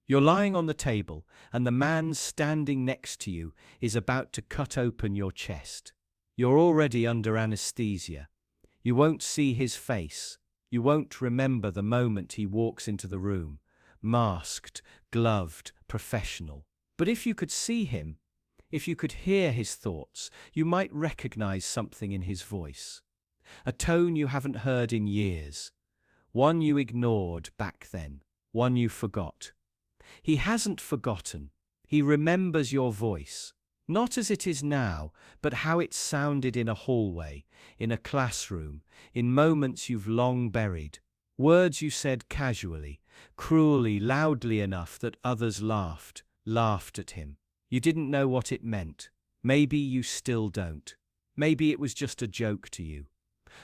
You're lying on the table, and the man standing next to you is about to cut open your chest. You're already under anesthesia. You won't see his face. You won't remember the moment he walks into the room, masked, gloved, professional. But if you could see him, if you could hear his thoughts, you might recognize something in his voice. A tone you haven't heard in years. One you ignored back then. One you forgot. He hasn't forgotten. He remembers your voice. Not as it is now, but how it sounded in a hallway, in a classroom, in moments you've long buried. Words you said casually, cruelly, loudly enough that others laughed at him. You didn't know what it meant. Maybe you still don't. Maybe it was just a joke to you.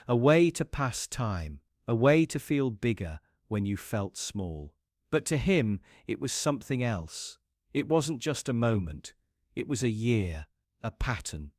A way to pass time, a way to feel bigger when you felt small. But to him, it was something else. It wasn't just a moment. It was a year, a pattern,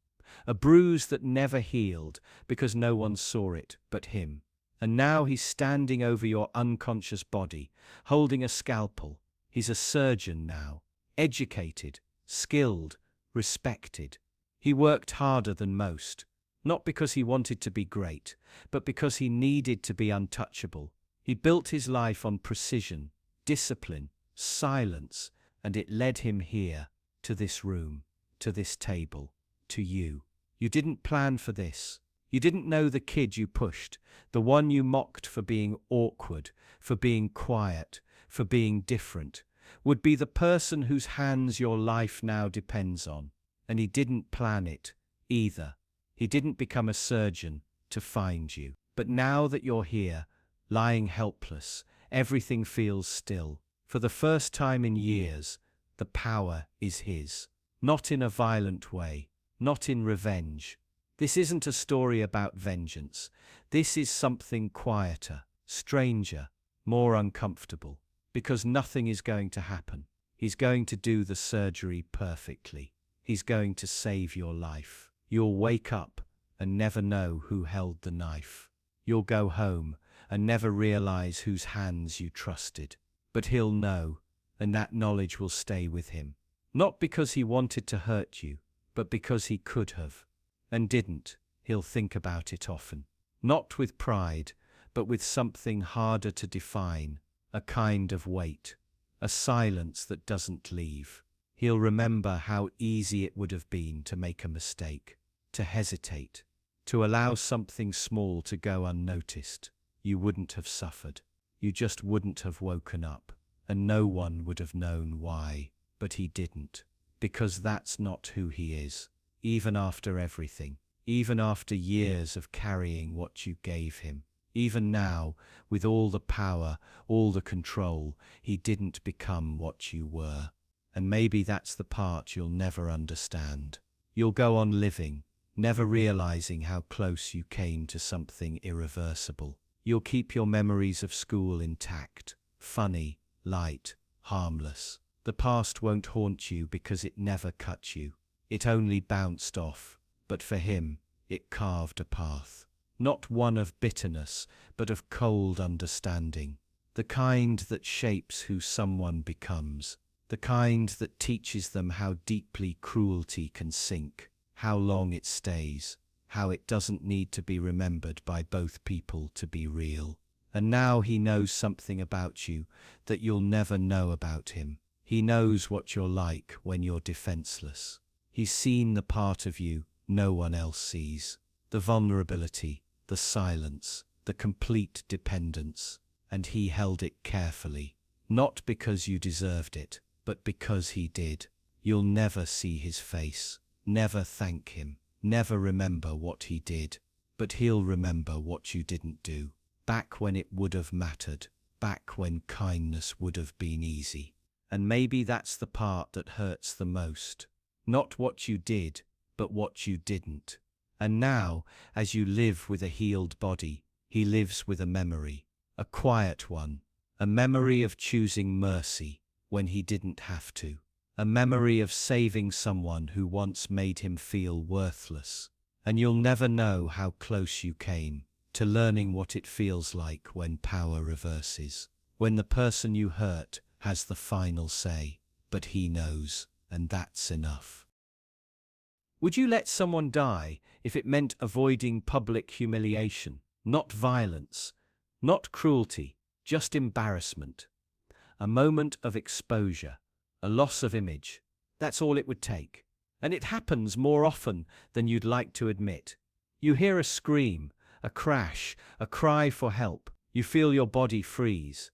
a bruise that never healed because no one saw it but him. And now he's standing over your unconscious body, holding a scalpel. He's a surgeon now, educated, skilled, respected. He worked harder than most, not because he wanted to be great, but because he needed to be untouchable. He built his life on precision, discipline, silence, and it led him here, to this room, to this table, to you. You didn't plan for this. You didn't know the kid you pushed, the one you mocked for being awkward, for being quiet, for being different, would be the person whose hands your life now depends on. And he didn't plan it, either. He didn't become a surgeon to find you. But now that you're here, lying helpless, everything feels still. For the first time in years, the power is his. Not in a violent way, not in revenge. This isn't a story about vengeance. This is something quieter, stranger, more uncomfortable. Because nothing is going to happen. He's going to do the surgery perfectly. He's going to save your life. You'll wake up and never know who held the knife. You'll go home and never realize whose hands you trusted. But he'll know, and that knowledge will stay with him. Not because he wanted to hurt you, but because he could have. And didn't. He'll think about it often. Not with pride, but with something harder to define. A kind of weight. A silence that doesn't leave. He'll remember how easy it would have been to make a mistake, to hesitate, to allow something small to go unnoticed. You wouldn't have suffered. You just wouldn't have woken up, and no one would have known why. But he didn't, because that's not who he is. Even after everything, even after years of carrying what you gave him, even now, with all the power, all the control, he didn't become what you were. And maybe that's the part you'll never understand. You'll go on living, never realizing how close you came to something irreversible. You'll keep your memories of school intact, funny, light, harmless. The past won't haunt you because it never cut you. It only bounced off, but for him, it carved a path. Not one of bitterness, but of cold understanding. The kind that shapes who someone becomes. The kind that teaches them how deeply cruelty can sink, how long it stays, how it doesn't need to be remembered by both people to be real. And now he knows something about you that you'll never know about him. He knows what you're like when you're defenseless. He's seen the part of you no one else sees. The vulnerability, the silence, the complete dependence. And he held it carefully. Not because you deserved it, but because he did. You'll never see his face, never thank him, never remember what he did. But he'll remember what you didn't do. Back when it would have mattered, back when kindness would have been easy. And maybe that's the part that hurts the most. Not what you did, but what you didn't. And now, as you live with a healed body, he lives with a memory, a quiet one, a memory of choosing mercy when he didn't have to, a memory of saving someone who once made him feel worthless. And you'll never know how close you came to learning what it feels like when power reverses, when the person you hurt has the final say, but he knows, and that's enough. Would you let someone die if it meant avoiding public humiliation? Not violence, not cruelty, just embarrassment. A moment of exposure, a loss of image. That's all it would take. And it happens more often than you'd like to admit. You hear a scream, a crash, a cry for help. You feel your body freeze.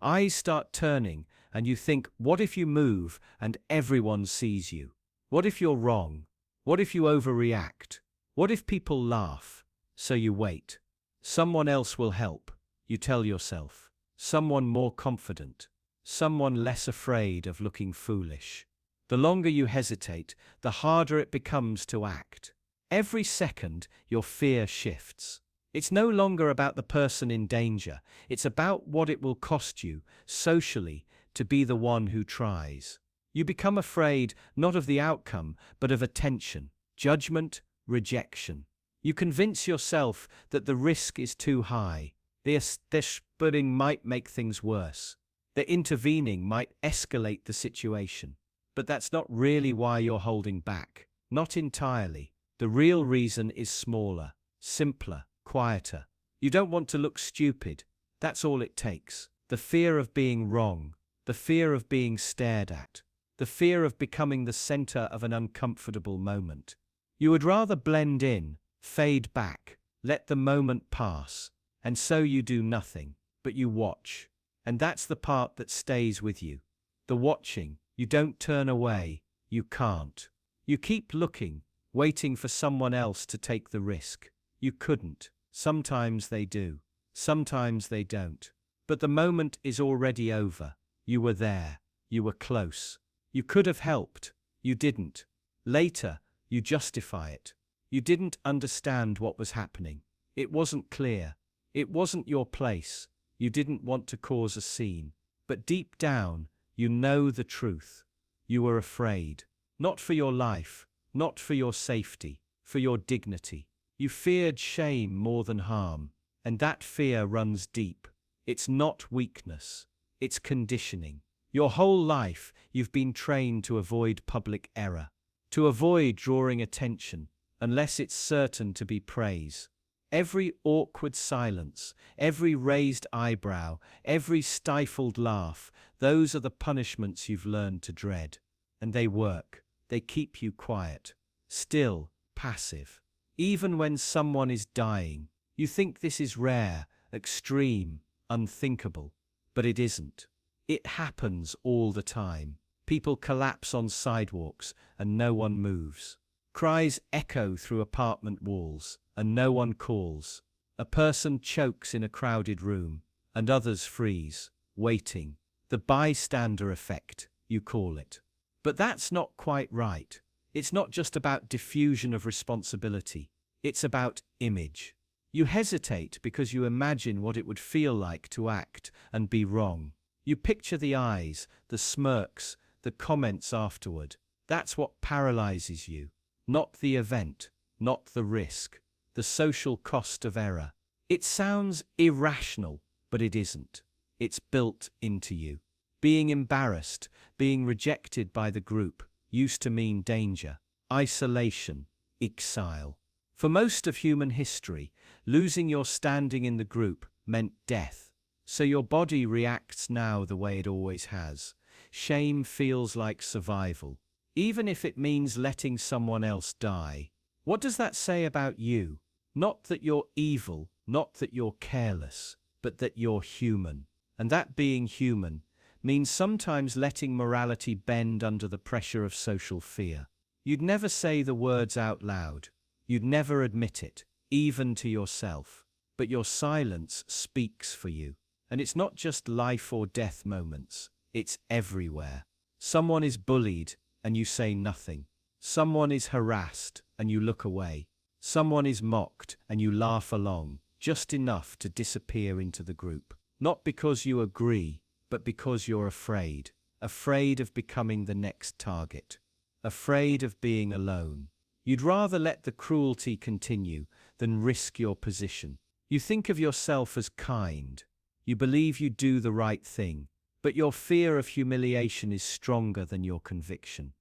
Eyes start turning, and you think, what if you move and everyone sees you? What if you're wrong? What if you overreact? What if people laugh? So you wait. Someone else will help, you tell yourself. Someone more confident. Someone less afraid of looking foolish. The longer you hesitate, the harder it becomes to act. Every second, your fear shifts. It's no longer about the person in danger. It's about what it will cost you, socially, to be the one who tries. You become afraid not of the outcome, but of attention, judgment, rejection. You convince yourself that the risk is too high. The spreading might make things worse. The intervening might escalate the situation. But that's not really why you're holding back. Not entirely. The real reason is smaller, simpler, quieter. You don't want to look stupid. That's all it takes. The fear of being wrong. The fear of being stared at. The fear of becoming the center of an uncomfortable moment. You would rather blend in, fade back, let the moment pass. And so you do nothing, but you watch. And that's the part that stays with you. The watching. You don't turn away. You can't. You keep looking, waiting for someone else to take the risk. You couldn't. Sometimes they do. Sometimes they don't. But the moment is already over. You were there. You were close. You could have helped. You didn't. Later, you justify it. You didn't understand what was happening. It wasn't clear. It wasn't your place. You didn't want to cause a scene. But deep down, you know the truth. You were afraid. Not for your life, not for your safety, for your dignity. You feared shame more than harm. And that fear runs deep. It's not weakness. It's conditioning. Your whole life, you've been trained to avoid public error, to avoid drawing attention, unless it's certain to be praise. Every awkward silence, every raised eyebrow, every stifled laugh, those are the punishments you've learned to dread. And they work. They keep you quiet, still, passive. Even when someone is dying, you think this is rare, extreme, unthinkable. But it isn't. It happens all the time. People collapse on sidewalks and no one moves. Cries echo through apartment walls and no one calls. A person chokes in a crowded room and others freeze, waiting. The bystander effect, you call it. But that's not quite right. It's not just about diffusion of responsibility. It's about image. You hesitate because you imagine what it would feel like to act and be wrong. You picture the eyes, the smirks, the comments afterward. That's what paralyzes you. Not the event, not the risk, the social cost of error. It sounds irrational, but it isn't. It's built into you. Being embarrassed, being rejected by the group, used to mean danger, isolation, exile. For most of human history, losing your standing in the group meant death. So your body reacts now the way it always has. Shame feels like survival, even if it means letting someone else die. What does that say about you? Not that you're evil, not that you're careless, but that you're human. And that being human means sometimes letting morality bend under the pressure of social fear. You'd never say the words out loud. You'd never admit it, even to yourself. But your silence speaks for you. And it's not just life or death moments. It's everywhere. Someone is bullied and you say nothing. Someone is harassed and you look away. Someone is mocked and you laugh along, just enough to disappear into the group. Not because you agree, but because you're afraid. Afraid of becoming the next target. Afraid of being alone. You'd rather let the cruelty continue than risk your position. You think of yourself as kind. You believe you do the right thing, But your fear of humiliation is stronger than your conviction.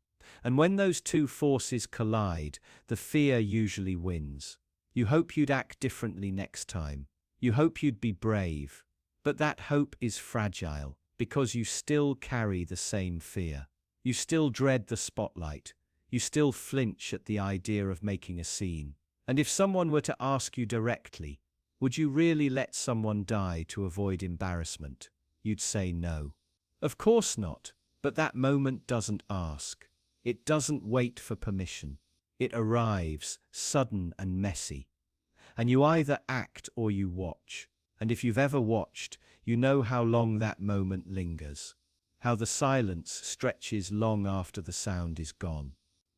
And when those two forces collide, the fear usually wins. You hope you'd act differently next time. You hope you'd be brave. But that hope is fragile because you still carry the same fear. You still dread the spotlight. You still flinch at the idea of making a scene. And if someone were to ask you directly, would you really let someone die to avoid embarrassment? You'd say no. Of course not, but that moment doesn't ask. It doesn't wait for permission. It arrives, sudden and messy. And you either act or you watch. And if you've ever watched, you know how long that moment lingers. How the silence stretches long after the sound is gone.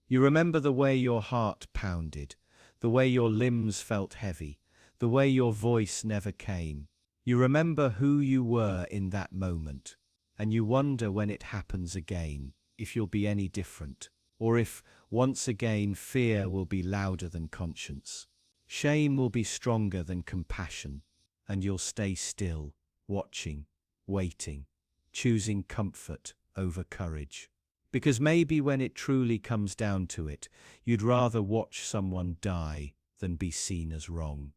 You remember the way your heart pounded, the way your limbs felt heavy, the way your voice never came. You remember who you were in that moment. And you wonder when it happens again, if you'll be any different, or if, once again, fear will be louder than conscience. Shame will be stronger than compassion, and you'll stay still, watching, waiting, choosing comfort over courage. Because maybe when it truly comes down to it, you'd rather watch someone die than be seen as wrong.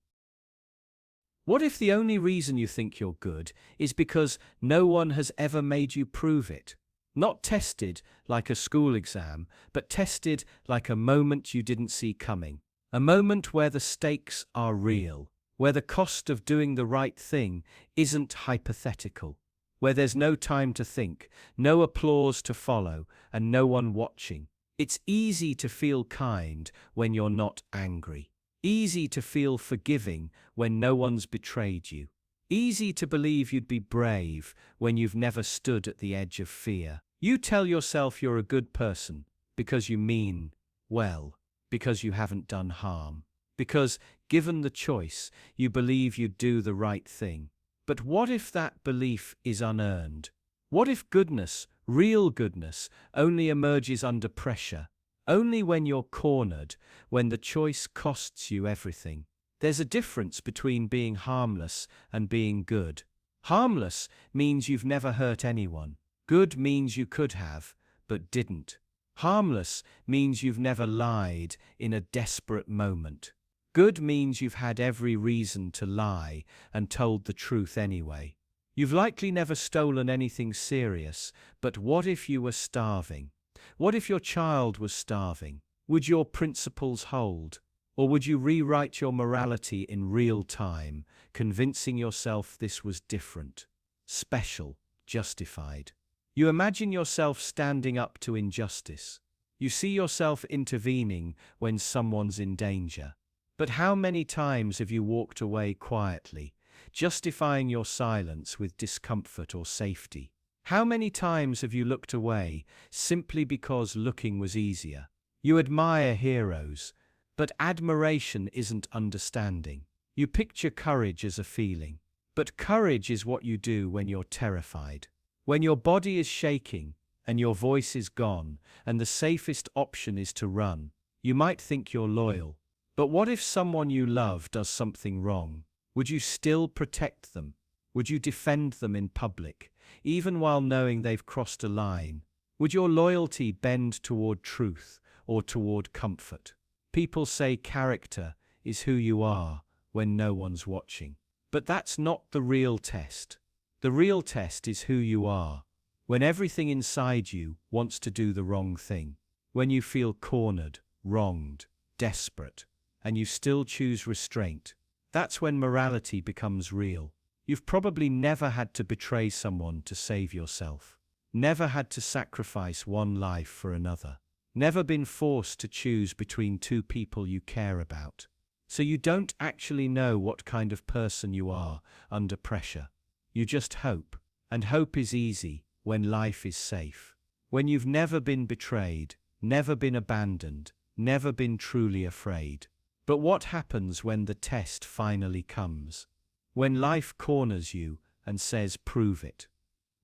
What if the only reason you think you're good is because no one has ever made you prove it? Not tested like a school exam, but tested like a moment you didn't see coming. A moment where the stakes are real, where the cost of doing the right thing isn't hypothetical, where there's no time to think, no applause to follow, and no one watching. It's easy to feel kind when you're not angry. Easy to feel forgiving when no one's betrayed you. Easy to believe you'd be brave when you've never stood at the edge of fear. You tell yourself you're a good person because you mean well, because you haven't done harm, because, given the choice, you believe you'd do the right thing. But what if that belief is unearned? What if goodness, real goodness, only emerges under pressure? Only when you're cornered, when the choice costs you everything. There's a difference between being harmless and being good. Harmless means you've never hurt anyone. Good means you could have, but didn't. Harmless means you've never lied in a desperate moment. Good means you've had every reason to lie and told the truth anyway. You've likely never stolen anything serious, but what if you were starving? What if your child was starving? Would your principles hold? Or would you rewrite your morality in real time, convincing yourself this was different, special, justified? You imagine yourself standing up to injustice. You see yourself intervening when someone's in danger. But how many times have you walked away quietly, justifying your silence with discomfort or safety? How many times have you looked away simply because looking was easier? You admire heroes, but admiration isn't understanding. You picture courage as a feeling, but courage is what you do when you're terrified. When your body is shaking and your voice is gone and the safest option is to run, you might think you're loyal. But what if someone you love does something wrong? Would you still protect them? Would you defend them in public, even while knowing they've crossed a line? Would your loyalty bend toward truth or toward comfort? People say character is who you are when no one's watching. But that's not the real test. The real test is who you are when everything inside you wants to do the wrong thing. When you feel cornered, wronged, desperate, and you still choose restraint. That's when morality becomes real. You've probably never had to betray someone to save yourself. Never had to sacrifice one life for another. Never been forced to choose between two people you care about. So you don't actually know what kind of person you are under pressure. You just hope. And hope is easy when life is safe. When you've never been betrayed, never been abandoned, never been truly afraid. But what happens when the test finally comes? When life corners you and says, prove it.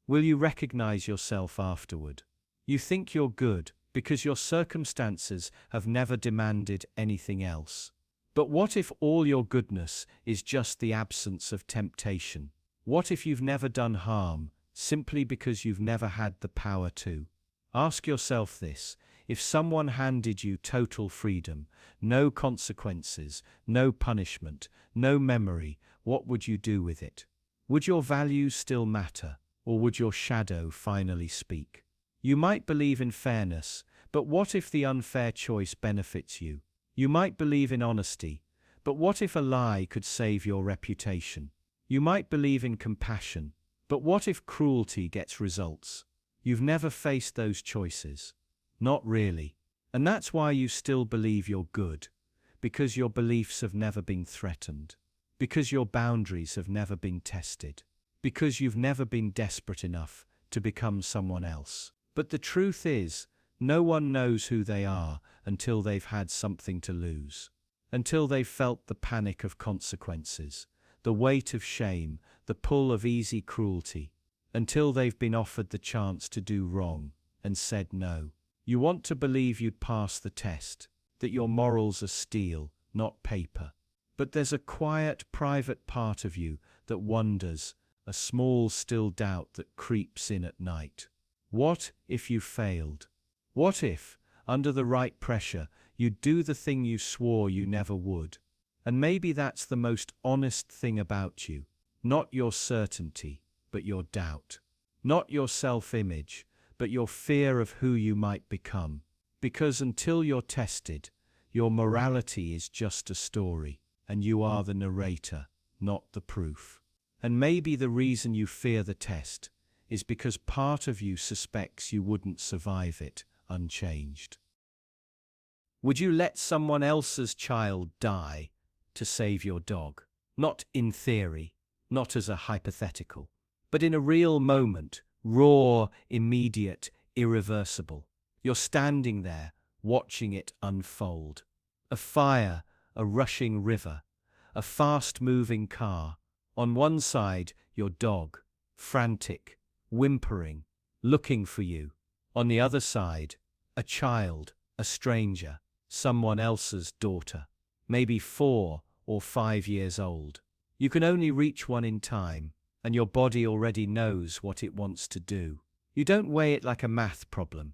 Will you recognize yourself afterward? You think you're good because your circumstances have never demanded anything else. But what if all your goodness is just the absence of temptation? What if you've never done harm, simply because you've never had the power to. Ask yourself this: if someone handed you total freedom, no consequences, no punishment, no memory, what would you do with it? Would your values still matter, or would your shadow finally speak? You might believe in fairness, but what if the unfair choice benefits you? You might believe in honesty, but what if a lie could save your reputation? You might believe in compassion, but what if cruelty gets results? You've never faced those choices. Not really. And that's why you still believe you're good, because your beliefs have never been threatened, because your boundaries have never been tested, because you've never been desperate enough to become someone else. But the truth is, no one knows who they are until they've had something to lose, until they've felt the panic of consequences, the weight of shame, the pull of easy cruelty, until they've been offered the chance to do wrong and said no. You want to believe you'd pass the test, that your morals are steel, not paper. But there's a quiet, private part of you that wonders, a small, still doubt that creeps in at night. What if you failed? What if, under the right pressure, you'd do the thing you swore you never would? And maybe that's the most honest thing about you. Not your certainty, but your doubt. Not your self-image, but your fear of who you might become. Because until you're tested, your morality is just a story, and you are the narrator, not the proof. And maybe the reason you fear the test is because part of you suspects you wouldn't survive it unchanged. Would you let someone else's child die to save your dog? Not in theory, not as a hypothetical, but in a real moment, raw, immediate, irreversible. You're standing there, watching it unfold. A fire, a rushing river, a fast-moving car. On one side, your dog, frantic, whimpering, looking for you. On the other side, a child, a stranger, someone else's daughter, maybe 4 or 5 years old. You can only reach one in time, and your body already knows what it wants to do. You don't weigh it like a math problem.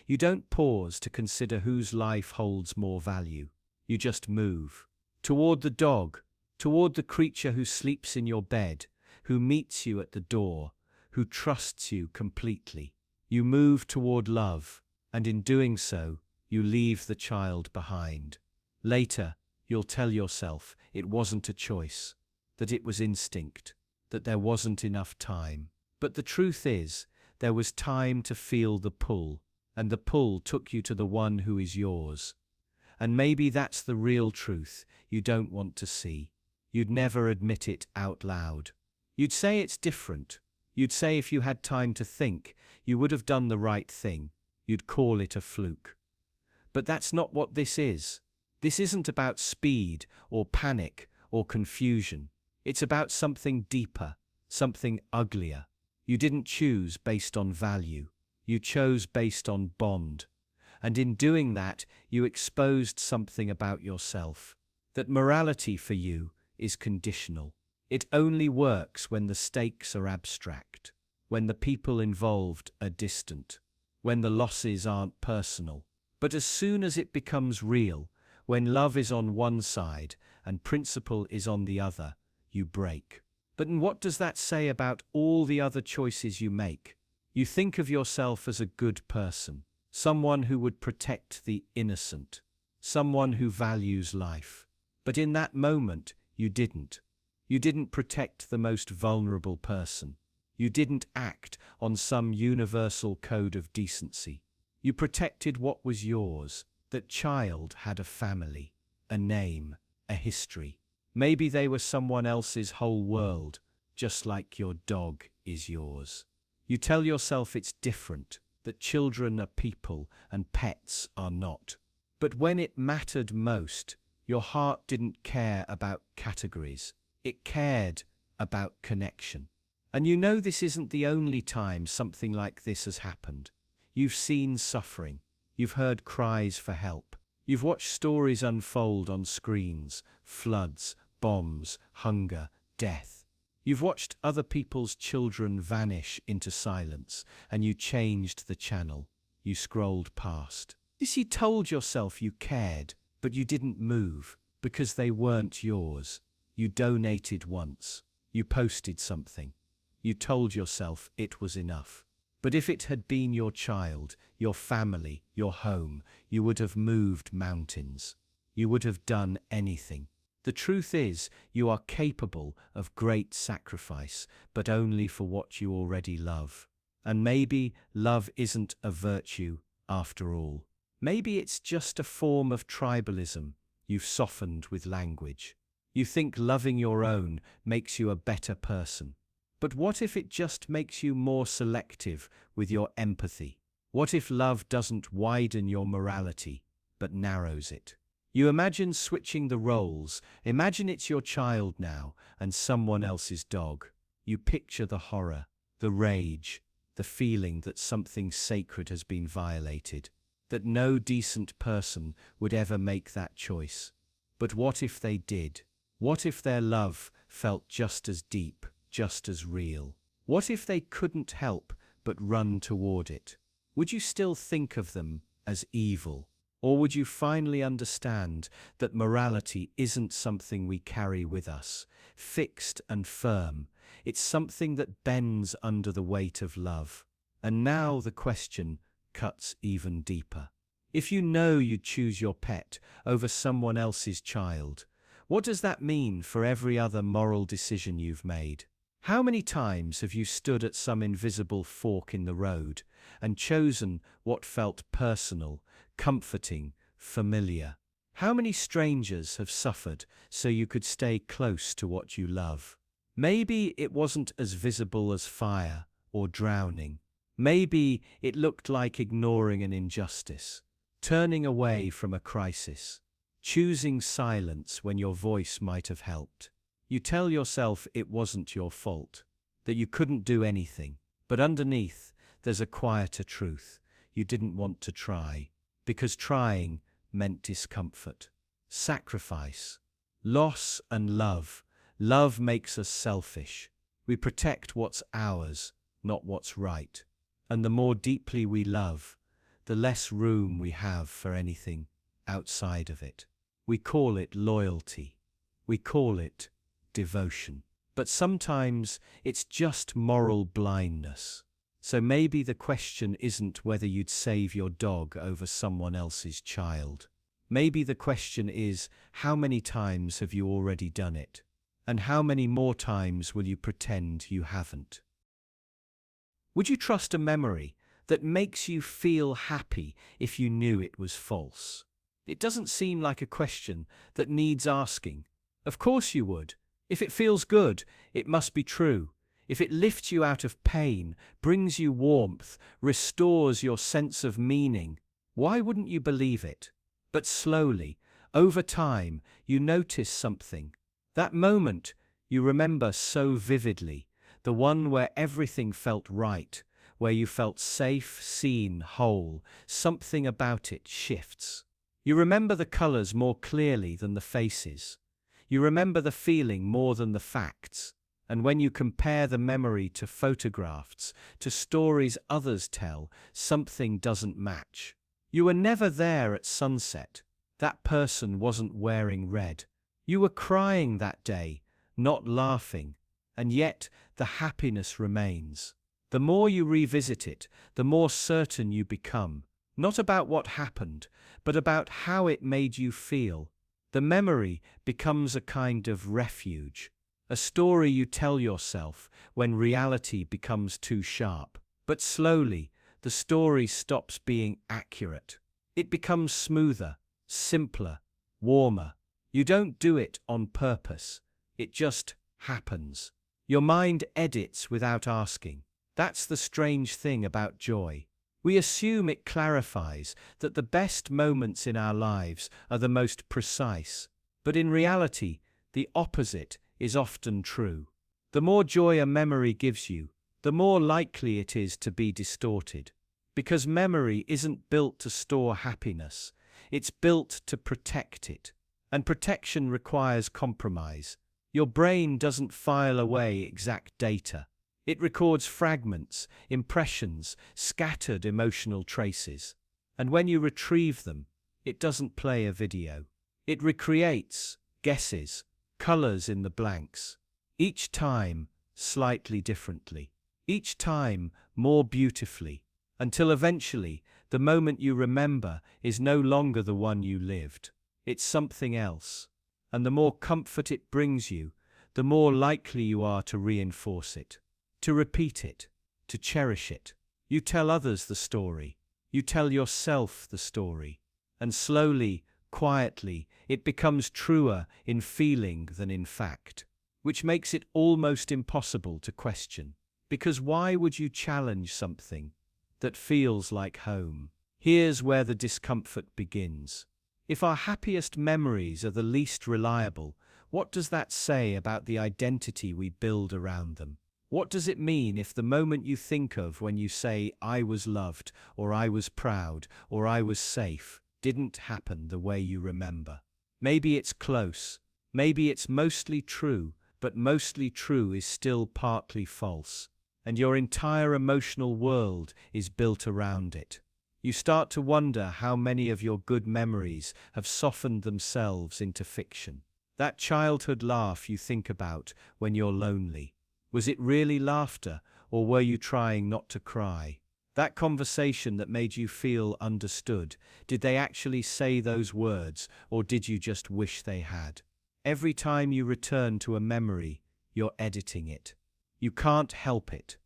You don't pause to consider whose life holds more value. You just move. Toward the dog, toward the creature who sleeps in your bed, who meets you at the door, who trusts you completely. You move toward love, and in doing so, you leave the child behind. Later, you'll tell yourself it wasn't a choice, that it was instinct, that there wasn't enough time. But the truth is, there was time to feel the pull, and the pull took you to the one who is yours. And maybe that's the real truth you don't want to see. You'd never admit it out loud. You'd say it's different. You'd say if you had time to think, you would have done the right thing. You'd call it a fluke. But that's not what this is. This isn't about speed or panic or confusion. It's about something deeper, something uglier. You didn't choose based on value. You chose based on bond. And in doing that, you exposed something about yourself. That morality for you is conditional. It only works when the stakes are abstract, when the people involved are distant, when the losses aren't personal. But as soon as it becomes real, when love is on one side and principle is on the other, you break. But what does that say about all the other choices you make? You think of yourself as a good person, someone who would protect the innocent, someone who values life. But in that moment, you didn't. You didn't protect the most vulnerable person. You didn't act on some universal code of decency. You protected what was yours. That child had a family, a name, a history. Maybe they were someone else's whole world, just like your dog is yours. You tell yourself it's different, that children are people and pets are not. But when it mattered most, your heart didn't care about categories. It cared about connection. And you know this isn't the only time something like this has happened. You've seen suffering. You've heard cries for help. You've watched stories unfold on screens, floods, bombs, hunger, death. You've watched other people's children vanish into silence, and you changed the channel. You scrolled past. You told yourself you cared, but you didn't move, because they weren't yours. You donated once. You posted something. You told yourself it was enough. But if it had been your child, your family, your home, you would have moved mountains. You would have done anything. The truth is, you are capable of great sacrifice, but only for what you already love. And maybe love isn't a virtue, after all. Maybe it's just a form of tribalism you've softened with language. You think loving your own makes you a better person. But what if it just makes you more selective with your empathy? What if love doesn't widen your morality, but narrows it? You imagine switching the roles. Imagine it's your child now and someone else's dog. You picture the horror, the rage, the feeling that something sacred has been violated, that no decent person would ever make that choice. But what if they did? What if their love felt just as deep, just as real? What if they couldn't help but run toward it? Would you still think of them as evil? Or would you finally understand that morality isn't something we carry with us, fixed and firm? It's something that bends under the weight of love. And now the question cuts even deeper. If you know you'd choose your pet over someone else's child, what does that mean for every other moral decision you've made? How many times have you stood at some invisible fork in the road and chosen what felt personal, comforting, familiar? How many strangers have suffered so you could stay close to what you love? Maybe it wasn't as visible as fire or drowning. Maybe it looked like ignoring an injustice, turning away from a crisis, choosing silence when your voice might have helped. You tell yourself it wasn't your fault, that you couldn't do anything, but underneath, there's a quieter truth. You didn't want to try, because trying meant discomfort, sacrifice, loss and love. Love makes us selfish. We protect what's ours, not what's right. And the more deeply we love, the less room we have for anything outside of it. We call it loyalty. We call it devotion. But sometimes it's just moral blindness. So maybe the question isn't whether you'd save your dog over someone else's child. Maybe the question is, how many times have you already done it? And how many more times will you pretend you haven't? Would you trust a memory that makes you feel happy if you knew it was false? It doesn't seem like a question that needs asking. Of course you would. If it feels good, it must be true. If it lifts you out of pain, brings you warmth, restores your sense of meaning, why wouldn't you believe it? But slowly, over time, you notice something. That moment you remember so vividly, the one where everything felt right, where you felt safe, seen, whole, something about it shifts. You remember the colors more clearly than the faces. You remember the feeling more than the facts. And when you compare the memory to photographs, to stories others tell, something doesn't match. You were never there at sunset. That person wasn't wearing red. You were crying that day, not laughing. And yet, the happiness remains. The more you revisit it, the more certain you become, not about what happened, but about how it made you feel. The memory becomes a kind of refuge, a story you tell yourself when reality becomes too sharp. But slowly, the story stops being accurate. It becomes smoother, simpler, warmer. You don't do it on purpose. It just happens. Your mind edits without asking. That's the strange thing about joy. We assume it clarifies that the best moments in our lives are the most precise. But in reality, the opposite is often true. The more joy a memory gives you, the more likely it is to be distorted. Because memory isn't built to store happiness, it's built to protect it. And protection requires compromise. Your brain doesn't file away exact data. It records fragments, impressions, scattered emotional traces. And when you retrieve them, it doesn't play a video. It recreates, guesses, colors in the blanks. Each time, slightly differently. Each time, more beautifully. Until eventually, the moment you remember is no longer the one you lived. It's something else. And the more comfort it brings you, the more likely you are to reinforce it, to repeat it, to cherish it. You tell others the story. You tell yourself the story. And slowly, quietly, it becomes truer in feeling than in fact, which makes it almost impossible to question. Because why would you challenge something that feels like home? Here's where the discomfort begins. If our happiest memories are the least reliable, what does that say about the identity we build around them? What does it mean if the moment you think of when you say, "I was loved," or "I was proud," or "I was safe," didn't happen the way you remember? Maybe it's close, maybe it's mostly true, but mostly true is still partly false, and your entire emotional world is built around it. You start to wonder how many of your good memories have softened themselves into fiction. That childhood laugh you think about when you're lonely. Was it really laughter, or were you trying not to cry? That conversation that made you feel understood, did they actually say those words, or did you just wish they had? Every time you return to a memory, you're editing it. You can't help it.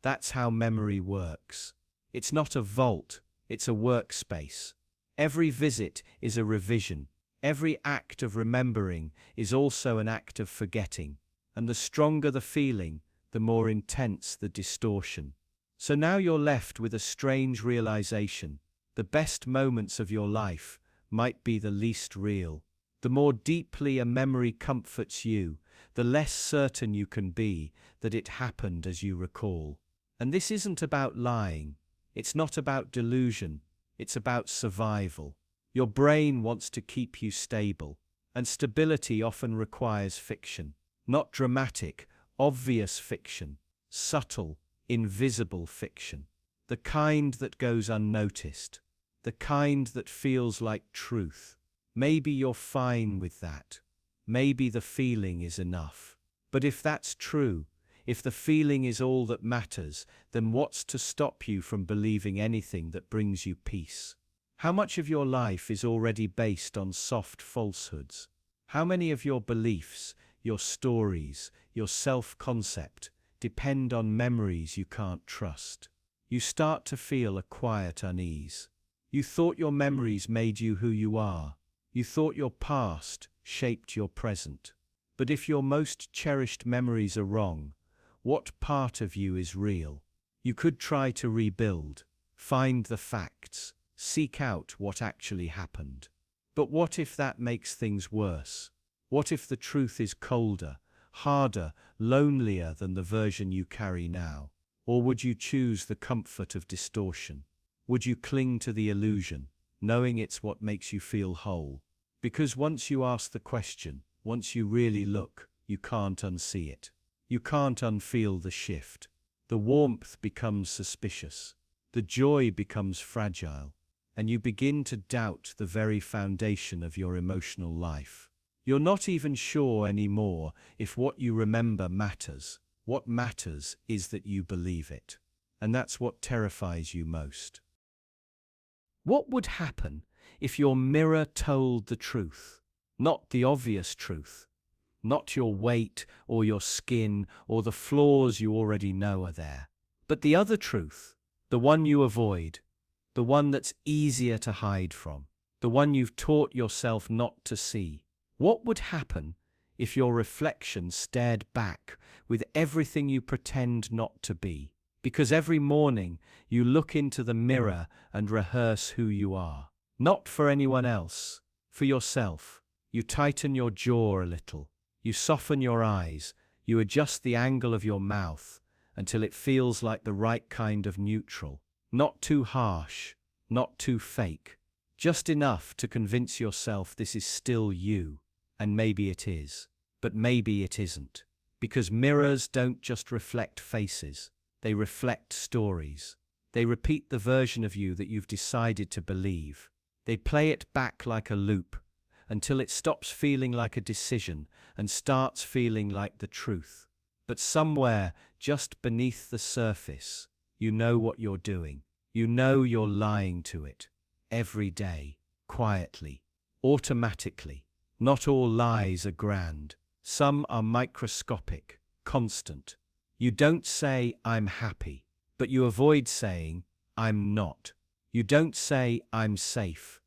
That's how memory works. It's not a vault, it's a workspace. Every visit is a revision. Every act of remembering is also an act of forgetting. And the stronger the feeling, the more intense the distortion. So now you're left with a strange realization. The best moments of your life might be the least real. The more deeply a memory comforts you, the less certain you can be that it happened as you recall. And this isn't about lying. It's not about delusion. It's about survival. Your brain wants to keep you stable, and stability often requires fiction. Not dramatic, obvious fiction. Subtle, invisible fiction. The kind that goes unnoticed. The kind that feels like truth. Maybe you're fine with that. Maybe the feeling is enough. But if that's true, if the feeling is all that matters, then what's to stop you from believing anything that brings you peace? How much of your life is already based on soft falsehoods? How many of your beliefs, your stories, your self-concept depend on memories you can't trust? You start to feel a quiet unease. You thought your memories made you who you are. You thought your past shaped your present. But if your most cherished memories are wrong, what part of you is real? You could try to rebuild, find the facts, seek out what actually happened. But what if that makes things worse? What if the truth is colder, harder, lonelier than the version you carry now? Or would you choose the comfort of distortion? Would you cling to the illusion, knowing it's what makes you feel whole? Because once you ask the question, once you really look, you can't unsee it. You can't unfeel the shift. The warmth becomes suspicious. The joy becomes fragile. And you begin to doubt the very foundation of your emotional life. You're not even sure anymore if what you remember matters. What matters is that you believe it. And that's what terrifies you most. What would happen if your mirror told the truth? Not the obvious truth. Not your weight or your skin or the flaws you already know are there. But the other truth, the one you avoid, the one that's easier to hide from, the one you've taught yourself not to see. What would happen if your reflection stared back with everything you pretend not to be? Because every morning you look into the mirror and rehearse who you are. Not for anyone else, for yourself. You tighten your jaw a little. You soften your eyes. You adjust the angle of your mouth until it feels like the right kind of neutral. Not too harsh, not too fake. Just enough to convince yourself this is still you. And maybe it is. but maybe it isn't. Because mirrors don't just reflect faces, they reflect stories. They repeat the version of you that you've decided to believe. They play it back like a loop until it stops feeling like a decision and starts feeling like the truth. But somewhere, just beneath the surface, you know what you're doing. You know you're lying to it. Every day, quietly, automatically. Not all lies are grand. Some are microscopic, constant. You don't say, "I'm happy," but you avoid saying, "I'm not." You don't say, "I'm safe,"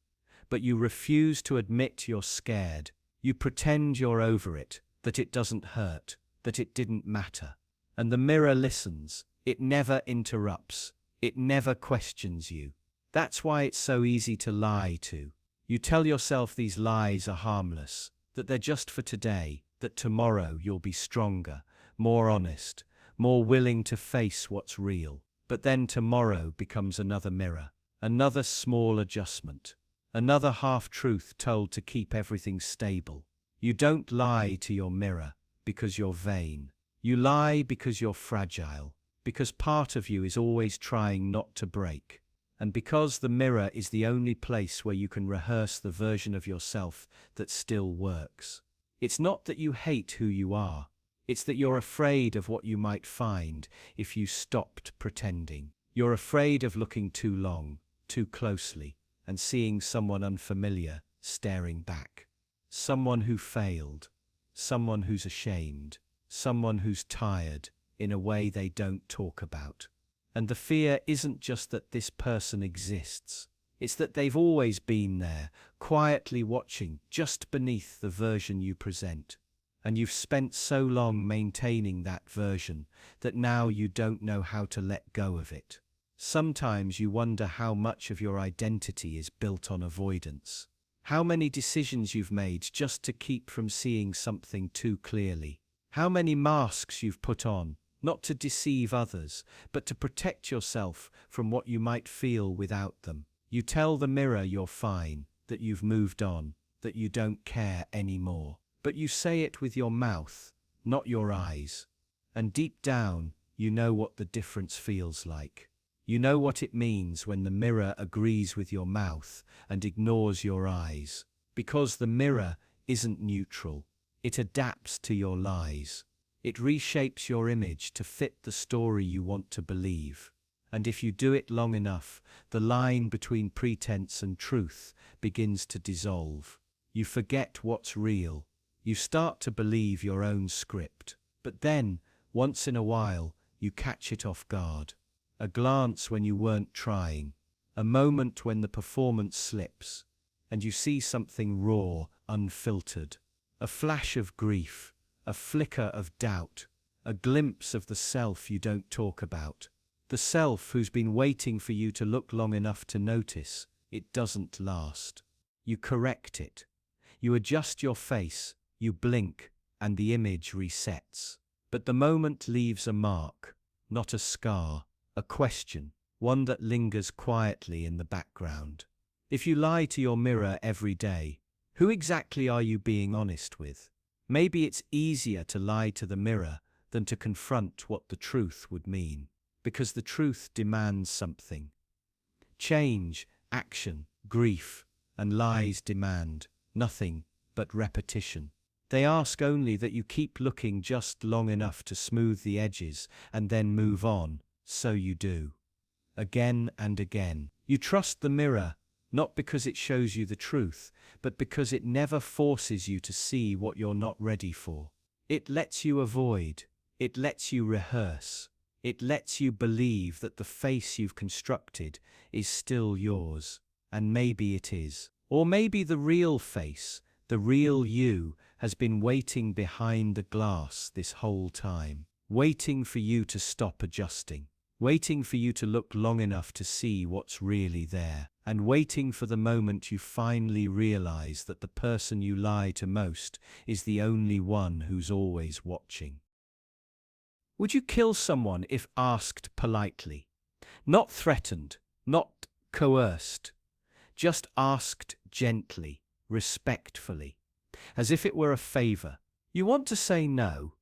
but you refuse to admit you're scared. You pretend you're over it, that it doesn't hurt, that it didn't matter. And the mirror listens. It never interrupts. It never questions you. That's why it's so easy to lie to. You tell yourself these lies are harmless, that they're just for today, that tomorrow you'll be stronger, more honest, more willing to face what's real. But then tomorrow becomes another mirror, another small adjustment, another half-truth told to keep everything stable. You don't lie to your mirror because you're vain. You lie because you're fragile, because part of you is always trying not to break, and because the mirror is the only place where you can rehearse the version of yourself that still works. It's not that you hate who you are. It's that you're afraid of what you might find if you stopped pretending. You're afraid of looking too long, too closely, and seeing someone unfamiliar staring back. Someone who failed, someone who's ashamed, someone who's tired in a way they don't talk about. And the fear isn't just that this person exists. It's that they've always been there, quietly watching, just beneath the version you present. And you've spent so long maintaining that version that now you don't know how to let go of it. Sometimes you wonder how much of your identity is built on avoidance. How many decisions you've made just to keep from seeing something too clearly. How many masks you've put on, not to deceive others, but to protect yourself from what you might feel without them. You tell the mirror you're fine, that you've moved on, that you don't care anymore. But you say it with your mouth, not your eyes. And deep down, you know what the difference feels like. You know what it means when the mirror agrees with your mouth and ignores your eyes. Because the mirror isn't neutral. It adapts to your lies. It reshapes your image to fit the story you want to believe. And if you do it long enough, the line between pretense and truth begins to dissolve. You forget what's real. You start to believe your own script. But then, once in a while, you catch it off guard. A glance when you weren't trying. A moment when the performance slips. And you see something raw, unfiltered. A flash of grief. A flicker of doubt. A glimpse of the self you don't talk about. The self who's been waiting for you to look long enough to notice. It doesn't last. You correct it. You adjust your face. You blink, and the image resets. But the moment leaves a mark, not a scar, a question, one that lingers quietly in the background. If you lie to your mirror every day, who exactly are you being honest with? Maybe it's easier to lie to the mirror than to confront what the truth would mean, because the truth demands something. Change, action, grief, and lies demand nothing but repetition. They ask only that you keep looking just long enough to smooth the edges and then move on, so you do. Again and again. You trust the mirror, not because it shows you the truth, but because it never forces you to see what you're not ready for. It lets you avoid. It lets you rehearse. It lets you believe that the face you've constructed is still yours. And maybe it is. Or maybe the real face, the real you, has been waiting behind the glass this whole time, waiting for you to stop adjusting, waiting for you to look long enough to see what's really there, and waiting for the moment you finally realize that the person you lie to most is the only one who's always watching. Would you kill someone if asked politely? Not threatened, not coerced, just asked gently, respectfully, as if it were a favor, You want to say no.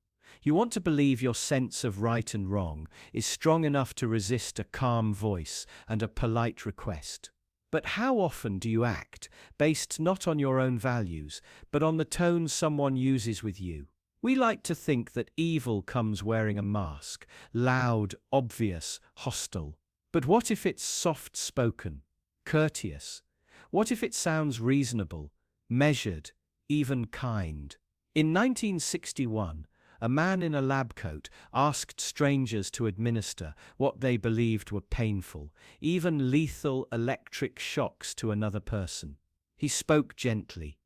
You want to believe your sense of right and wrong is strong enough to resist a calm voice and a polite request. But how often do you act based not on your own values, but on the tone someone uses with you? We like to think that evil comes wearing a mask, loud, obvious, hostile. But what if it's soft-spoken, courteous? What if it sounds reasonable, measured, even kind? In 1961, a man in a lab coat asked strangers to administer what they believed were painful, even lethal electric shocks to another person. He spoke gently.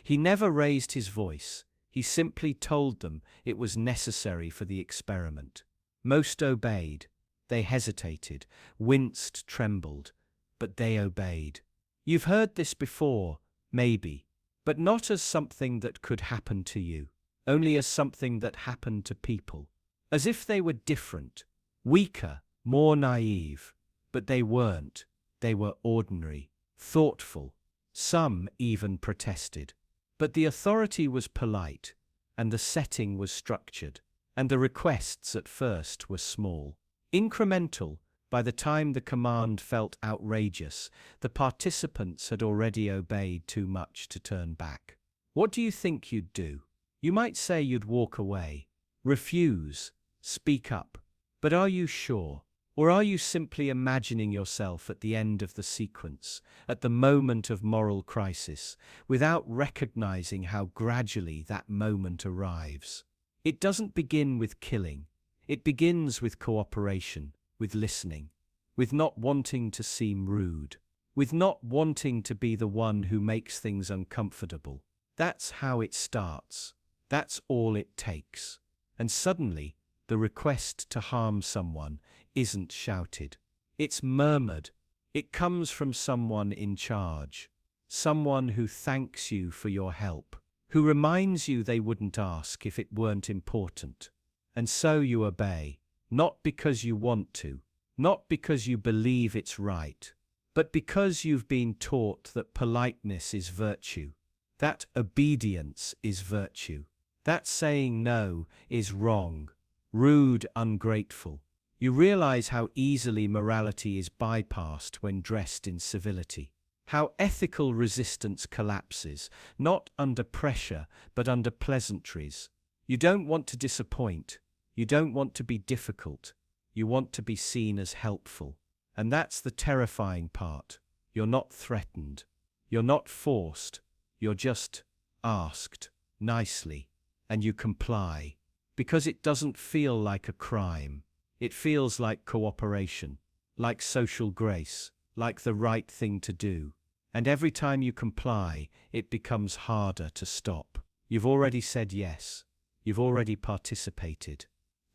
He never raised his voice. He simply told them it was necessary for the experiment. Most obeyed. They hesitated, winced, trembled, but they obeyed. You've heard this before, maybe, but not as something that could happen to you. Only as something that happened to people. As if they were different, weaker, more naive. But they weren't. They were ordinary, thoughtful. Some even protested. But the authority was polite, and the setting was structured, and the requests at first were small. Incremental. By the time the command felt outrageous, the participants had already obeyed too much to turn back. What do you think you'd do? You might say you'd walk away, refuse, speak up. But are you sure? Or are you simply imagining yourself at the end of the sequence, at the moment of moral crisis, without recognizing how gradually that moment arrives? It doesn't begin with killing. It begins with cooperation, with listening, with not wanting to seem rude, with not wanting to be the one who makes things uncomfortable. That's how it starts. That's all it takes. And suddenly, the request to harm someone isn't shouted. It's murmured. It comes from someone in charge. Someone who thanks you for your help, who reminds you they wouldn't ask if it weren't important. And so you obey, not because you want to, not because you believe it's right, but because you've been taught that politeness is virtue, that obedience is virtue. That saying no is wrong, rude, ungrateful. You realize how easily morality is bypassed when dressed in civility. How ethical resistance collapses, not under pressure, but under pleasantries. You don't want to disappoint. You don't want to be difficult. You want to be seen as helpful. And that's the terrifying part. You're not threatened. You're not forced. You're just asked, nicely. And you comply, because it doesn't feel like a crime. It feels like cooperation, like social grace, like the right thing to do. And every time you comply, it becomes harder to stop. You've already said yes. You've already participated.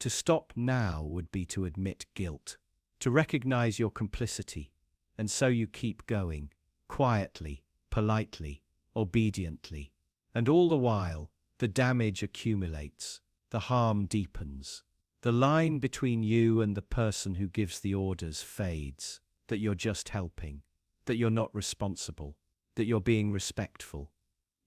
To stop now would be to admit guilt, to recognize your complicity. And so you keep going, quietly, politely, obediently. And all the while, the damage accumulates, the harm deepens. The line between you and the person who gives the orders fades, that you're just helping, that you're not responsible, that you're being respectful.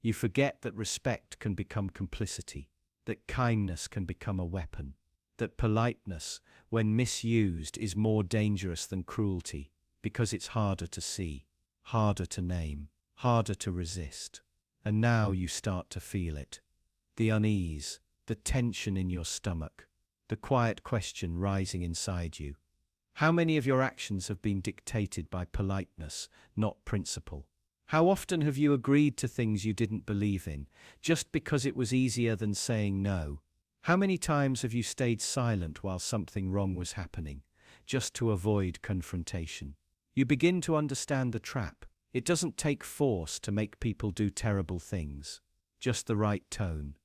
You forget that respect can become complicity, that kindness can become a weapon, that politeness, when misused, is more dangerous than cruelty, because it's harder to see, harder to name, harder to resist. And now you start to feel it. The unease, the tension in your stomach, the quiet question rising inside you. How many of your actions have been dictated by politeness, not principle? How often have you agreed to things you didn't believe in, just because it was easier than saying no? How many times have you stayed silent while something wrong was happening, just to avoid confrontation? You begin to understand the trap. It doesn't take force to make people do terrible things, just the right tone,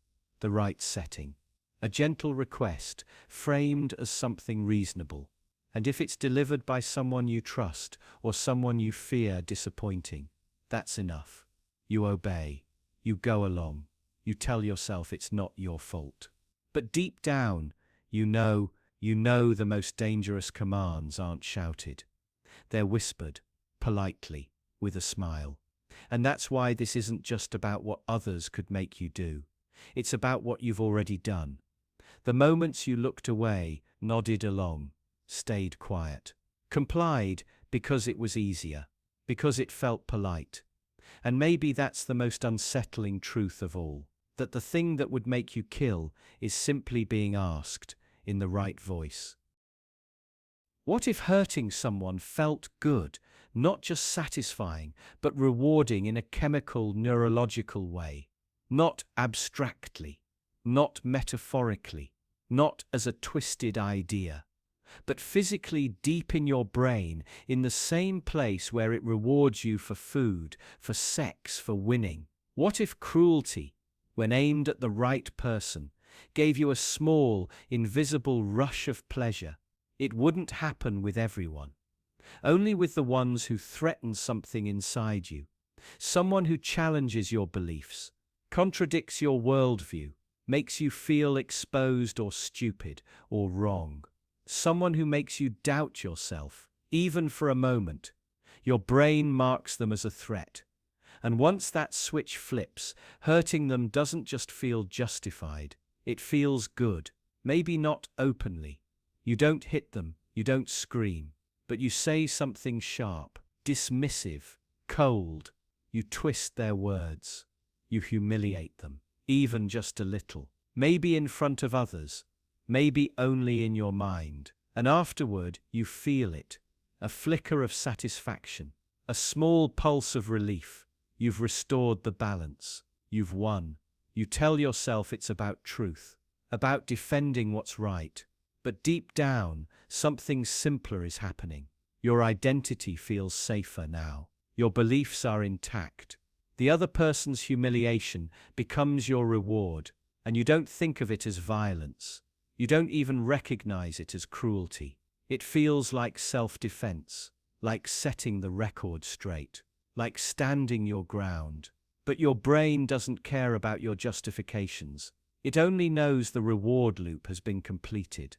the right setting. A gentle request, framed as something reasonable. And if it's delivered by someone you trust or someone you fear disappointing, that's enough. You obey. You go along. You tell yourself it's not your fault. But deep down, you know the most dangerous commands aren't shouted. They're whispered, politely, with a smile. And that's why this isn't just about what others could make you do. It's about what you've already done. The moments you looked away, nodded along, stayed quiet, complied because it was easier, because it felt polite. And maybe that's the most unsettling truth of all, that the thing that would make you kill is simply being asked in the right voice. What if hurting someone felt good, not just satisfying, but rewarding in a chemical, neurological way? Not abstractly, not metaphorically, not as a twisted idea, but physically deep in your brain, in the same place where it rewards you for food, for sex, for winning. What if cruelty, when aimed at the right person, gave you a small, invisible rush of pleasure? It wouldn't happen with everyone. Only with the ones who threaten something inside you. Someone who challenges your beliefs, contradicts your worldview, makes you feel exposed or stupid or wrong. Someone who makes you doubt yourself, even for a moment. Your brain marks them as a threat. And once that switch flips, hurting them doesn't just feel justified, it feels good. Maybe not openly. You don't hit them, you don't scream, but you say something sharp, dismissive, cold. You twist their words. You humiliate them, even just a little. Maybe in front of others, maybe only in your mind. And afterward, you feel it. A flicker of satisfaction, a small pulse of relief. You've restored the balance. You've won. You tell yourself it's about truth, about defending what's right. But deep down, something simpler is happening. Your identity feels safer now. Your beliefs are intact. The other person's humiliation becomes your reward, and you don't think of it as violence. You don't even recognize it as cruelty. It feels like self-defense, like setting the record straight, like standing your ground. But your brain doesn't care about your justifications. It only knows the reward loop has been completed.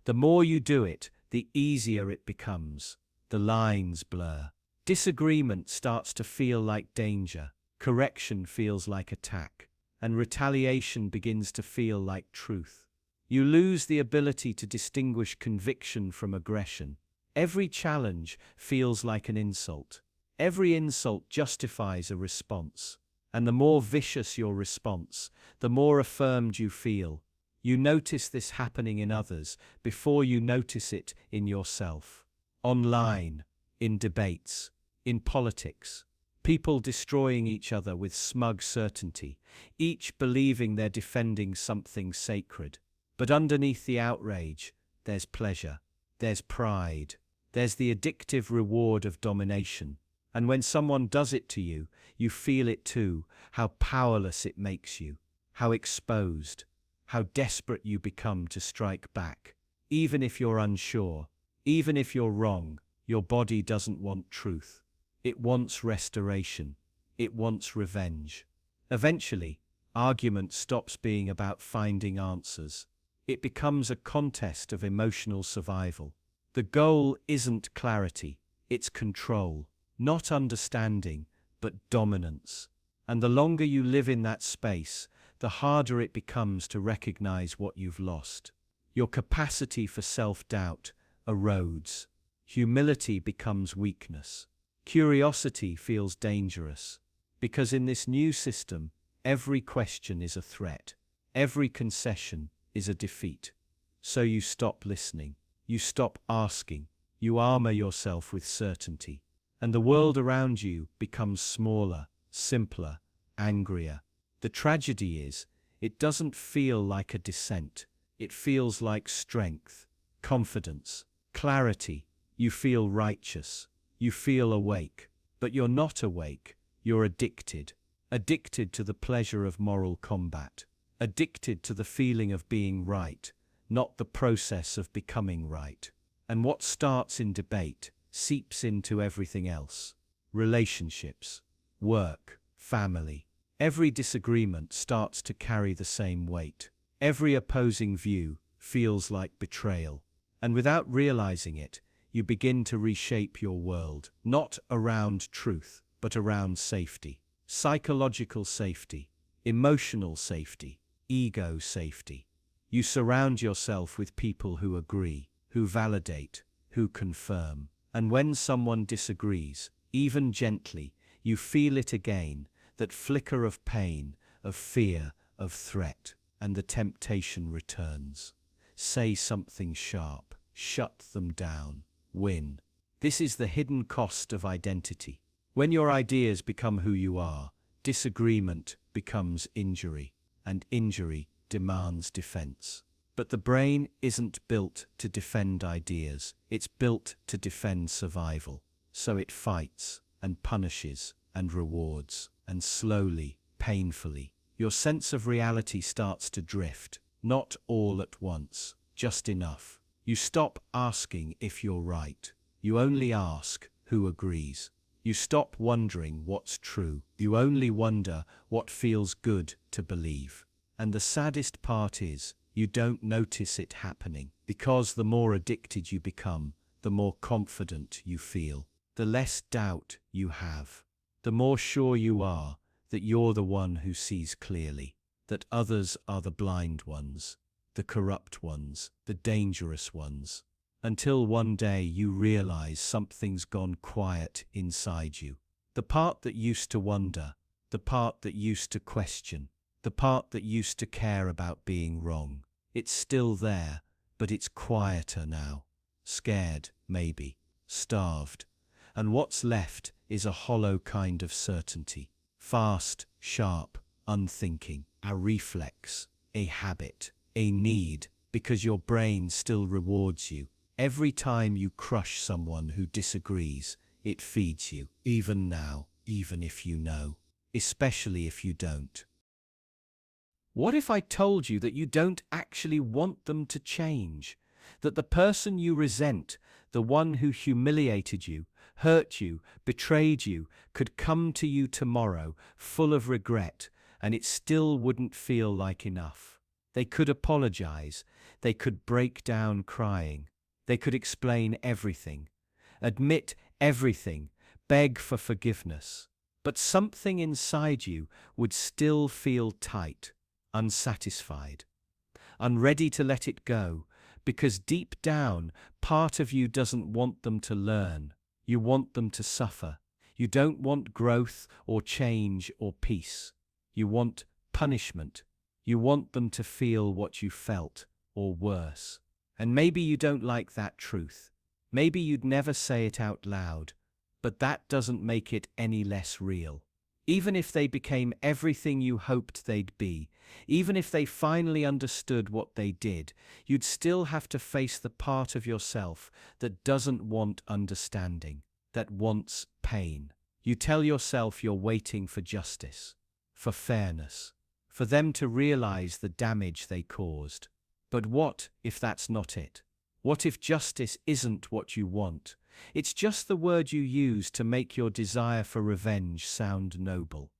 The more you do it, the easier it becomes. The lines blur. Disagreement starts to feel like danger. Correction feels like attack. And retaliation begins to feel like truth. You lose the ability to distinguish conviction from aggression. Every challenge feels like an insult. Every insult justifies a response. And the more vicious your response, the more affirmed you feel. You notice this happening in others before you notice it in yourself. Online, in debates, in politics. People destroying each other with smug certainty, each believing they're defending something sacred. But underneath the outrage, there's pleasure, there's pride, there's the addictive reward of domination. And when someone does it to you, you feel it too, how powerless it makes you, how exposed, how desperate you become to strike back. Even if you're unsure, even if you're wrong, your body doesn't want truth. It wants restoration. It wants revenge. Eventually, argument stops being about finding answers. It becomes a contest of emotional survival. The goal isn't clarity, it's control. Not understanding, but dominance. And the longer you live in that space, the harder it becomes to recognize what you've lost. Your capacity for self-doubt erodes. Humility becomes weakness. Curiosity feels dangerous. Because in this new system, every question is a threat. Every concession is a defeat. So you stop listening. You stop asking. You armor yourself with certainty. And the world around you becomes smaller, simpler, angrier. The tragedy is, it doesn't feel like a descent. It feels like strength, confidence, clarity. You feel righteous. You feel awake. But you're not awake. You're addicted. Addicted to the pleasure of moral combat. Addicted to the feeling of being right, not the process of becoming right. And what starts in debate seeps into everything else. Relationships, work, family. Every disagreement starts to carry the same weight. Every opposing view feels like betrayal. And without realizing it, you begin to reshape your world, not around truth, but around safety. Psychological safety. emotional safety, ego safety. You surround yourself with people who agree, who validate, who confirm. And when someone disagrees, even gently, you feel it again, that flicker of pain, of fear, of threat, and the temptation returns. Say something sharp, shut them down, win. This is the hidden cost of identity. When your ideas become who you are, disagreement becomes injury, and injury demands defense. But the brain isn't built to defend ideas, it's built to defend survival. So it fights, and punishes, and rewards, and slowly, painfully, your sense of reality starts to drift, not all at once, just enough. You stop asking if you're right. You only ask who agrees. You stop wondering what's true. You only wonder what feels good to believe. And the saddest part is, you don't notice it happening, because the more addicted you become, the more confident you feel, the less doubt you have, the more sure you are that you're the one who sees clearly, that others are the blind ones, the corrupt ones, the dangerous ones. Until one day you realize something's gone quiet inside you. The part that used to wonder, the part that used to question, the part that used to care about being wrong. It's still there, but it's quieter now. Scared, maybe, starved. And what's left is a hollow kind of certainty. Fast, sharp, unthinking, a reflex, a habit, a need, because your brain still rewards you. Every time you crush someone who disagrees, it feeds you, even now, even if you know, especially if you don't. What if I told you that you don't actually want them to change? That the person you resent, the one who humiliated you, hurt you, betrayed you, could come to you tomorrow, full of regret, and it still wouldn't feel like enough. They could apologize, they could break down crying, they could explain everything, admit everything, beg for forgiveness. But something inside you would still feel tight, unsatisfied, unready to let it go, because deep down, part of you doesn't want them to learn. You want them to suffer. You don't want growth or change or peace. You want punishment. You want them to feel what you felt, or worse. And maybe you don't like that truth. Maybe you'd never say it out loud, but that doesn't make it any less real. Even if they became everything you hoped they'd be, even if they finally understood what they did, you'd still have to face the part of yourself that doesn't want understanding, that wants pain. You tell yourself you're waiting for justice, for fairness, for them to realize the damage they caused. But what if that's not it? What if justice isn't what you want? It's just the word you use to make your desire for revenge sound noble.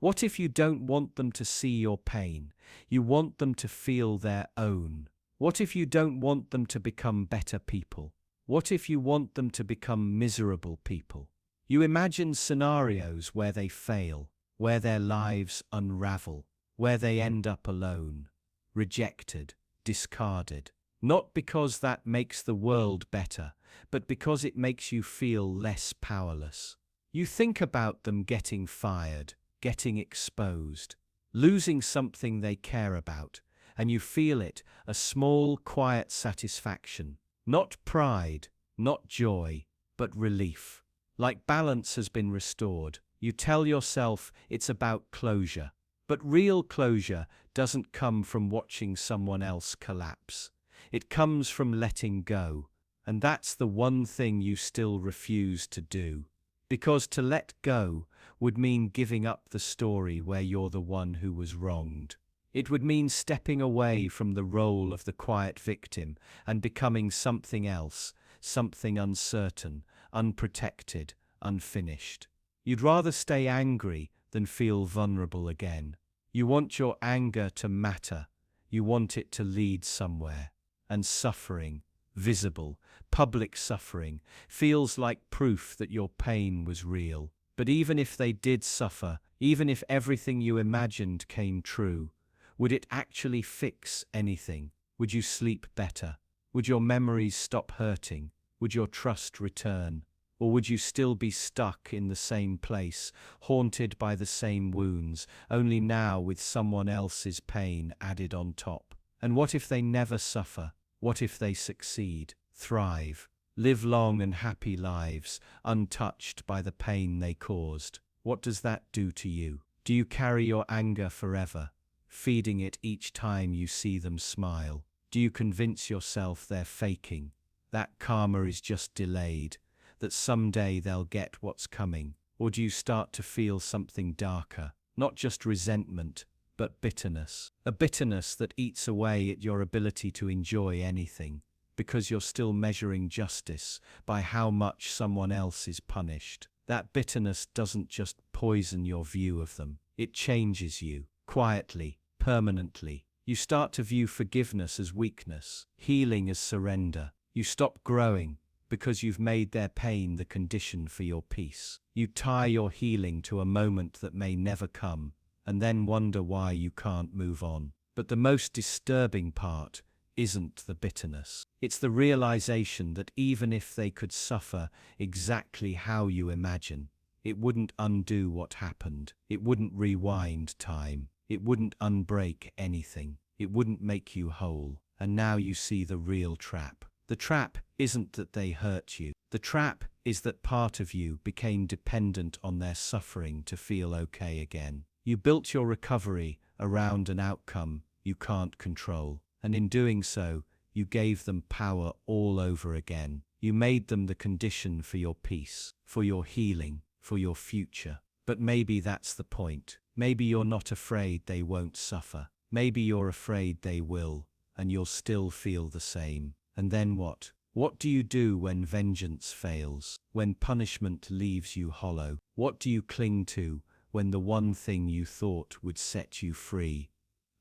What if you don't want them to see your pain? You want them to feel their own. What if you don't want them to become better people? What if you want them to become miserable people? You imagine scenarios where they fail, where their lives unravel, where they end up alone, rejected, discarded. Not because that makes the world better, but because it makes you feel less powerless. You think about them getting fired, getting exposed, losing something they care about, and you feel it, a small, quiet satisfaction. Not pride, not joy, but relief. Like balance has been restored. You tell yourself it's about closure. But real closure doesn't come from watching someone else collapse. It comes from letting go, and that's the one thing you still refuse to do. Because to let go would mean giving up the story where you're the one who was wronged. It would mean stepping away from the role of the quiet victim and becoming something else, something uncertain, unprotected, unfinished. You'd rather stay angry than feel vulnerable again. You want your anger to matter. You want it to lead somewhere. And suffering, visible, public suffering, feels like proof that your pain was real. But even if they did suffer, even if everything you imagined came true, would it actually fix anything? Would you sleep better? Would your memories stop hurting? Would your trust return? Or would you still be stuck in the same place, haunted by the same wounds, only now with someone else's pain added on top? And what if they never suffer? What if they succeed, thrive, live long and happy lives, untouched by the pain they caused? What does that do to you? Do you carry your anger forever, feeding it each time you see them smile? Do you convince yourself they're faking, that karma is just delayed, that someday they'll get what's coming? Or do you start to feel something darker, not just resentment, but bitterness? A bitterness that eats away at your ability to enjoy anything, because you're still measuring justice by how much someone else is punished. That bitterness doesn't just poison your view of them, it changes you, quietly, permanently. You start to view forgiveness as weakness, healing as surrender. You stop growing because you've made their pain the condition for your peace. You tie your healing to a moment that may never come, and then wonder why you can't move on. But the most disturbing part isn't the bitterness. It's the realization that even if they could suffer exactly how you imagine, it wouldn't undo what happened. It wouldn't rewind time. It wouldn't unbreak anything. It wouldn't make you whole. And now you see the real trap. The trap isn't that they hurt you. The trap is that part of you became dependent on their suffering to feel okay again. You built your recovery around an outcome you can't control. And in doing so, you gave them power all over again. You made them the condition for your peace, for your healing, for your future. But maybe that's the point. Maybe you're not afraid they won't suffer. Maybe you're afraid they will, and you'll still feel the same. And then what? What do you do when vengeance fails? When punishment leaves you hollow? What do you cling to when the one thing you thought would set you free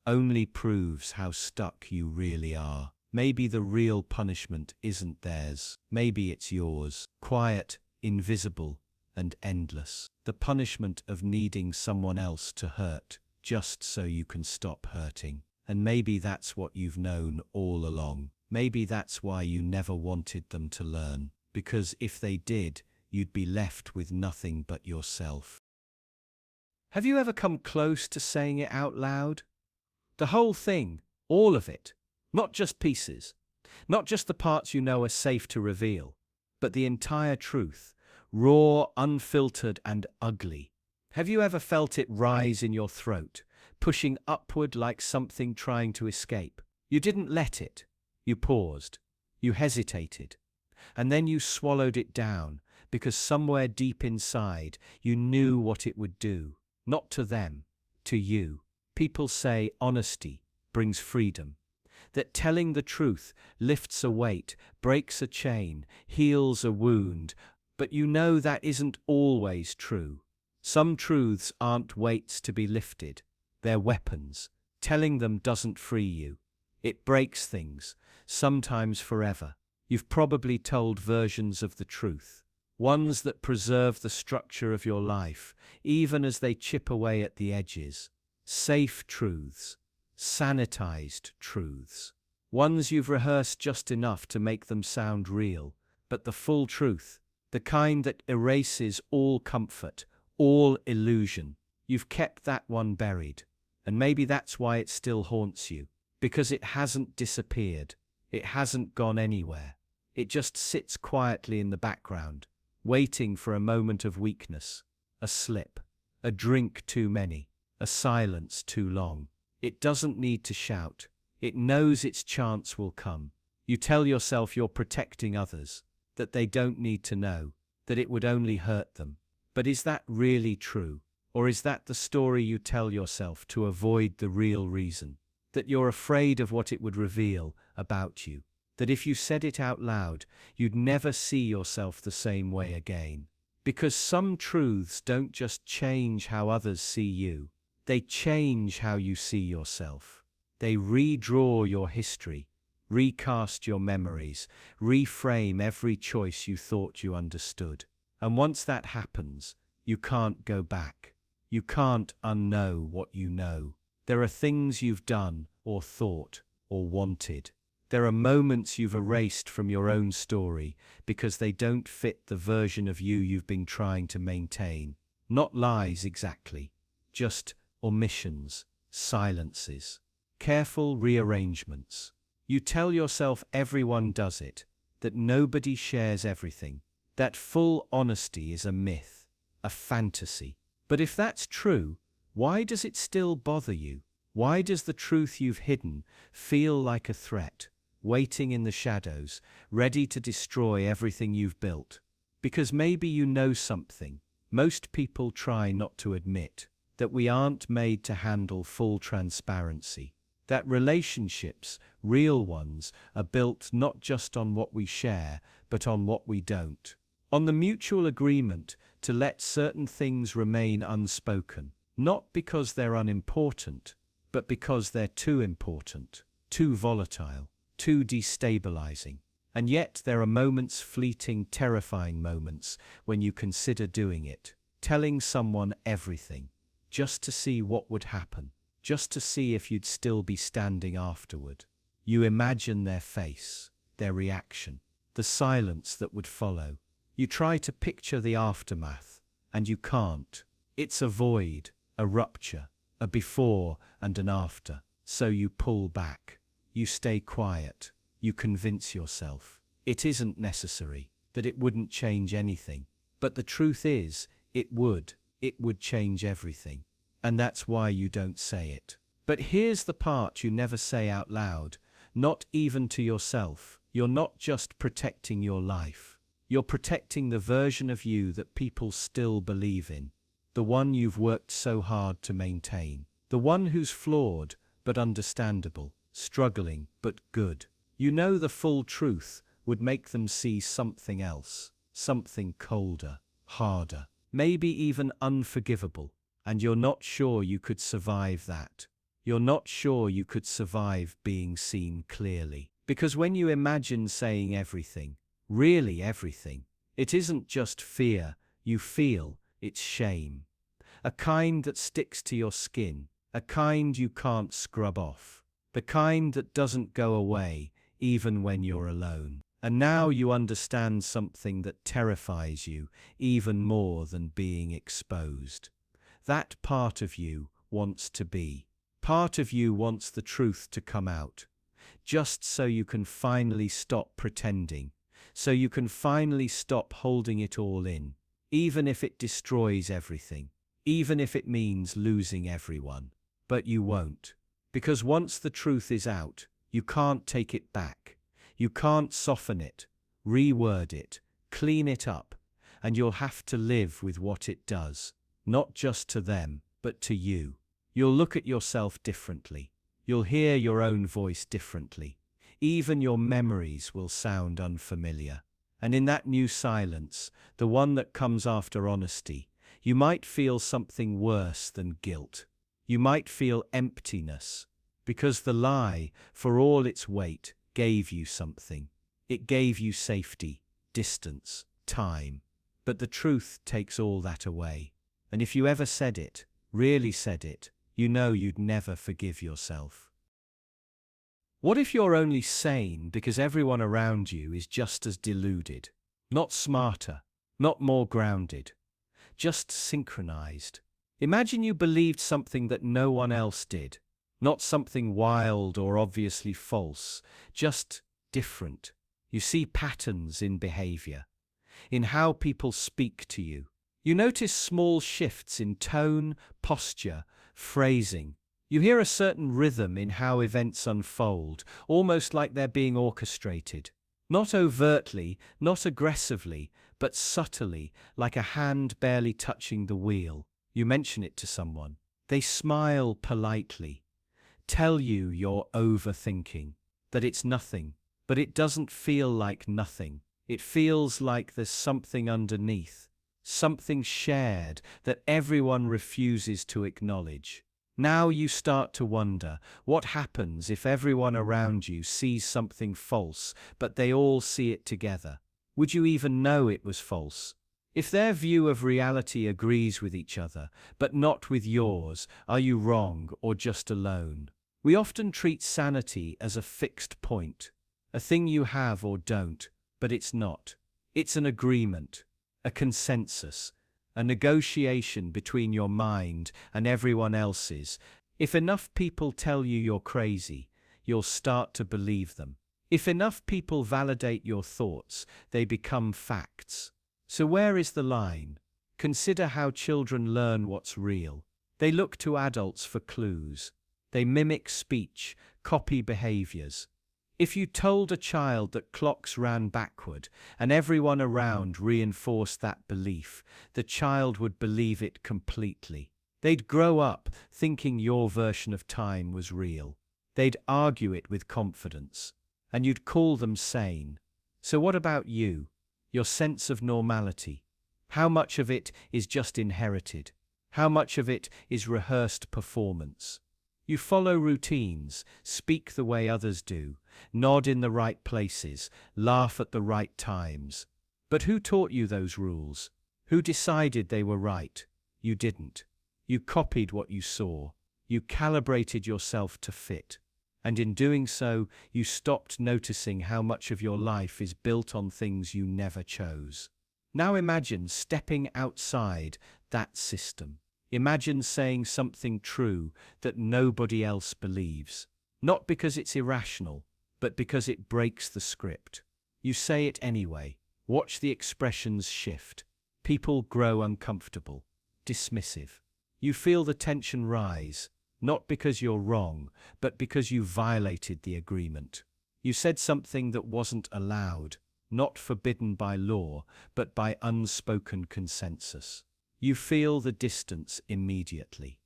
only proves how stuck you really are? Maybe the real punishment isn't theirs. Maybe it's yours. Quiet, invisible, and endless. The punishment of needing someone else to hurt just so you can stop hurting. And maybe that's what you've known all along. Maybe that's why you never wanted them to learn. Because if they did, you'd be left with nothing but yourself. Have you ever come close to saying it out loud? The whole thing, all of it. Not just pieces. Not just the parts you know are safe to reveal, but the entire truth. Raw, unfiltered, and ugly. Have you ever felt it rise in your throat, pushing upward like something trying to escape? You didn't let it. You paused. You hesitated. And then you swallowed it down, because somewhere deep inside, you knew what it would do. Not to them, to you. People say honesty brings freedom. That telling the truth lifts a weight, breaks a chain, heals a wound. But you know that isn't always true. Some truths aren't weights to be lifted. They're weapons. Telling them doesn't free you. It breaks things, sometimes forever. You've probably told versions of the truth. Ones that preserve the structure of your life, even as they chip away at the edges. Safe truths. Sanitized truths. Ones you've rehearsed just enough to make them sound real. But the full truth, the kind that erases all comfort, all illusion, you've kept that one buried. And maybe that's why it still haunts you. Because it hasn't disappeared. It hasn't gone anywhere. It just sits quietly in the background, waiting for a moment of weakness, a slip, a drink too many, a silence too long. It doesn't need to shout. It knows its chance will come. You tell yourself you're protecting others, that they don't need to know, that it would only hurt them. But is that really true? Or is that the story you tell yourself to avoid the real reason? That you're afraid of what it would reveal about you. That if you said it out loud, you'd never see yourself the same way again. Because some truths don't just change how others see you. They change how you see yourself. They redraw your history, recast your memories, reframe every choice you thought you understood. And once that happens, You can't go back. You can't unknow what you know. There are things you've done, or thought, or wanted. There are moments you've erased from your own story because they don't fit the version of you you've been trying to maintain. Not lies exactly, just omissions, silences, careful rearrangements. You tell yourself everyone does it, that nobody shares everything, that full honesty is a myth, a fantasy. But if that's true, why does it still bother you? Why does the truth you've hidden feel like a threat, waiting in the shadows, ready to destroy everything you've built? Because maybe you know something most people try not to admit, that we aren't made to handle full transparency. That relationships, real ones, are built not just on what we share, but on what we don't. On the mutual agreement to let certain things remain unspoken, not because they're unimportant, but because they're too important, too volatile, too destabilizing. And yet there are moments, fleeting, terrifying moments, when you consider doing it, telling someone everything, just to see what would happen, just to see if you'd still be standing afterward. You imagine their face, their reaction, the silence that would follow. You try to picture the aftermath, and you can't. It's a void, a rupture, a before and an after. So you pull back. You stay quiet. You convince yourself it isn't necessary, that it wouldn't change anything. But the truth is, it would. It would change everything. And that's why you don't say it. But here's the part you never say out loud, not even to yourself. You're not just protecting your life. You're protecting the version of you that people still believe in. The one you've worked so hard to maintain. The one who's flawed, but understandable. Struggling, but good. You know the full truth would make them see something else. Something colder, harder, maybe even unforgivable. And you're not sure you could survive that. You're not sure you could survive being seen clearly. Because when you imagine saying everything, really everything, it isn't just fear you feel, it's shame. A kind that sticks to your skin, a kind you can't scrub off, the kind that doesn't go away even when you're alone. And now you understand something that terrifies you even more than being exposed. That part of you wants to be. Part of you wants the truth to come out, just so you can finally stop pretending, so you can finally stop holding it all in, even if it destroys everything, even if it means losing everyone. But you won't, because once the truth is out, you can't take it back. You can't soften it, reword it, clean it up, and you'll have to live with what it does, not just to them, but to you. You'll look at yourself differently. You'll hear your own voice differently. Even your memories will sound unfamiliar. And in that new silence, the one that comes after honesty, you might feel something worse than guilt. You might feel emptiness, because the lie, for all its weight, gave you something. It gave you safety, distance, time. But the truth takes all that away. And if you ever said it, really said it, you know you'd never forgive yourself. What if you're only sane because everyone around you is just as deluded? Not smarter, not more grounded, just synchronized. Imagine you believed something that no one else did. Not something wild or obviously false, just different. You see patterns in behavior, in how people speak to you. You notice small shifts in tone, posture, phrasing. You hear a certain rhythm in how events unfold, almost like they're being orchestrated. Not overtly, not aggressively, but subtly, like a hand barely touching the wheel. You mention it to someone. They smile politely. Tell you you're overthinking, that it's nothing, but it doesn't feel like nothing. It feels like there's something underneath, something shared that everyone refuses to acknowledge. Now you start to wonder, what happens if everyone around you sees something false, but they all see it together? Would you even know it was false? If their view of reality agrees with each other, but not with yours, are you wrong or just alone? We often treat sanity as a fixed point, a thing you have or don't, but it's not. It's an agreement, a consensus, a negotiation between your mind and everyone else's. If enough people tell you you're crazy, you'll start to believe them. If enough people validate your thoughts, they become facts. So where is the line? Consider how children learn what's real. They look to adults for clues. They mimic speech, copy behaviors. If you told a child that clocks ran backward and everyone around reinforced that belief, the child would believe it completely. They'd grow up thinking your version of time was real. They'd argue it with confidence, and you'd call them sane. So what about you? Your sense of normality? How much of it is just inherited? How much of it is rehearsed performance? You follow routines, speak the way others do, nod in the right places, laugh at the right times. But who taught you those rules? Who decided they were right? You didn't. You copied what you saw. You calibrated yourself to fit. And in doing so, you stopped noticing how much of your life is built on things you never chose. Now imagine stepping outside that system. Imagine saying something true that nobody else believes. Not because it's irrational, but because it breaks the script. You say it anyway. Watch the expressions shift. People grow uncomfortable, dismissive. You feel the tension rise, not because you're wrong, but because you violated the agreement. You said something that wasn't allowed, not forbidden by law, but by unspoken consensus. You feel the distance immediately.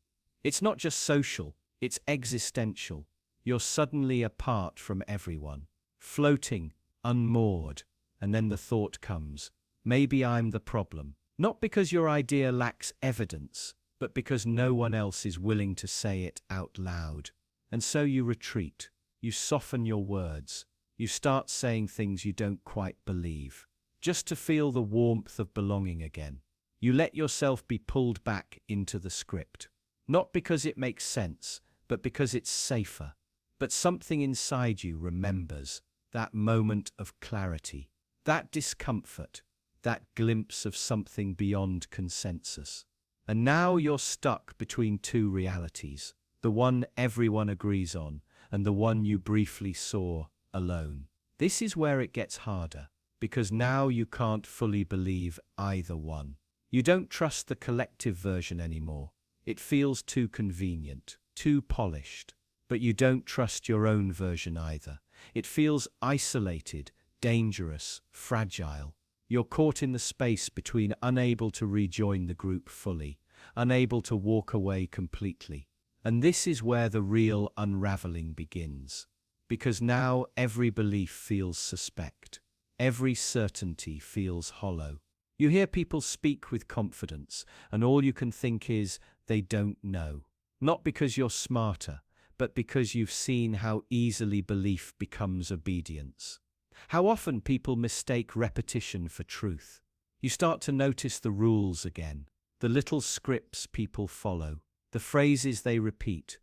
It's not just social, it's existential. You're suddenly apart from everyone, floating, unmoored, and then the thought comes, maybe I'm the problem. Not because your idea lacks evidence, but because no one else is willing to say it out loud. And so you retreat, you soften your words, you start saying things you don't quite believe, just to feel the warmth of belonging again. You let yourself be pulled back into the script, not because it makes sense, but because it's safer. But something inside you remembers that moment of clarity, that discomfort, that glimpse of something beyond consensus. And now you're stuck between two realities, the one everyone agrees on and the one you briefly saw alone. This is where it gets harder, because now you can't fully believe either one. You don't trust the collective version anymore. It feels too convenient, too polished. But you don't trust your own version either. It feels isolated, dangerous, fragile. You're caught in the space between unable to rejoin the group fully, unable to walk away completely. And this is where the real unraveling begins. Because now every belief feels suspect. Every certainty feels hollow. You hear people speak with confidence, and all you can think is, they don't know. Not because you're smarter, but because you've seen how easily belief becomes obedience. How often people mistake repetition for truth. You start to notice the rules again, the little scripts people follow, the phrases they repeat,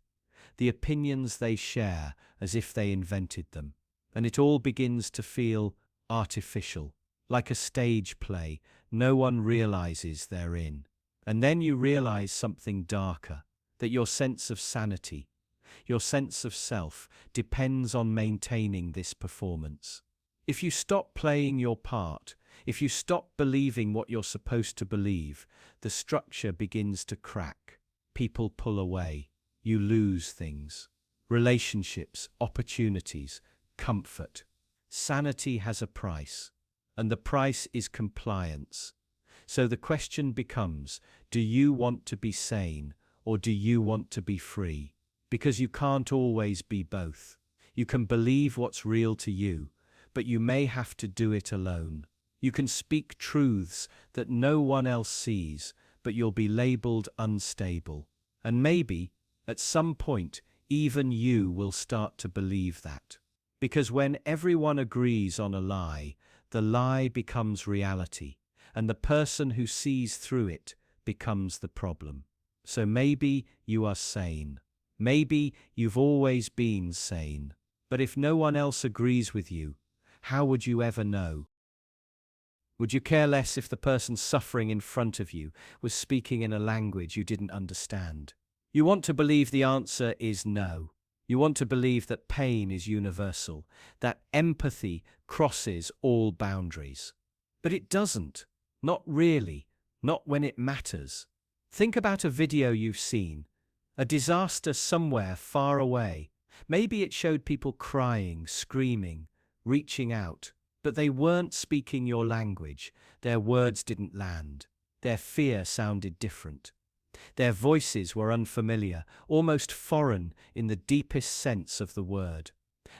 the opinions they share as if they invented them. And it all begins to feel artificial, like a stage play no one realizes they're in. And then you realize something darker, that your sense of sanity, your sense of self, depends on maintaining this performance. If you stop playing your part, if you stop believing what you're supposed to believe, the structure begins to crack. People pull away. You lose things. Relationships, opportunities, comfort. Sanity has a price, and the price is compliance. So the question becomes, do you want to be sane, or do you want to be free? Because you can't always be both. You can believe what's real to you, but you may have to do it alone. You can speak truths that no one else sees, but you'll be labeled unstable. And maybe, at some point, even you will start to believe that. Because when everyone agrees on a lie, the lie becomes reality. and the person who sees through it becomes the problem. So maybe you are sane. Maybe you've always been sane. But if no one else agrees with you, how would you ever know? Would you care less if the person suffering in front of you was speaking in a language you didn't understand? You want to believe the answer is no. You want to believe that pain is universal, that empathy crosses all boundaries. But it doesn't. Not really. Not when it matters. Think about a video you've seen. A disaster somewhere far away. Maybe it showed people crying, screaming, reaching out. But they weren't speaking your language. Their words didn't land. Their fear sounded different. Their voices were unfamiliar, almost foreign in the deepest sense of the word.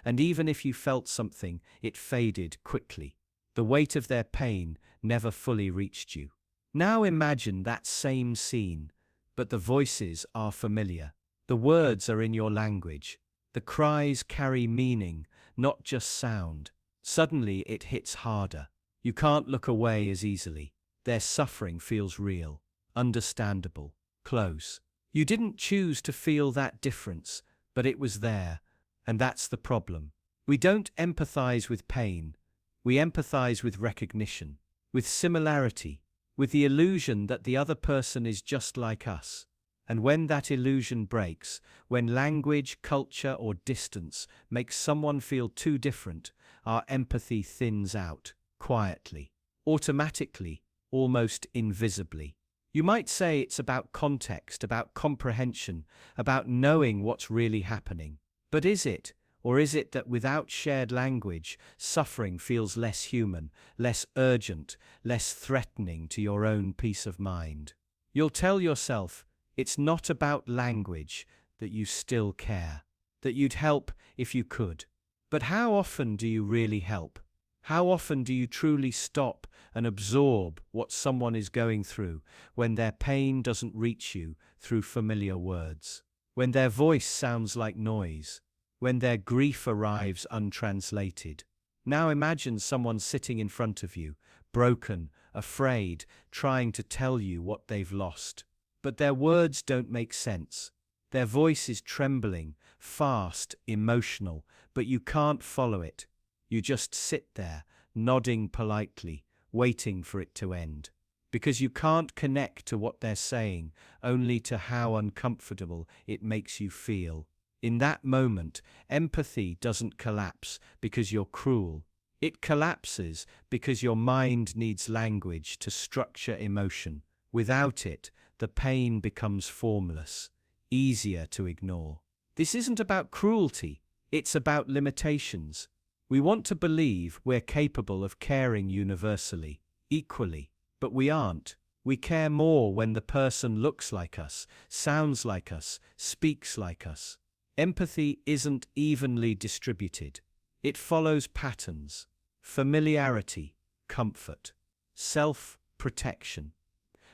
And even if you felt something, it faded quickly. The weight of their pain never fully reached you. Now imagine that same scene, but the voices are familiar. The words are in your language. The cries carry meaning, not just sound. Suddenly it hits harder. You can't look away as easily. Their suffering feels real, understandable, close. You didn't choose to feel that difference, but it was there, and that's the problem. We don't empathize with pain. We empathize with recognition, with similarity, with the illusion that the other person is just like us. And when that illusion breaks, when language, culture, or distance makes someone feel too different, our empathy thins out, quietly, automatically, almost invisibly. You might say it's about context, about comprehension, about knowing what's really happening. But is it? Or is it that without shared language, suffering feels less human, less urgent, less threatening to your own peace of mind? You'll tell yourself, it's not about language, that you still care, that you'd help if you could. But how often do you really help? How often do you truly stop and absorb what someone is going through when their pain doesn't reach you through familiar words? When their voice sounds like noise? When their grief arrives untranslated? Now imagine someone sitting in front of you, broken, afraid, trying to tell you what they've lost. But their words don't make sense. Their voice is trembling, fast, emotional, but you can't follow it. You just sit there, nodding politely, waiting for it to end. Because you can't connect to what they're saying, only to how uncomfortable it makes you feel. In that moment, empathy doesn't collapse because you're cruel. It collapses because your mind needs language to structure emotion. Without it, the pain becomes formless, easier to ignore. This isn't about cruelty, it's about limitations. We want to believe we're capable of caring universally, equally, but we aren't. We care more when the person looks like us, sounds like us, speaks like us. Empathy isn't evenly distributed. It follows patterns, familiarity, comfort, self-protection.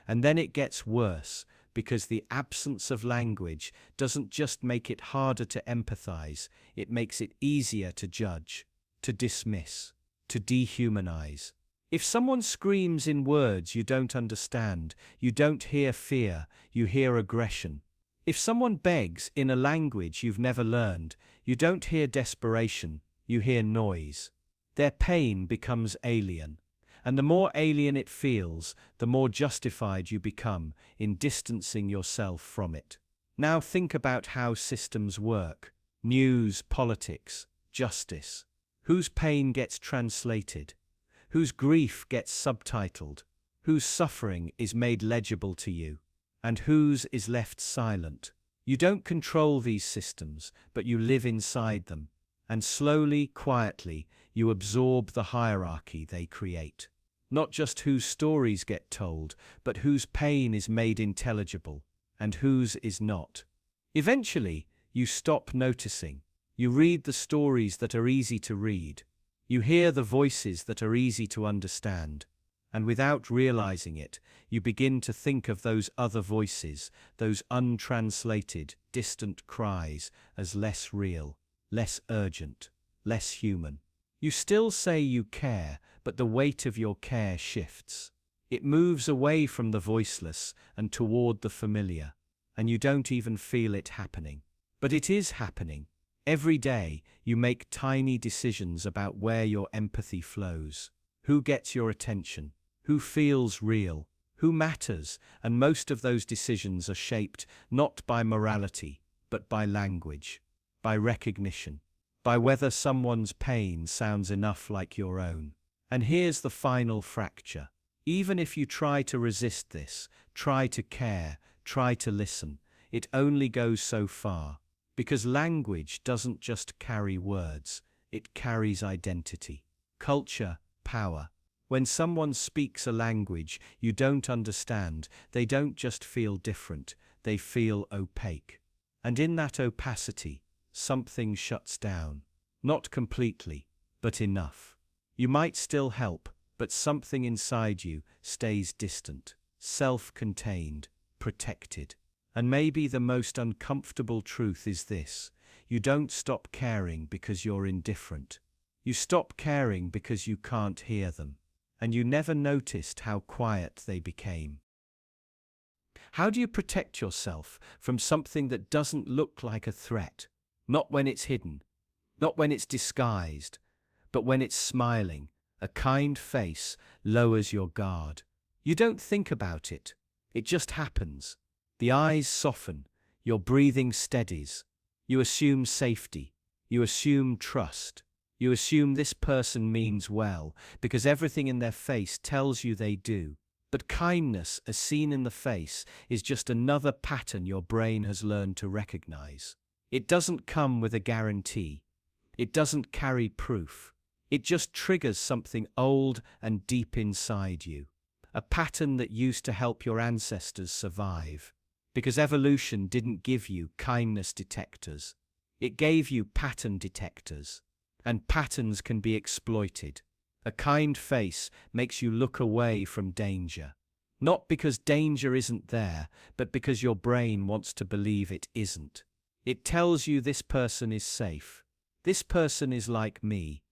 And then it gets worse, because the absence of language doesn't just make it harder to empathize, it makes it easier to judge, to dismiss, to dehumanize. If someone screams in words you don't understand, you don't hear fear, you hear aggression. If someone begs in a language you've never learned, you don't hear desperation, you hear noise. Their pain becomes alien. And the more alien it feels, the more justified you become in distancing yourself from it. Now think about how systems work. News, politics, justice. Whose pain gets translated? Whose grief gets subtitled? Whose suffering is made legible to you? And whose is left silent? You don't control these systems, but you live inside them. And slowly, quietly, you absorb the hierarchy they create. Not just whose stories get told, but whose pain is made intelligible, and whose is not. Eventually, you stop noticing. You read the stories that are easy to read. You hear the voices that are easy to understand. And without realizing it, you begin to think of those other voices, those untranslated, distant cries, as less real, less urgent, less human. You still say you care, but the weight of your care shifts. It moves away from the voiceless and toward the familiar, and you don't even feel it happening. But it is happening. Every day, you make tiny decisions about where your empathy flows, who gets your attention, who feels real, who matters, and most of those decisions are shaped not by morality, but by language, by recognition, by whether someone's pain sounds enough like your own. And here's the final fracture. Even if you try to resist this, try to care, try to listen, it only goes so far. Because language doesn't just carry words, it carries identity, culture, power. When someone speaks a language you don't understand, they don't just feel different, they feel opaque. And in that opacity, something shuts down. Not completely, but enough. You might still help, but something inside you stays distant, self-contained, protected. And maybe the most uncomfortable truth is this: you don't stop caring because you're indifferent. You stop caring because you can't hear them. And you never noticed how quiet they became. How do you protect yourself from something that doesn't look like a threat? Not when it's hidden, not when it's disguised, but when it's smiling. A kind face lowers your guard. You don't think about it. It just happens. The eyes soften, your breathing steadies. You assume safety. You assume trust. You assume this person means well, because everything in their face tells you they do. But kindness, as seen in the face, is just another pattern your brain has learned to recognize. It doesn't come with a guarantee. It doesn't carry proof. It just triggers something old and deep inside you. A pattern that used to help your ancestors survive. Because evolution didn't give you kindness detectors. It gave you pattern detectors. And patterns can be exploited. A kind face makes you look away from danger. Not because danger isn't there, but because your brain wants to believe it isn't. It tells you this person is safe. This person is like me.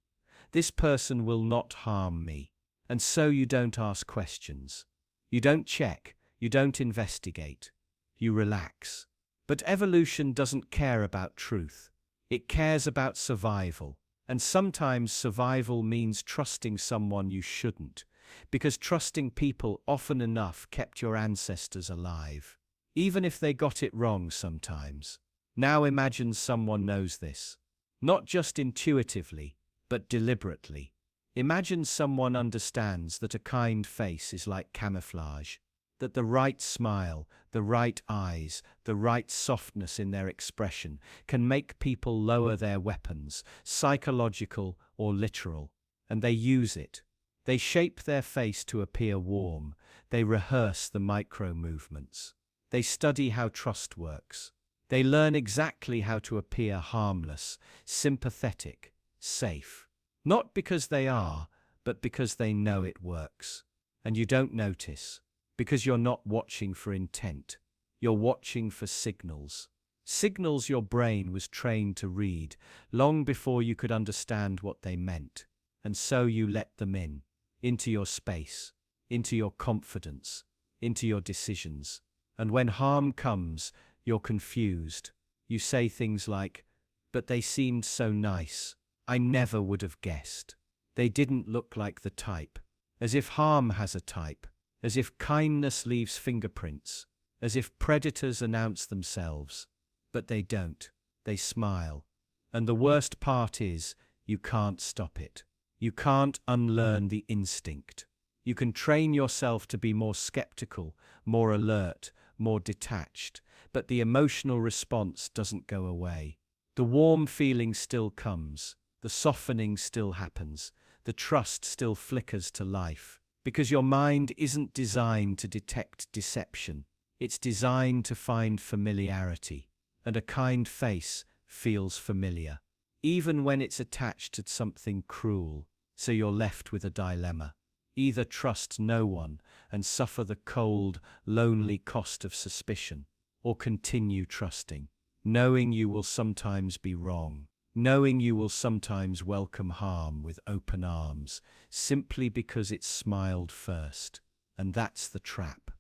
This person will not harm me. And so you don't ask questions. You don't check. You don't investigate. You relax. But evolution doesn't care about truth. It cares about survival. And sometimes survival means trusting someone you shouldn't, because trusting people often enough kept your ancestors alive, even if they got it wrong sometimes. Now imagine someone knows this, not just intuitively, but deliberately. Imagine someone understands that a kind face is like camouflage, that the right smile, the right eyes, the right softness in their expression can make people lower their weapons, psychological or literal, and they use it. They shape their face to appear warm. They rehearse the micro movements. They study how trust works. They learn exactly how to appear harmless, sympathetic, safe. Not because they are, but because they know it works. And you don't notice. Because you're not watching for intent. You're watching for signals. Signals your brain was trained to read long before you could understand what they meant. And so you let them in, into your space, into your confidence, into your decisions. And when harm comes, you're confused. You say things like, "But they seemed so nice. I never would have guessed. They didn't look like the type." As if harm has a type. As if kindness leaves fingerprints, as if predators announce themselves. But they don't. They smile. And the worst part is, you can't stop it. You can't unlearn the instinct. You can train yourself to be more skeptical, more alert, more detached, but the emotional response doesn't go away. The warm feeling still comes. The softening still happens. The trust still flickers to life. Because your mind isn't designed to detect deception. It's designed to find familiarity. And a kind face feels familiar, even when it's attached to something cruel. So you're left with a dilemma. Either trust no one and suffer the cold, lonely cost of suspicion, or continue trusting, knowing you will sometimes be wrong. Knowing you will sometimes welcome harm with open arms, simply because it smiled first. And that's the trap.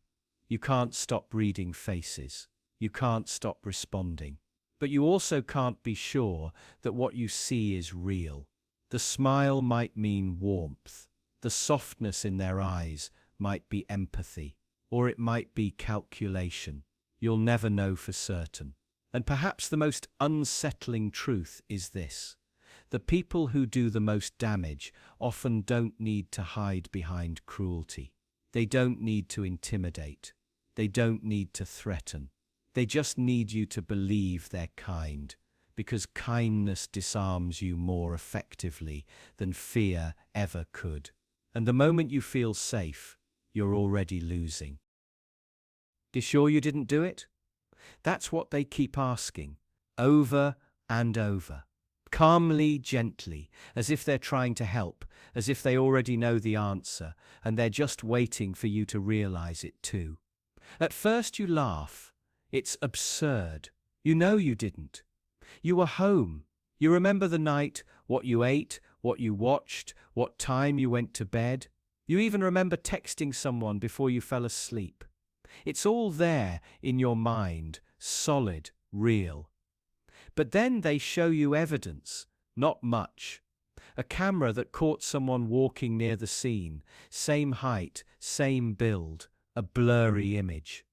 You can't stop reading faces. You can't stop responding. But you also can't be sure that what you see is real. The smile might mean warmth. The softness in their eyes might be empathy. Or it might be calculation. You'll never know for certain. And perhaps the most unsettling truth is this. The people who do the most damage often don't need to hide behind cruelty. They don't need to intimidate. They don't need to threaten. They just need you to believe they're kind, because kindness disarms you more effectively than fear ever could. And the moment you feel safe, you're already losing. You sure you didn't do it? That's what they keep asking, over and over. Calmly, gently, as if they're trying to help, as if they already know the answer, and they're just waiting for you to realize it too. At first you laugh. It's absurd. You know you didn't. You were home. You remember the night, what you ate, what you watched, what time you went to bed. You even remember texting someone before you fell asleep. It's all there in your mind, solid, real. But then they show you evidence, not much. A camera that caught someone walking near the scene, same height, same build, a blurry image.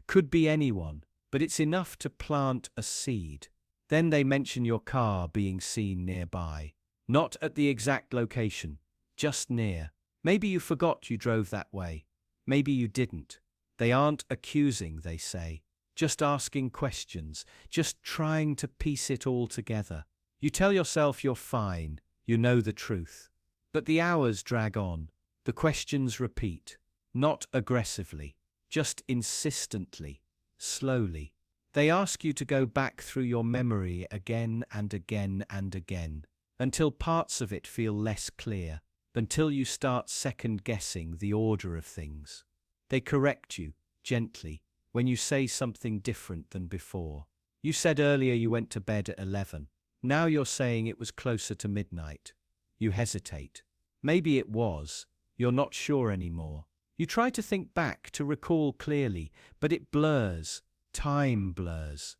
Could be anyone, but it's enough to plant a seed. Then they mention your car being seen nearby. Not at the exact location, just near. Maybe you forgot you drove that way. Maybe you didn't. They aren't accusing, they say. Just asking questions, just trying to piece it all together. You tell yourself you're fine, you know the truth. But the hours drag on. The questions repeat. Not aggressively, just insistently, slowly. They ask you to go back through your memory again and again and again, until parts of it feel less clear, until you start second-guessing the order of things. They correct you, gently, when you say something different than before. You said earlier you went to bed at 11. Now you're saying it was closer to midnight. You hesitate. Maybe it was. You're not sure anymore. You try to think back, to recall clearly, but it blurs. Time blurs.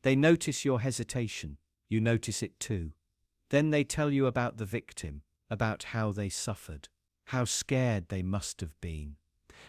They notice your hesitation. You notice it too. Then they tell you about the victim, about how they suffered, how scared they must have been,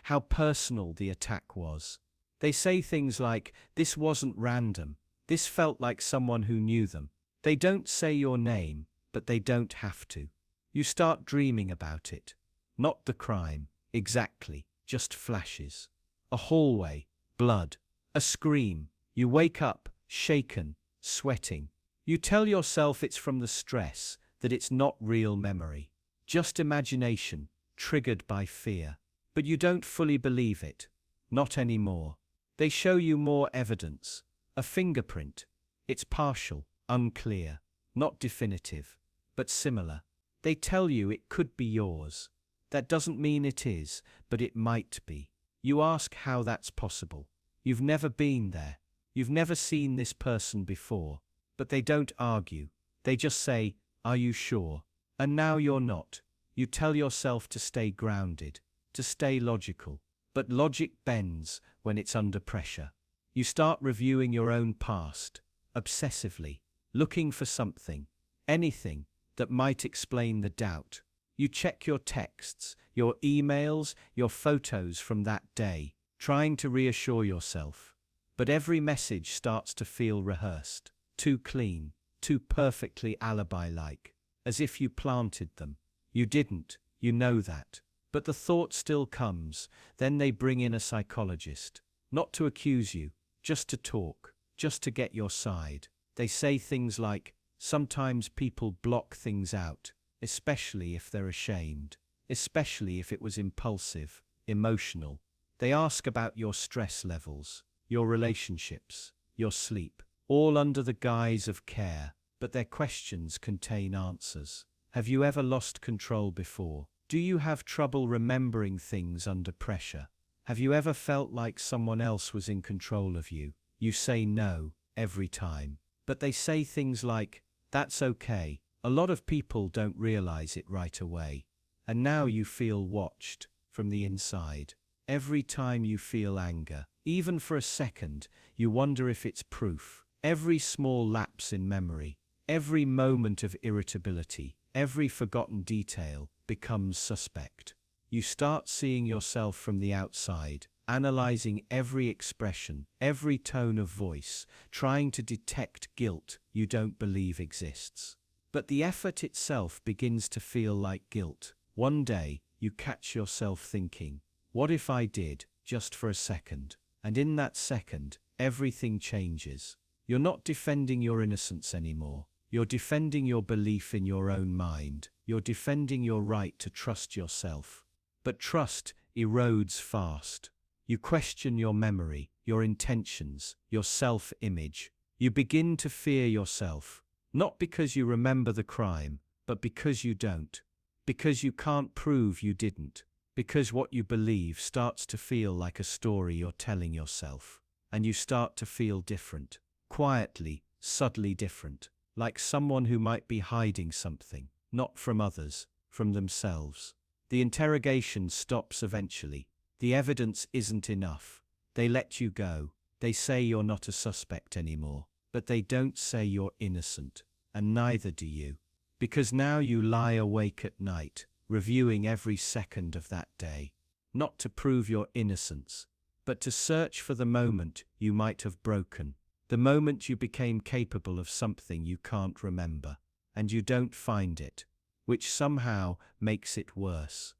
how personal the attack was. They say things like, this wasn't random, this felt like someone who knew them. They don't say your name, but they don't have to. You start dreaming about it. Not the crime, exactly, just flashes. A hallway, blood, a scream. You wake up, shaken, sweating. You tell yourself it's from the stress, that it's not real memory. Just imagination, triggered by fear. But you don't fully believe it. Not anymore. They show you more evidence. A fingerprint. It's partial, unclear, not definitive, but similar. They tell you it could be yours. That doesn't mean it is, but it might be. You ask how that's possible. You've never been there. You've never seen this person before. But they don't argue. They just say, are you sure? And now you're not. You tell yourself to stay grounded, to stay logical. But logic bends when it's under pressure. You start reviewing your own past, obsessively, looking for something, anything, that might explain the doubt. You check your texts, your emails, your photos from that day, trying to reassure yourself. But every message starts to feel rehearsed, too clean, too perfectly alibi-like, as if you planted them. You didn't, you know that. But the thought still comes. Then they bring in a psychologist, not to accuse you, just to talk, just to get your side. They say things like, sometimes people block things out, especially if they're ashamed, especially if it was impulsive, emotional. They ask about your stress levels, your relationships, your sleep, all under the guise of care, but their questions contain answers. Have you ever lost control before? Do you have trouble remembering things under pressure? Have you ever felt like someone else was in control of you? You say no, every time. But they say things like, that's okay. A lot of people don't realize it right away. And now you feel watched, from the inside. Every time you feel anger, even for a second, you wonder if it's proof. Every small lapse in memory, every moment of irritability, every forgotten detail becomes suspect. You start seeing yourself from the outside, analyzing every expression, every tone of voice, trying to detect guilt you don't believe exists. But the effort itself begins to feel like guilt. One day, you catch yourself thinking, what if I did, just for a second? And in that second, everything changes. You're not defending your innocence anymore. You're defending your belief in your own mind. You're defending your right to trust yourself. But trust erodes fast. You question your memory, your intentions, your self-image. You begin to fear yourself, not because you remember the crime, but because you don't. Because you can't prove you didn't. Because what you believe starts to feel like a story you're telling yourself. And you start to feel different. Quietly, subtly different. Like someone who might be hiding something, not from others, from themselves. The interrogation stops eventually. The evidence isn't enough. They let you go. They say you're not a suspect anymore. But they don't say you're innocent. And neither do you. Because now you lie awake at night, reviewing every second of that day. Not to prove your innocence, but to search for the moment you might have broken. The moment you became capable of something you can't remember. And you don't find it. Which somehow makes it worse.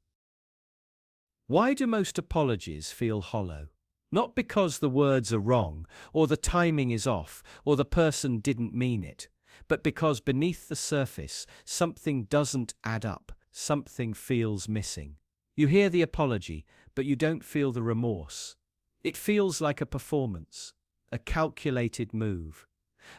Why do most apologies feel hollow? Not because the words are wrong, or the timing is off, or the person didn't mean it, but because beneath the surface, something doesn't add up, something feels missing. You hear the apology, but you don't feel the remorse. It feels like a performance, a calculated move,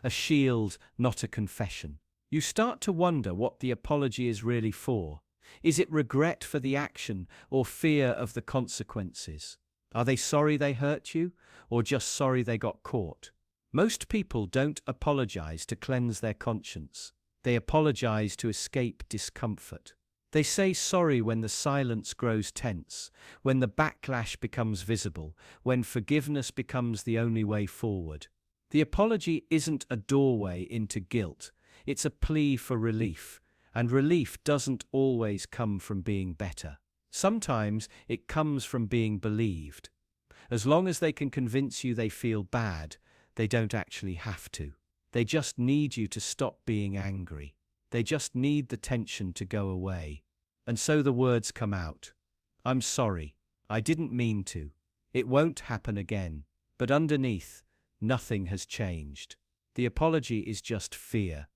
a shield, not a confession. You start to wonder what the apology is really for. Is it regret for the action or fear of the consequences? Are they sorry they hurt you, or just sorry they got caught? Most people don't apologize to cleanse their conscience. They apologize to escape discomfort. They say sorry when the silence grows tense, when the backlash becomes visible, when forgiveness becomes the only way forward. The apology isn't a doorway into guilt. It's a plea for relief, and relief doesn't always come from being better. Sometimes it comes from being believed. As long as they can convince you they feel bad, they don't actually have to. They just need you to stop being angry. They just need the tension to go away. And so the words come out. I'm sorry. I didn't mean to. It won't happen again. But underneath, nothing has changed. The apology is just fear,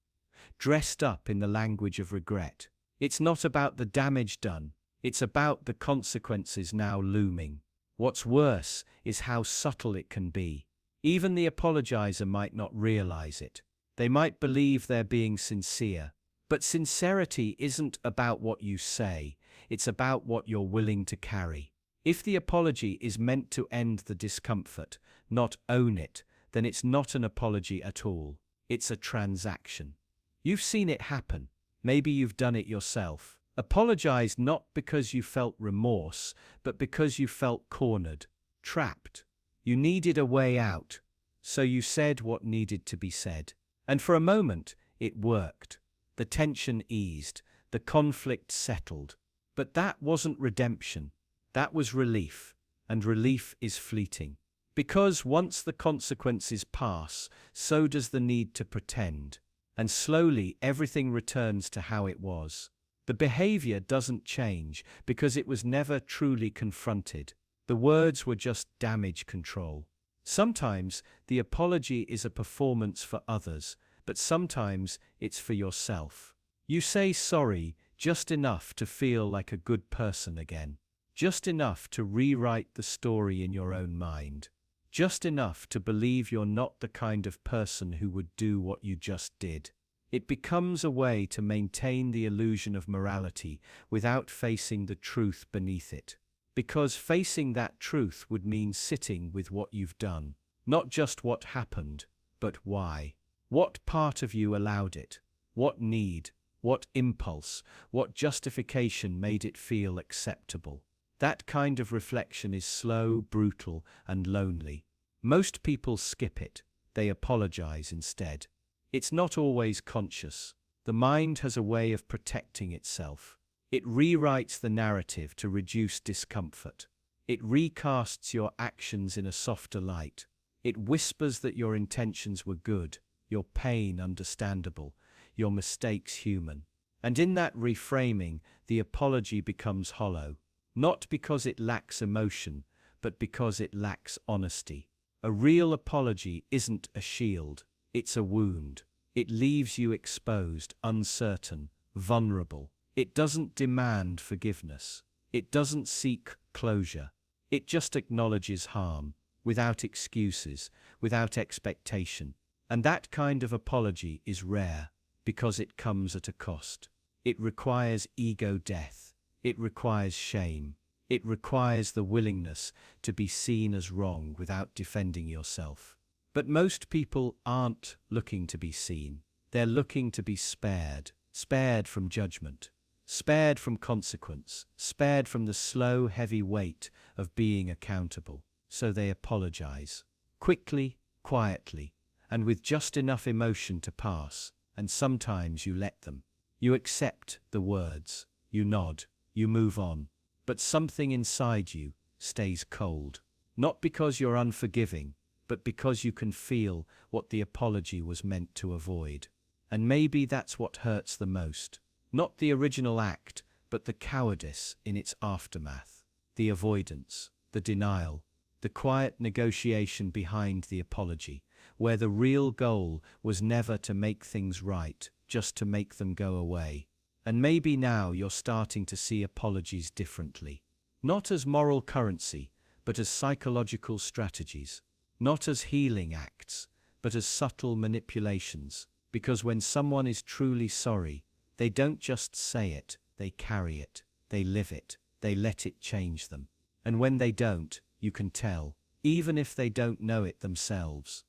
dressed up in the language of regret. It's not about the damage done. It's about the consequences now looming. What's worse is how subtle it can be. Even the apologizer might not realize it. They might believe they're being sincere. But sincerity isn't about what you say. It's about what you're willing to carry. If the apology is meant to end the discomfort, not own it, then it's not an apology at all. It's a transaction. You've seen it happen. Maybe you've done it yourself. Apologize not because you felt remorse, but because you felt cornered, trapped. You needed a way out, so you said what needed to be said. And for a moment, it worked. The tension eased, the conflict settled. But that wasn't redemption. That was relief, and relief is fleeting. Because once the consequences pass, so does the need to pretend. And slowly everything returns to how it was. The behavior doesn't change because it was never truly confronted. The words were just damage control. Sometimes the apology is a performance for others, but sometimes it's for yourself. You say sorry just enough to feel like a good person again. Just enough to rewrite the story in your own mind. Just enough to believe you're not the kind of person who would do what you just did. It becomes a way to maintain the illusion of morality without facing the truth beneath it. Because facing that truth would mean sitting with what you've done. Not just what happened, but why. What part of you allowed it? What need? What impulse? What justification made it feel acceptable? That kind of reflection is slow, brutal, and lonely. Most people skip it. They apologize instead. It's not always conscious. The mind has a way of protecting itself. It rewrites the narrative to reduce discomfort. It recasts your actions in a softer light. It whispers that your intentions were good, your pain understandable, your mistakes human. And in that reframing, the apology becomes hollow. Not because it lacks emotion, but because it lacks honesty. A real apology isn't a shield, it's a wound. It leaves you exposed, uncertain, vulnerable. It doesn't demand forgiveness. It doesn't seek closure. It just acknowledges harm, without excuses, without expectation. And that kind of apology is rare, because it comes at a cost. It requires ego death. It requires shame. It requires the willingness to be seen as wrong without defending yourself. But most people aren't looking to be seen. They're looking to be spared. Spared from judgment. Spared from consequence. Spared from the slow, heavy weight of being accountable. So they apologize. Quickly, quietly, and with just enough emotion to pass. And sometimes you let them. You accept the words. You nod. You move on. But something inside you stays cold. Not because you're unforgiving, but because you can feel what the apology was meant to avoid. And maybe that's what hurts the most. Not the original act, but the cowardice in its aftermath. The avoidance, the denial, the quiet negotiation behind the apology, where the real goal was never to make things right, just to make them go away. And maybe now you're starting to see apologies differently. Not as moral currency, but as psychological strategies. Not as healing acts, but as subtle manipulations. Because when someone is truly sorry, they don't just say it, they carry it, they live it, they let it change them. And when they don't, you can tell, even if they don't know it themselves.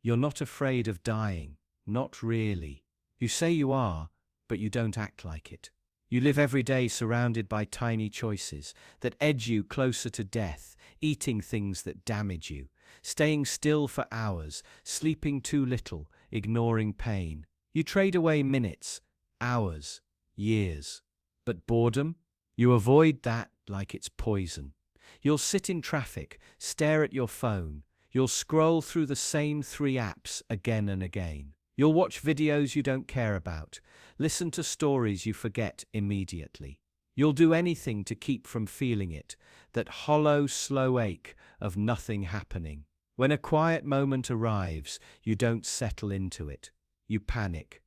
You're not afraid of dying, not really. You say you are, but you don't act like it. You live every day surrounded by tiny choices that edge you closer to death, eating things that damage you, staying still for hours, sleeping too little, ignoring pain. You trade away minutes, hours, years. But boredom? You avoid that like it's poison. You'll sit in traffic, stare at your phone. You'll scroll through the same 3 apps again and again. You'll watch videos you don't care about, listen to stories you forget immediately. You'll do anything to keep from feeling it, that hollow, slow ache of nothing happening. When a quiet moment arrives, you don't settle into it. You panic.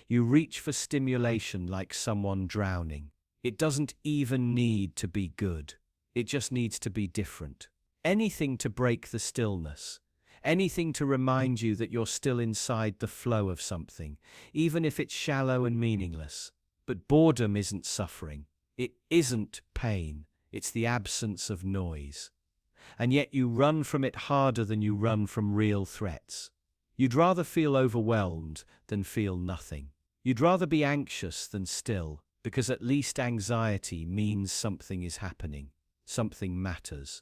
You reach for stimulation like someone drowning. It doesn't even need to be good. It just needs to be different. Anything to break the stillness. Anything to remind you that you're still inside the flow of something, even if it's shallow and meaningless. But boredom isn't suffering. It isn't pain. It's the absence of noise. And yet you run from it harder than you run from real threats. You'd rather feel overwhelmed than feel nothing. You'd rather be anxious than still, because at least anxiety means something is happening. Something matters.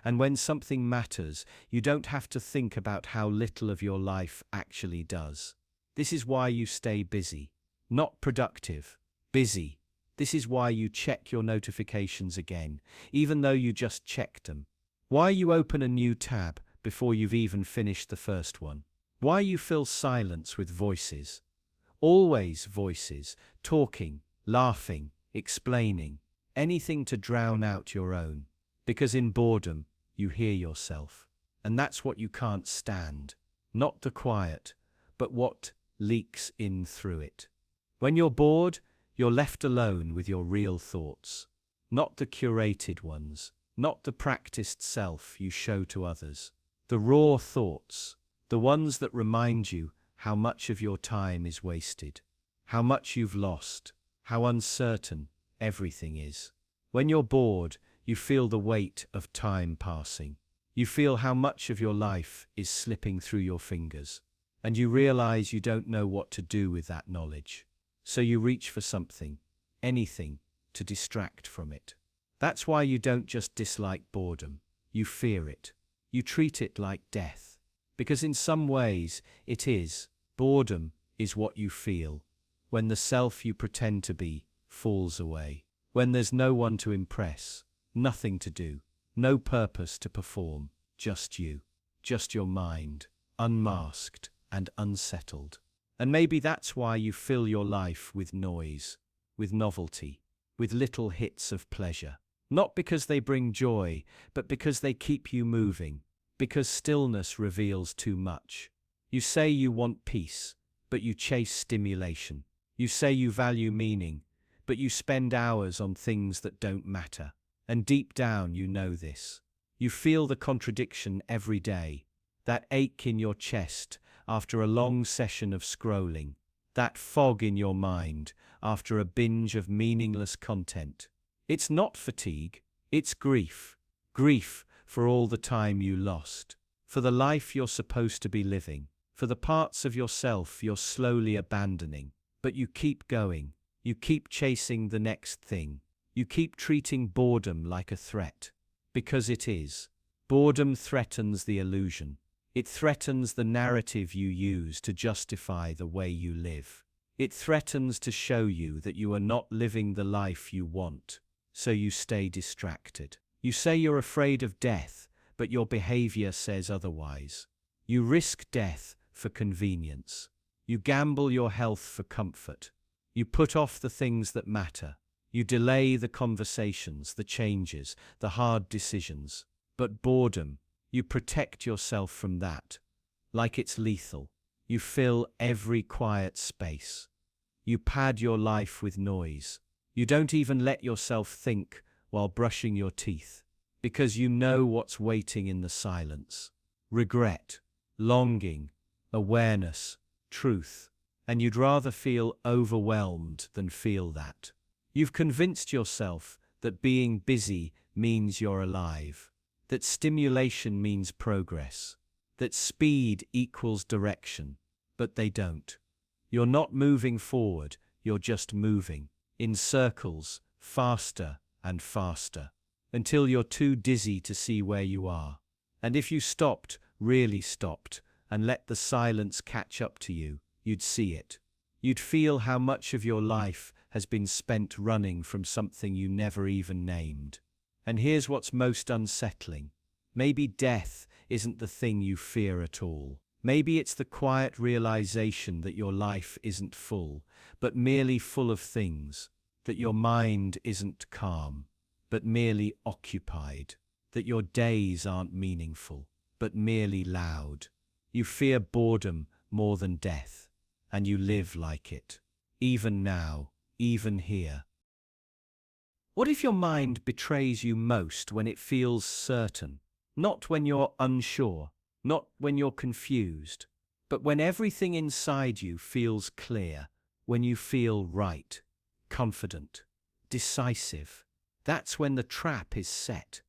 And when something matters, you don't have to think about how little of your life actually does. This is why you stay busy. Not productive. Busy. This is why you check your notifications again, even though you just checked them. Why you open a new tab before you've even finished the first one. Why you fill silence with voices. Always voices, talking, laughing, explaining, anything to drown out your own. Because in boredom, you hear yourself. And that's what you can't stand. Not the quiet, but what leaks in through it. When you're bored, you're left alone with your real thoughts. Not the curated ones. Not the practiced self you show to others. The raw thoughts. The ones that remind you how much of your time is wasted. How much you've lost. How uncertain everything is. When you're bored, you feel the weight of time passing. You feel how much of your life is slipping through your fingers. And you realize you don't know what to do with that knowledge. So you reach for something, anything, to distract from it. That's why you don't just dislike boredom, you fear it. You treat it like death. Because in some ways, it is. Boredom is what you feel when the self you pretend to be falls away. When there's no one to impress, nothing to do, no purpose to perform, just you, just your mind, unmasked and unsettled. And maybe that's why you fill your life with noise, with novelty, with little hits of pleasure. Not because they bring joy, but because they keep you moving, because stillness reveals too much. You say you want peace, but you chase stimulation. You say you value meaning, but you spend hours on things that don't matter. And deep down you know this. You feel the contradiction every day, that ache in your chest after a long session of scrolling, that fog in your mind after a binge of meaningless content. It's not fatigue, it's grief. Grief for all the time you lost, for the life you're supposed to be living, for the parts of yourself you're slowly abandoning. But you keep going, you keep chasing the next thing, you keep treating boredom like a threat. Because it is. Boredom threatens the illusion. It threatens the narrative you use to justify the way you live. It threatens to show you that you are not living the life you want, so you stay distracted. You say you're afraid of death, but your behavior says otherwise. You risk death for convenience. You gamble your health for comfort. You put off the things that matter. You delay the conversations, the changes, the hard decisions. But boredom, you protect yourself from that, like it's lethal. You fill every quiet space. You pad your life with noise. You don't even let yourself think while brushing your teeth, because you know what's waiting in the silence. Regret, longing, awareness, truth, and you'd rather feel overwhelmed than feel that. You've convinced yourself that being busy means you're alive, that stimulation means progress, that speed equals direction, but they don't. You're not moving forward, you're just moving, in circles, faster and faster, until you're too dizzy to see where you are. And if you stopped, really stopped, and let the silence catch up to you, you'd see it. You'd feel how much of your life has been spent running from something you never even named. And here's what's most unsettling. Maybe death isn't the thing you fear at all. Maybe it's the quiet realization that your life isn't full, but merely full of things, that your mind isn't calm, but merely occupied, that your days aren't meaningful, but merely loud. You fear boredom more than death, and you live like it, even now, even here. What if your mind betrays you most when it feels certain? Not when you're unsure, not when you're confused, but when everything inside you feels clear, when you feel right, confident, decisive. That's when the trap is set.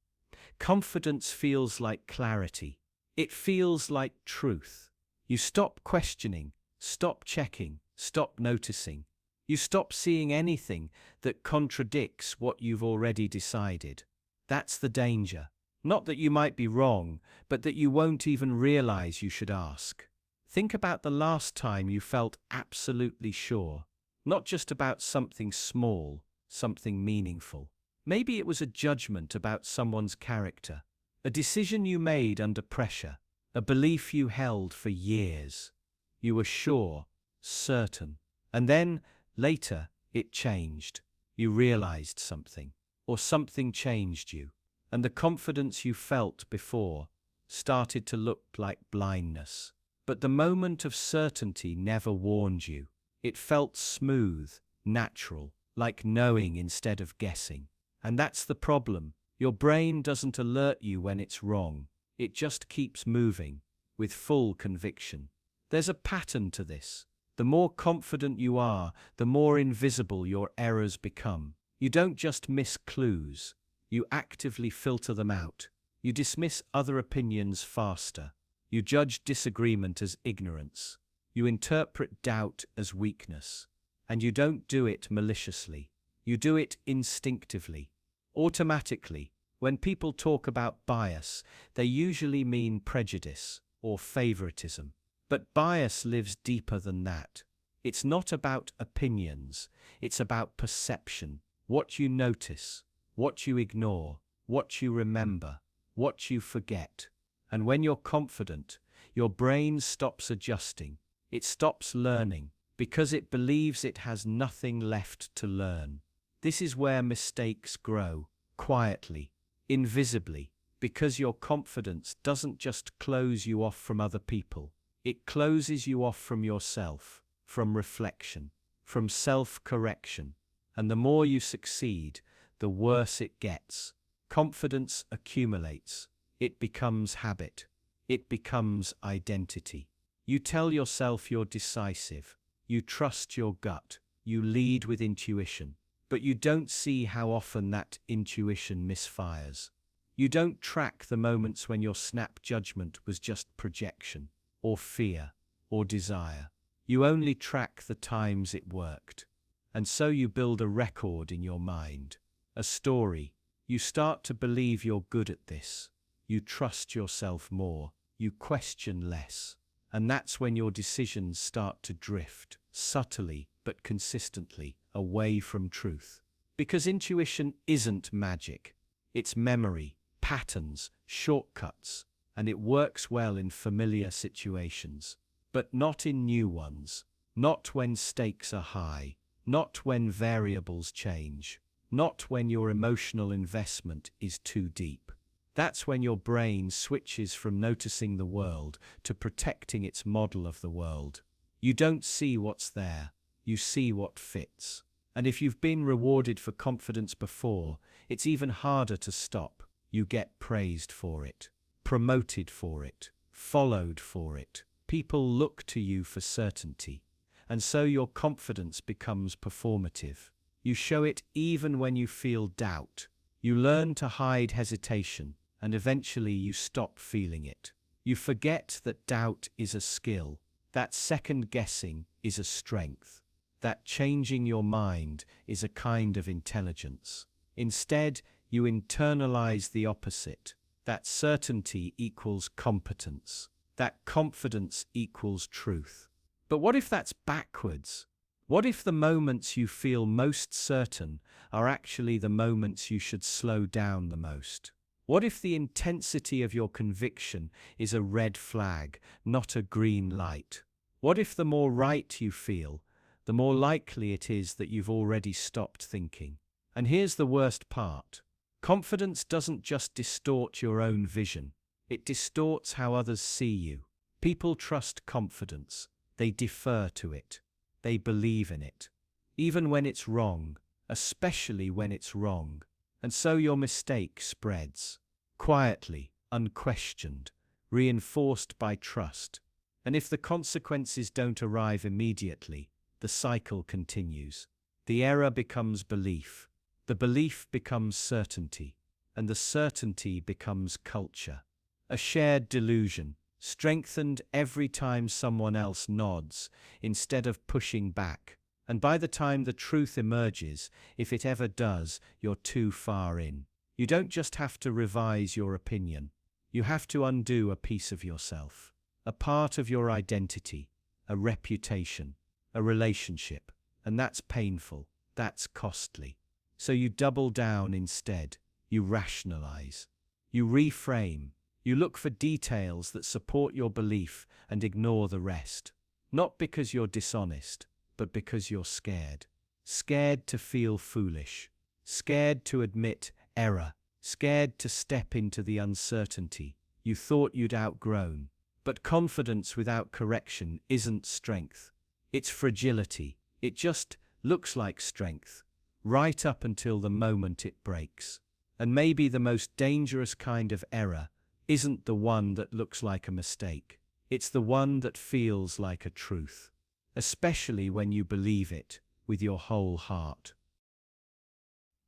Confidence feels like clarity. It feels like truth. You stop questioning, stop checking, stop noticing. You stop seeing anything that contradicts what you've already decided. That's the danger. Not that you might be wrong, but that you won't even realize you should ask. Think about the last time you felt absolutely sure, not just about something small, something meaningful. Maybe it was a judgment about someone's character, a decision you made under pressure, a belief you held for years. You were sure, certain, and then, later, it changed. You realized something, or something changed you, and the confidence you felt before started to look like blindness. But the moment of certainty never warned you. It felt smooth, natural, like knowing instead of guessing. And that's the problem. Your brain doesn't alert you when it's wrong. It just keeps moving, with full conviction. There's a pattern to this. The more confident you are, the more invisible your errors become. You don't just miss clues. You actively filter them out. You dismiss other opinions faster. You judge disagreement as ignorance. You interpret doubt as weakness. And you don't do it maliciously. You do it instinctively. Automatically, when people talk about bias, they usually mean prejudice or favoritism. But bias lives deeper than that. It's not about opinions, it's about perception, what you notice, what you ignore, what you remember, what you forget. And when you're confident, your brain stops adjusting. It stops learning because it believes it has nothing left to learn. This is where mistakes grow, quietly, invisibly, because your confidence doesn't just close you off from other people. It closes you off from yourself, from reflection, from self-correction. And the more you succeed, the worse it gets. Confidence accumulates. It becomes habit. It becomes identity. You tell yourself you're decisive. You trust your gut. You lead with intuition. But you don't see how often that intuition misfires. You don't track the moments when your snap judgment was just projection, or fear, or desire. You only track the times it worked. And so you build a record in your mind, a story. You start to believe you're good at this. You trust yourself more. You question less. And that's when your decisions start to drift, subtly but consistently, away from truth. Because intuition isn't magic. It's memory, patterns, shortcuts, and it works well in familiar situations. But not in new ones. Not when stakes are high. Not when variables change. Not when your emotional investment is too deep. That's when your brain switches from noticing the world to protecting its model of the world. You don't see what's there, you see what fits. And if you've been rewarded for confidence before, it's even harder to stop. You get praised for it, promoted for it, followed for it. People look to you for certainty. And so your confidence becomes performative. You show it even when you feel doubt. You learn to hide hesitation. And eventually you stop feeling it. You forget that doubt is a skill, that second guessing is a strength, that changing your mind is a kind of intelligence. Instead, you internalize the opposite, that certainty equals competence, that confidence equals truth. But what if that's backwards? What if the moments you feel most certain are actually the moments you should slow down the most? What if the intensity of your conviction is a red flag, not a green light? What if the more right you feel, the more likely it is that you've already stopped thinking? And here's the worst part. Confidence doesn't just distort your own vision, it distorts how others see you. People trust confidence, they defer to it, they believe in it. Even when it's wrong, especially when it's wrong. And so your mistake spreads, quietly, unquestioned, reinforced by trust. And if the consequences don't arrive immediately, the cycle continues. The error becomes belief, the belief becomes certainty, and the certainty becomes culture. A shared delusion, strengthened every time someone else nods, instead of pushing back. And by the time the truth emerges, if it ever does, you're too far in. You don't just have to revise your opinion. You have to undo a piece of yourself, a part of your identity, a reputation, a relationship. And that's painful, that's costly. So you double down instead. You rationalize. You reframe. You look for details that support your belief and ignore the rest. Not because you're dishonest, but because you're scared. Scared to feel foolish. Scared to admit error. Scared to step into the uncertainty you thought you'd outgrown. But confidence without correction isn't strength. It's fragility. It just looks like strength, right up until the moment it breaks. And maybe the most dangerous kind of error isn't the one that looks like a mistake. It's the one that feels like a truth. Especially when you believe it with your whole heart.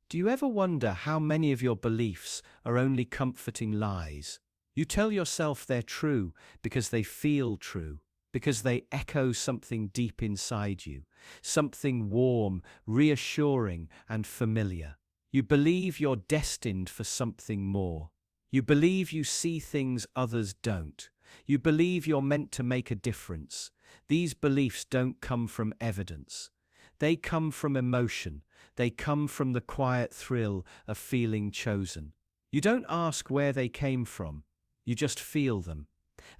Do you ever wonder how many of your beliefs are only comforting lies? You tell yourself they're true because they feel true, because they echo something deep inside you, something warm, reassuring, and familiar. You believe you're destined for something more. You believe you see things others don't. You believe you're meant to make a difference. These beliefs don't come from evidence. They come from emotion. They come from the quiet thrill of feeling chosen. You don't ask where they came from. You just feel them.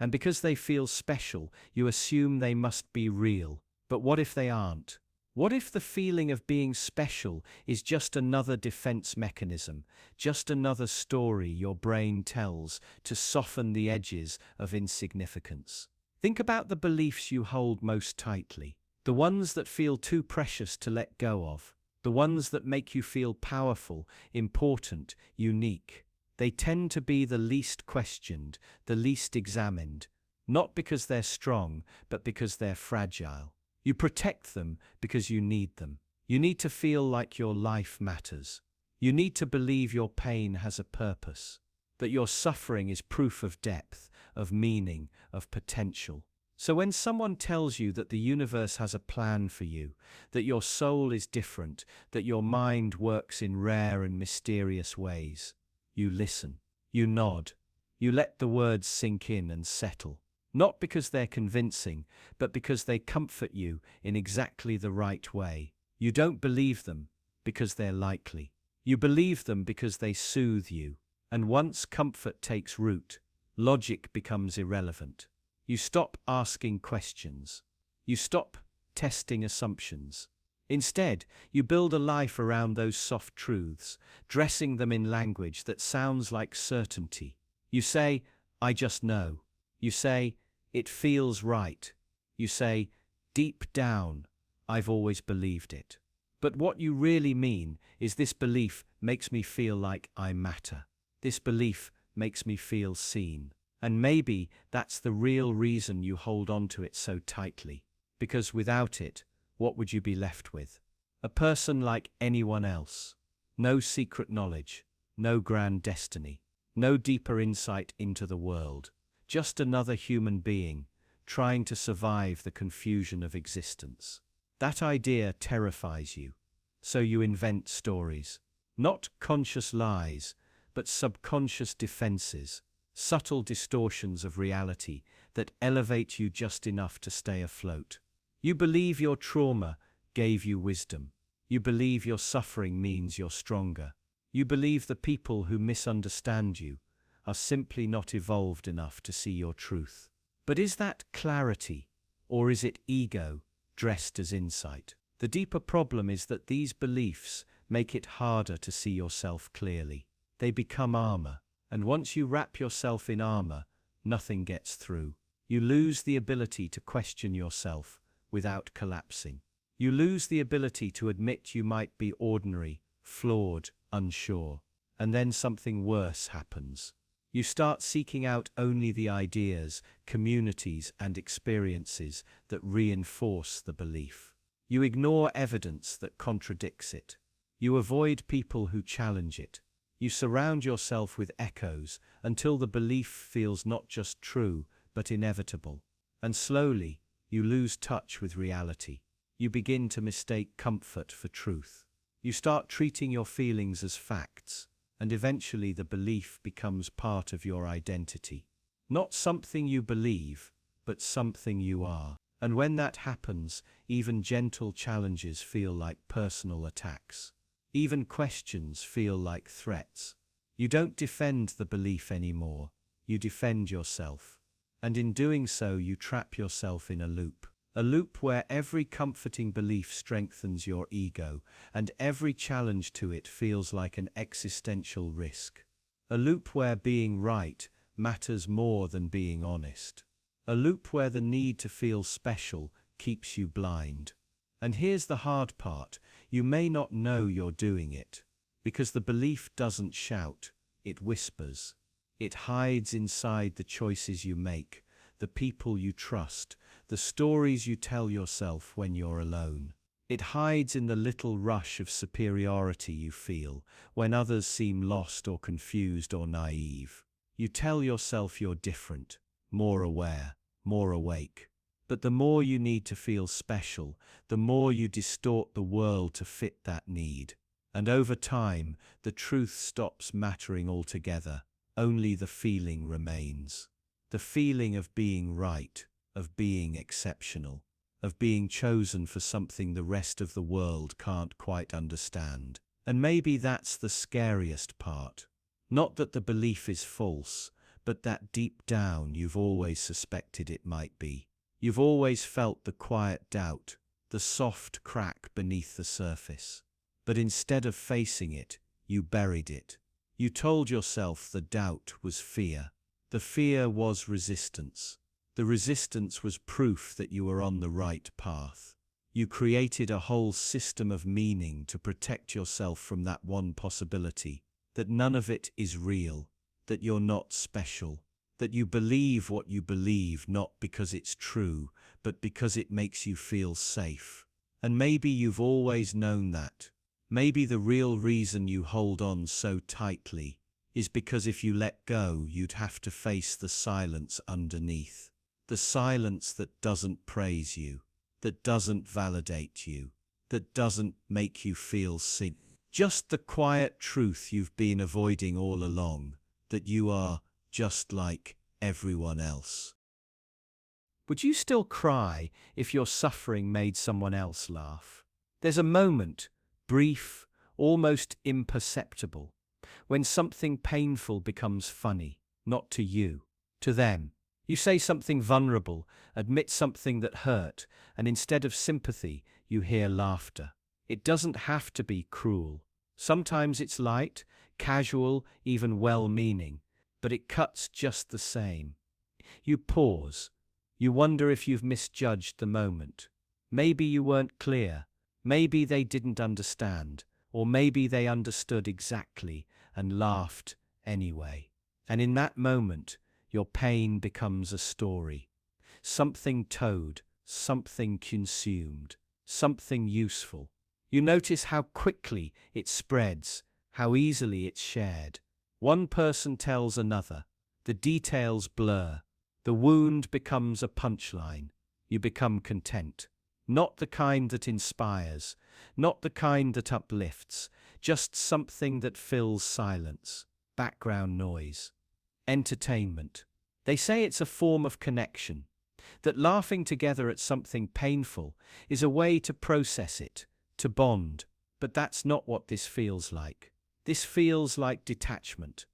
And because they feel special, you assume they must be real. But what if they aren't? What if the feeling of being special is just another defense mechanism, just another story your brain tells to soften the edges of insignificance? Think about the beliefs you hold most tightly, the ones that feel too precious to let go of, the ones that make you feel powerful, important, unique. They tend to be the least questioned, the least examined, not because they're strong, but because they're fragile. You protect them because you need them. You need to feel like your life matters. You need to believe your pain has a purpose, that your suffering is proof of depth, of meaning, of potential. So when someone tells you that the universe has a plan for you, that your soul is different, that your mind works in rare and mysterious ways, you listen. You nod. You let the words sink in and settle. Not because they're convincing, but because they comfort you in exactly the right way. You don't believe them because they're likely. You believe them because they soothe you. And once comfort takes root, logic becomes irrelevant. You stop asking questions. You stop testing assumptions. Instead, you build a life around those soft truths, dressing them in language that sounds like certainty. You say, "I just know." You say, "It feels right." You say, "Deep down, I've always believed it." But what you really mean is, this belief makes me feel like I matter. This belief makes me feel seen. And maybe that's the real reason you hold on to it so tightly. Because without it, what would you be left with? A person like anyone else. No secret knowledge, no grand destiny, no deeper insight into the world. Just another human being, trying to survive the confusion of existence. That idea terrifies you. So you invent stories. Not conscious lies, but subconscious defenses. Subtle distortions of reality that elevate you just enough to stay afloat. You believe your trauma gave you wisdom. You believe your suffering means you're stronger. You believe the people who misunderstand you are simply not evolved enough to see your truth. But is that clarity, or is it ego dressed as insight? The deeper problem is that these beliefs make it harder to see yourself clearly. They become armor, and once you wrap yourself in armor, nothing gets through. You lose the ability to question yourself without collapsing. You lose the ability to admit you might be ordinary, flawed, unsure. And then something worse happens. You start seeking out only the ideas, communities, and experiences that reinforce the belief. You ignore evidence that contradicts it. You avoid people who challenge it. You surround yourself with echoes until the belief feels not just true, but inevitable. And slowly, you lose touch with reality. You begin to mistake comfort for truth. You start treating your feelings as facts. And eventually the belief becomes part of your identity. Not something you believe, but something you are. And when that happens, even gentle challenges feel like personal attacks. Even questions feel like threats. You don't defend the belief anymore. You defend yourself. And in doing so, you trap yourself in a loop. A loop where every comforting belief strengthens your ego, and every challenge to it feels like an existential risk. A loop where being right matters more than being honest. A loop where the need to feel special keeps you blind. And here's the hard part: you may not know you're doing it, because the belief doesn't shout, it whispers. It hides inside the choices you make, the people you trust, the stories you tell yourself when you're alone. It hides in the little rush of superiority you feel when others seem lost or confused or naive. You tell yourself you're different, more aware, more awake. But the more you need to feel special, the more you distort the world to fit that need. And over time, the truth stops mattering altogether. Only the feeling remains. The feeling of being right, of being exceptional, of being chosen for something the rest of the world can't quite understand. And maybe that's the scariest part. Not that the belief is false, but that deep down you've always suspected it might be. You've always felt the quiet doubt, the soft crack beneath the surface. But instead of facing it, you buried it. You told yourself the doubt was fear. The fear was resistance. The resistance was proof that you were on the right path. You created a whole system of meaning to protect yourself from that one possibility, that none of it is real, that you're not special, that you believe what you believe not because it's true, but because it makes you feel safe. And maybe you've always known that. Maybe the real reason you hold on so tightly is because if you let go, you'd have to face the silence underneath. The silence that doesn't praise you, that doesn't validate you, that doesn't make you feel seen. Just the quiet truth you've been avoiding all along, that you are just like everyone else. Would you still cry if your suffering made someone else laugh? There's a moment, brief, almost imperceptible, when something painful becomes funny, not to you, to them. You say something vulnerable, admit something that hurt, and instead of sympathy, you hear laughter. It doesn't have to be cruel. Sometimes it's light, casual, even well-meaning, but it cuts just the same. You pause. You wonder if you've misjudged the moment. Maybe you weren't clear. Maybe they didn't understand. Or maybe they understood exactly and laughed anyway. And in that moment, your pain becomes a story. Something told, something consumed, something useful. You notice how quickly it spreads, how easily it's shared. One person tells another. The details blur. The wound becomes a punchline. You become content. Not the kind that inspires, not the kind that uplifts, just something that fills silence, background noise. Entertainment. They say it's a form of connection, that laughing together at something painful is a way to process it, to bond. But that's not what this feels like. This feels like detachment,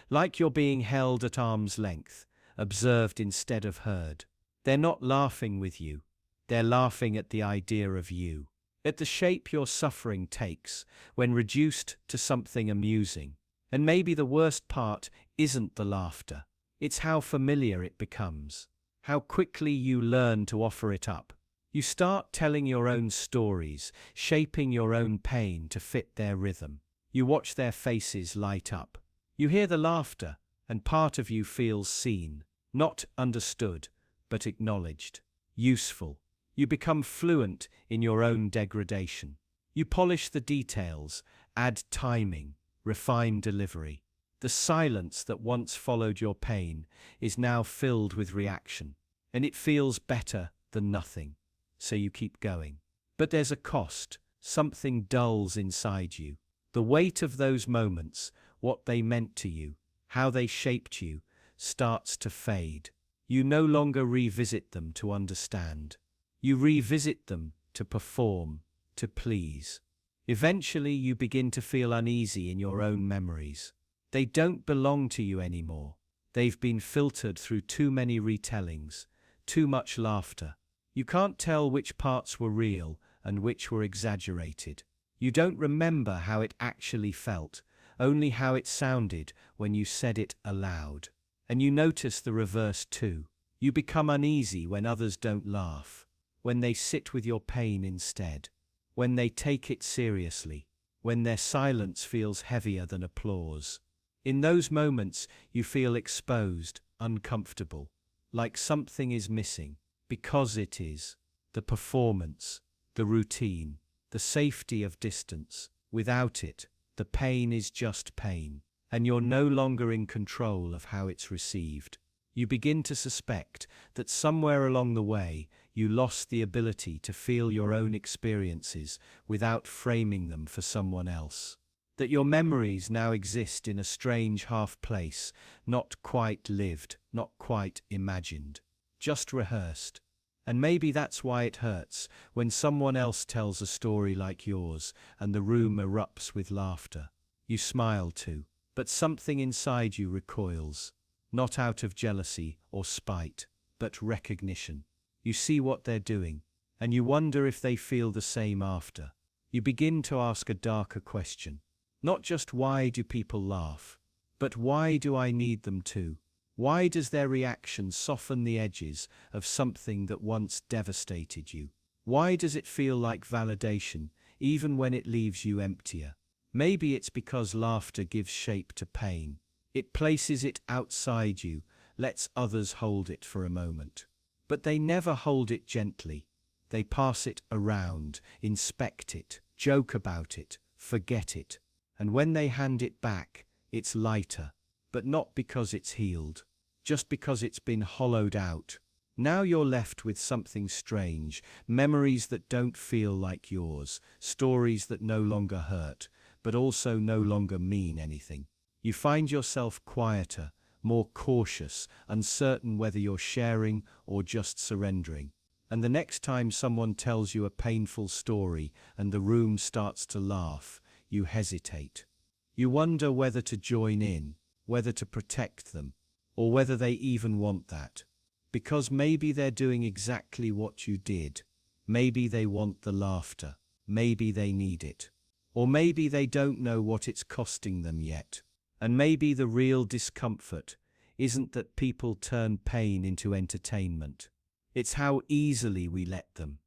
like you're being held at arm's length, observed instead of heard. They're not laughing with you. They're laughing at the idea of you, at the shape your suffering takes when reduced to something amusing. And maybe the worst part isn't the laughter. It's how familiar it becomes, how quickly you learn to offer it up. You start telling your own stories, shaping your own pain to fit their rhythm. You watch their faces light up. You hear the laughter, and part of you feels seen, not understood, but acknowledged, useful. You become fluent in your own degradation. You polish the details, add timing, refine delivery. The silence that once followed your pain is now filled with reaction, and it feels better than nothing. So you keep going. But there's a cost. Something dulls inside you. The weight of those moments, what they meant to you, how they shaped you, starts to fade. You no longer revisit them to understand. You revisit them to perform, to please. Eventually you begin to feel uneasy in your own memories. They don't belong to you anymore. They've been filtered through too many retellings, too much laughter. You can't tell which parts were real and which were exaggerated. You don't remember how it actually felt, only how it sounded when you said it aloud. And you notice the reverse too. You become uneasy when others don't laugh, when they sit with your pain instead, when they take it seriously, when their silence feels heavier than applause. In those moments, you feel exposed, uncomfortable, like something is missing, because it is. The performance, the routine, the safety of distance. Without it, the pain is just pain, and you're no longer in control of how it's received. You begin to suspect that somewhere along the way, you lost the ability to feel your own experiences without framing them for someone else. That your memories now exist in a strange half place, not quite lived, not quite imagined, just rehearsed. And maybe that's why it hurts when someone else tells a story like yours and the room erupts with laughter. You smile too, but something inside you recoils, not out of jealousy or spite, but recognition. You see what they're doing, and you wonder if they feel the same after. You begin to ask a darker question. Not just why do people laugh, but why do I need them to? Why does their reaction soften the edges of something that once devastated you? Why does it feel like validation, even when it leaves you emptier? Maybe it's because laughter gives shape to pain. It places it outside you, lets others hold it for a moment. But they never hold it gently. They pass it around, inspect it, joke about it, forget it. And when they hand it back, it's lighter, but not because it's healed, just because it's been hollowed out. Now you're left with something strange, memories that don't feel like yours, stories that no longer hurt, but also no longer mean anything. You find yourself quieter, more cautious, uncertain whether you're sharing or just surrendering. And the next time someone tells you a painful story and the room starts to laugh, you hesitate. You wonder whether to join in, whether to protect them, or whether they even want that. Because maybe they're doing exactly what you did. Maybe they want the laughter. Maybe they need it. Or maybe they don't know what it's costing them yet. And maybe the real discomfort isn't that people turn pain into entertainment. It's how easily we let them.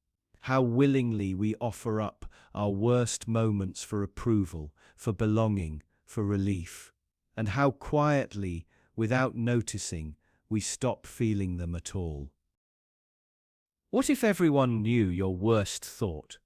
How willingly we offer up our worst moments for approval, for belonging, for relief. And how quietly, without noticing, we stop feeling them at all. What if everyone knew your worst thought?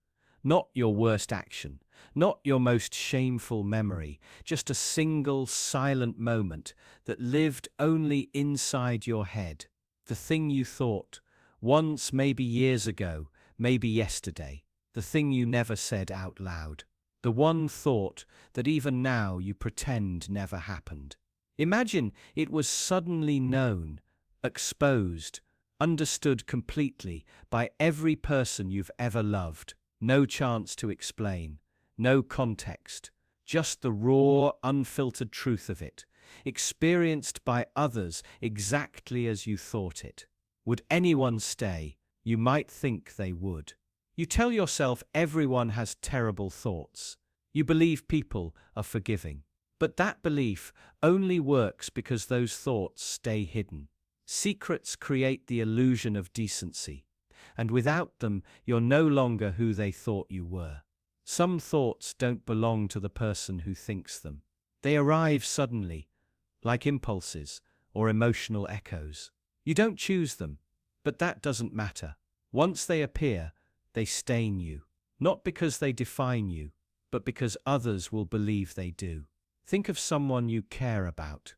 Not your worst action, not your most shameful memory, just a single silent moment that lived only inside your head. The thing you thought, once, maybe years ago, maybe yesterday. The thing you never said out loud. The one thought that even now you pretend never happened. Imagine it was suddenly known, exposed, understood completely by every person you've ever loved. No chance to explain, no context, just the raw, unfiltered truth of it, experienced by others exactly as you thought it. Would anyone stay? You might think they would. You tell yourself everyone has terrible thoughts. You believe people are forgiving. But that belief only works because those thoughts stay hidden. Secrets create the illusion of decency, and without them, you're no longer who they thought you were. Some thoughts don't belong to the person who thinks them. They arrive suddenly, like impulses or emotional echoes. You don't choose them, but that doesn't matter. Once they appear, they stain you, not because they define you, but because others will believe they do. Think of someone you care about,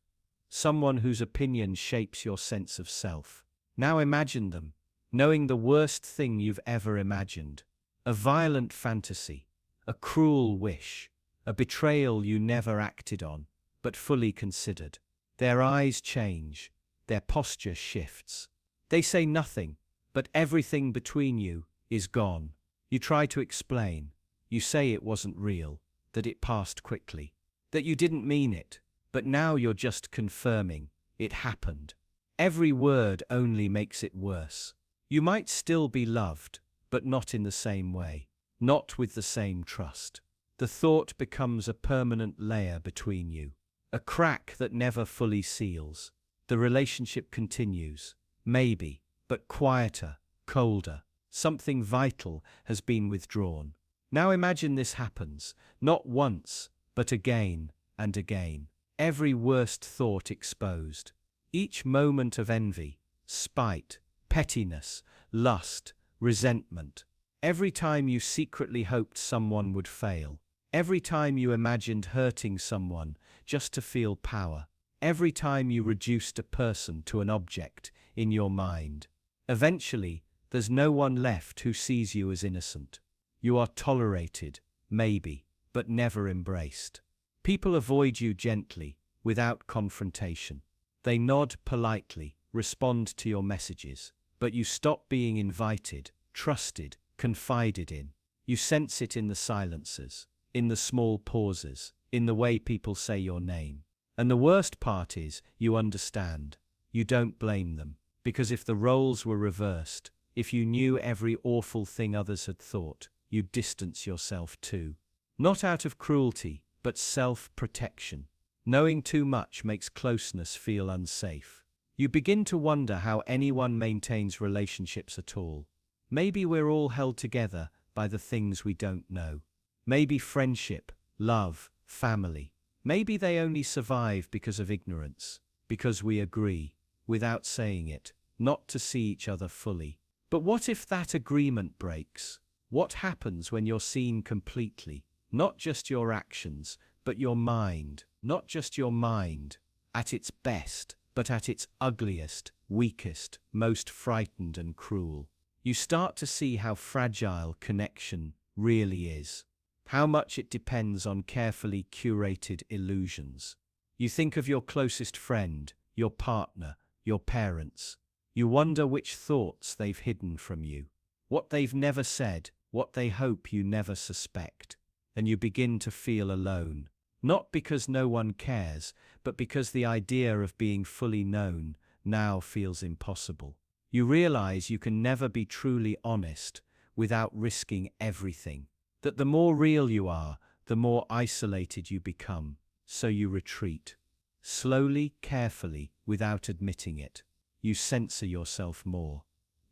someone whose opinion shapes your sense of self. Now imagine them, knowing the worst thing you've ever imagined, a violent fantasy, a cruel wish, a betrayal you never acted on, but fully considered. Their eyes change, their posture shifts. They say nothing, but everything between you is gone. You try to explain. You say it wasn't real, that it passed quickly, that you didn't mean it, but now you're just confirming it happened. Every word only makes it worse. You might still be loved, but not in the same way, not with the same trust. The thought becomes a permanent layer between you, a crack that never fully seals. The relationship continues, maybe, but quieter, colder. Something vital has been withdrawn. Now imagine this happens, not once, but again and again. Every worst thought exposed. Each moment of envy, spite, pettiness, lust, resentment. Every time you secretly hoped someone would fail. Every time you imagined hurting someone just to feel power. Every time you reduced a person to an object in your mind. Eventually, There's no one left who sees you as innocent. You are tolerated, maybe, but never embraced. People avoid you gently, without confrontation. They nod politely, respond to your messages, but you stop being invited, trusted, confided in. You sense it in the silences, in the small pauses, in the way people say your name. And the worst part is, you understand. You don't blame them, because if the roles were reversed, if you knew every awful thing others had thought, you'd distance yourself too. Not out of cruelty, but self-protection. Knowing too much makes closeness feel unsafe. You begin to wonder how anyone maintains relationships at all. Maybe we're all held together by the things we don't know. Maybe friendship, love, family. Maybe they only survive because of ignorance, because we agree, without saying it, not to see each other fully. But what if that agreement breaks? What happens when you're seen completely? Not just your actions, but your mind. Not just your mind, at its best, but at its ugliest, weakest, most frightened and cruel. You start to see how fragile connection really is. How much it depends on carefully curated illusions. You think of your closest friend, your partner, your parents. You wonder which thoughts they've hidden from you, what they've never said, what they hope you never suspect. And you begin to feel alone, not because no one cares, but because the idea of being fully known now feels impossible. You realize you can never be truly honest without risking everything. That the more real you are, the more isolated you become, so you retreat. Slowly, carefully, without admitting it. You censor yourself more.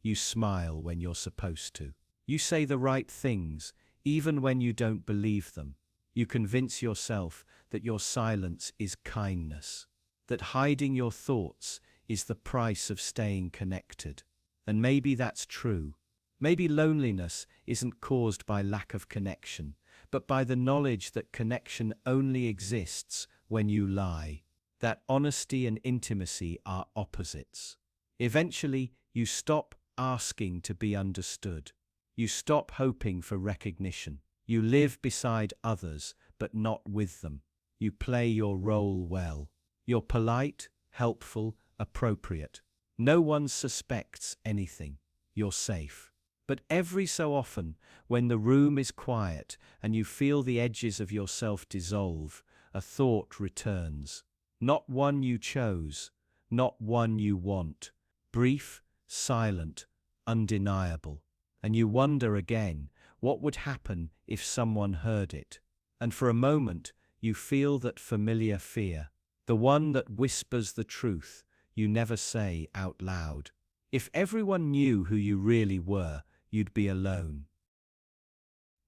You smile when you're supposed to. You say the right things, even when you don't believe them. You convince yourself that your silence is kindness, that hiding your thoughts is the price of staying connected. And maybe that's true. Maybe loneliness isn't caused by lack of connection, but by the knowledge that connection only exists when you lie, that honesty and intimacy are opposites. Eventually, you stop asking to be understood. You stop hoping for recognition. You live beside others, but not with them. You play your role well. You're polite, helpful, appropriate. No one suspects anything. You're safe. But every so often, when the room is quiet and you feel the edges of yourself dissolve, a thought returns. Not one you chose, not one you want. Brief, silent, undeniable. And you wonder again, what would happen if someone heard it? And for a moment, you feel that familiar fear, the one that whispers the truth you never say out loud. If everyone knew who you really were, you'd be alone.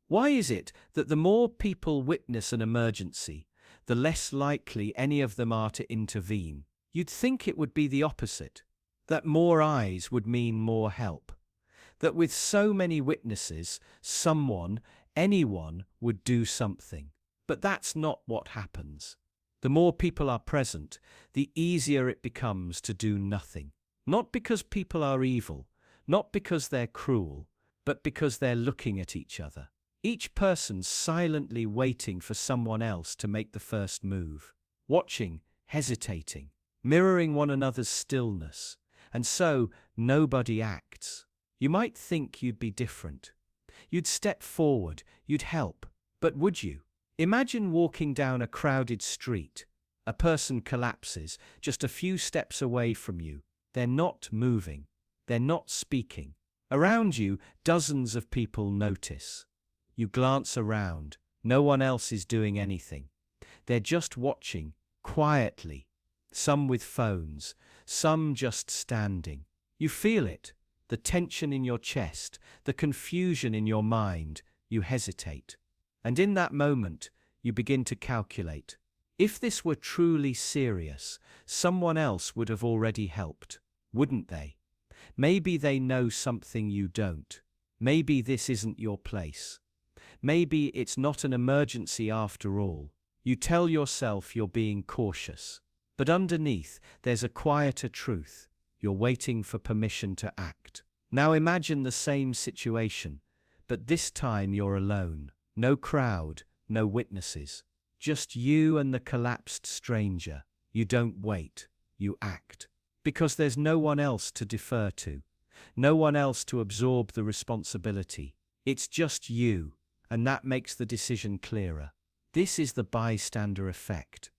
Why is it that the more people witness an emergency, the less likely any of them are to intervene? You'd think it would be the opposite, that more eyes would mean more help, that with so many witnesses, someone, anyone, would do something. But that's not what happens. The more people are present, the easier it becomes to do nothing. Not because people are evil, not because they're cruel, but because they're looking at each other. Each person silently waiting for someone else to make the first move. Watching, hesitating, mirroring one another's stillness. And so, nobody acts. You might think you'd be different. You'd step forward, you'd help. But would you? Imagine walking down a crowded street. A person collapses just a few steps away from you. They're not moving. They're not speaking. Around you, dozens of people notice. You glance around. No one else is doing anything. They're just watching, quietly. Some with phones, some just standing. You feel it, the tension in your chest, the confusion in your mind. You hesitate. And in that moment, you begin to calculate. If this were truly serious, someone else would have already helped, wouldn't they? Maybe they know something you don't. Maybe this isn't your place. Maybe it's not an emergency after all. You tell yourself you're being cautious. But underneath, there's a quieter truth. You're waiting for permission to act. Now imagine the same situation, but this time you're alone. No crowd, no witnesses. Just you and the collapsed stranger. You don't wait, you act. Because there's no one else to defer to. No one else to absorb the responsibility. It's just you, and that makes the decision clearer. This is the bystander effect.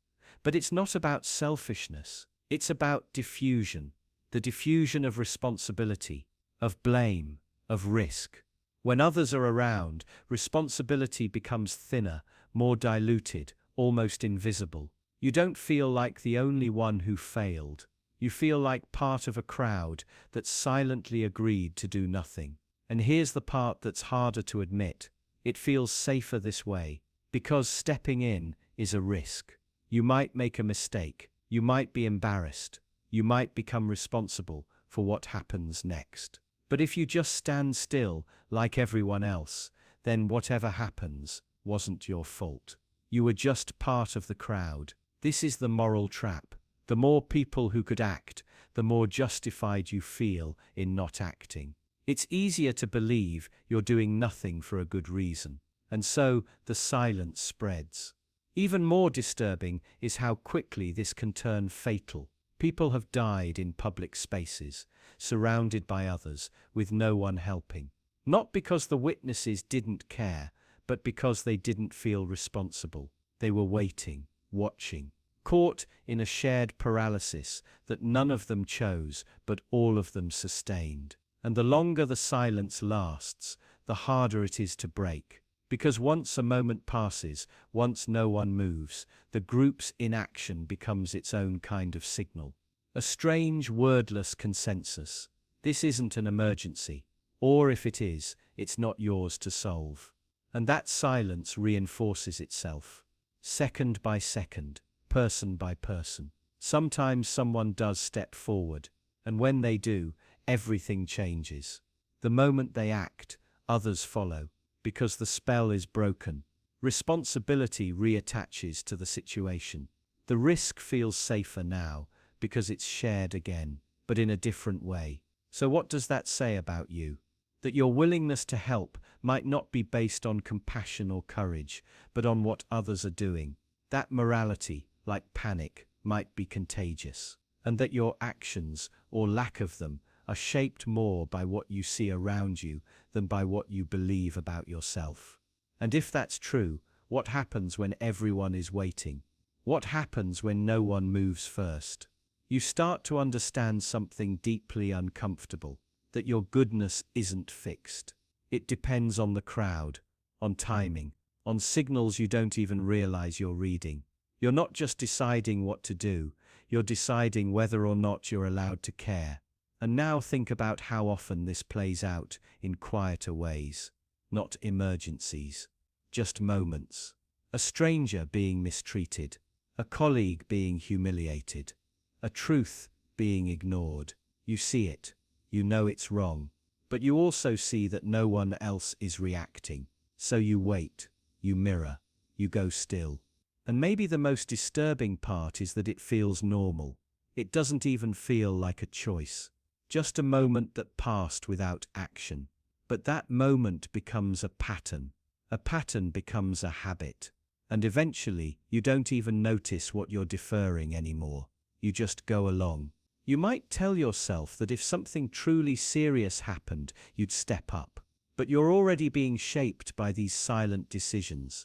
But it's not about selfishness. It's about diffusion. The diffusion of responsibility, of blame, of risk. When others are around, responsibility becomes thinner, more diluted, almost invisible. You don't feel like the only one who failed. You feel like part of a crowd that silently agreed to do nothing. And here's the part that's harder to admit. It feels safer this way, because stepping in is a risk. You might make a mistake. You might be embarrassed. You might become responsible for what happens next. But if you just stand still, like everyone else, then whatever happens wasn't your fault. You were just part of the crowd. This is the moral trap. The more people who could act, the more justified you feel in not acting. It's easier to believe you're doing nothing for a good reason. And so the silence spreads. Even more disturbing is how quickly this can turn fatal. People have died in public spaces, surrounded by others, with no one helping. Not because the witnesses didn't care, but because they didn't feel responsible. They were waiting, watching, caught in a shared paralysis that none of them chose, but all of them sustained. And the longer the silence lasts, the harder it is to break. Because once a moment passes, once no one moves, the group's inaction becomes its own kind of signal. A strange, wordless consensus. This isn't an emergency. Or if it is, it's not yours to solve. And that silence reinforces itself. Second by second, person by person. Sometimes someone does step forward, and when they do, everything changes. The moment they act, others follow. Because the spell is broken, responsibility reattaches to the situation. The risk feels safer now because it's shared again, but in a different way. So what does that say about you? That your willingness to help might not be based on compassion or courage, but on what others are doing. That morality, like panic, might be contagious. And that your actions, or lack of them, are shaped more by what you see around you than by what you believe about yourself. And if that's true, what happens when everyone is waiting? What happens when no one moves first? You start to understand something deeply uncomfortable, that your goodness isn't fixed. It depends on the crowd, on timing, on signals you don't even realize you're reading. You're not just deciding what to do, you're deciding whether or not you're allowed to care. And now think about how often this plays out in quieter ways. Not emergencies, just moments. A stranger being mistreated, a colleague being humiliated, a truth being ignored. You see it, you know it's wrong, but you also see that no one else is reacting. So you wait, you mirror, you go still. And maybe the most disturbing part is that it feels normal. It doesn't even feel like a choice. Just a moment that passed without action. But that moment becomes a pattern. A pattern becomes a habit. And eventually, you don't even notice what you're deferring anymore. You just go along. You might tell yourself that if something truly serious happened, you'd step up. But you're already being shaped by these silent decisions.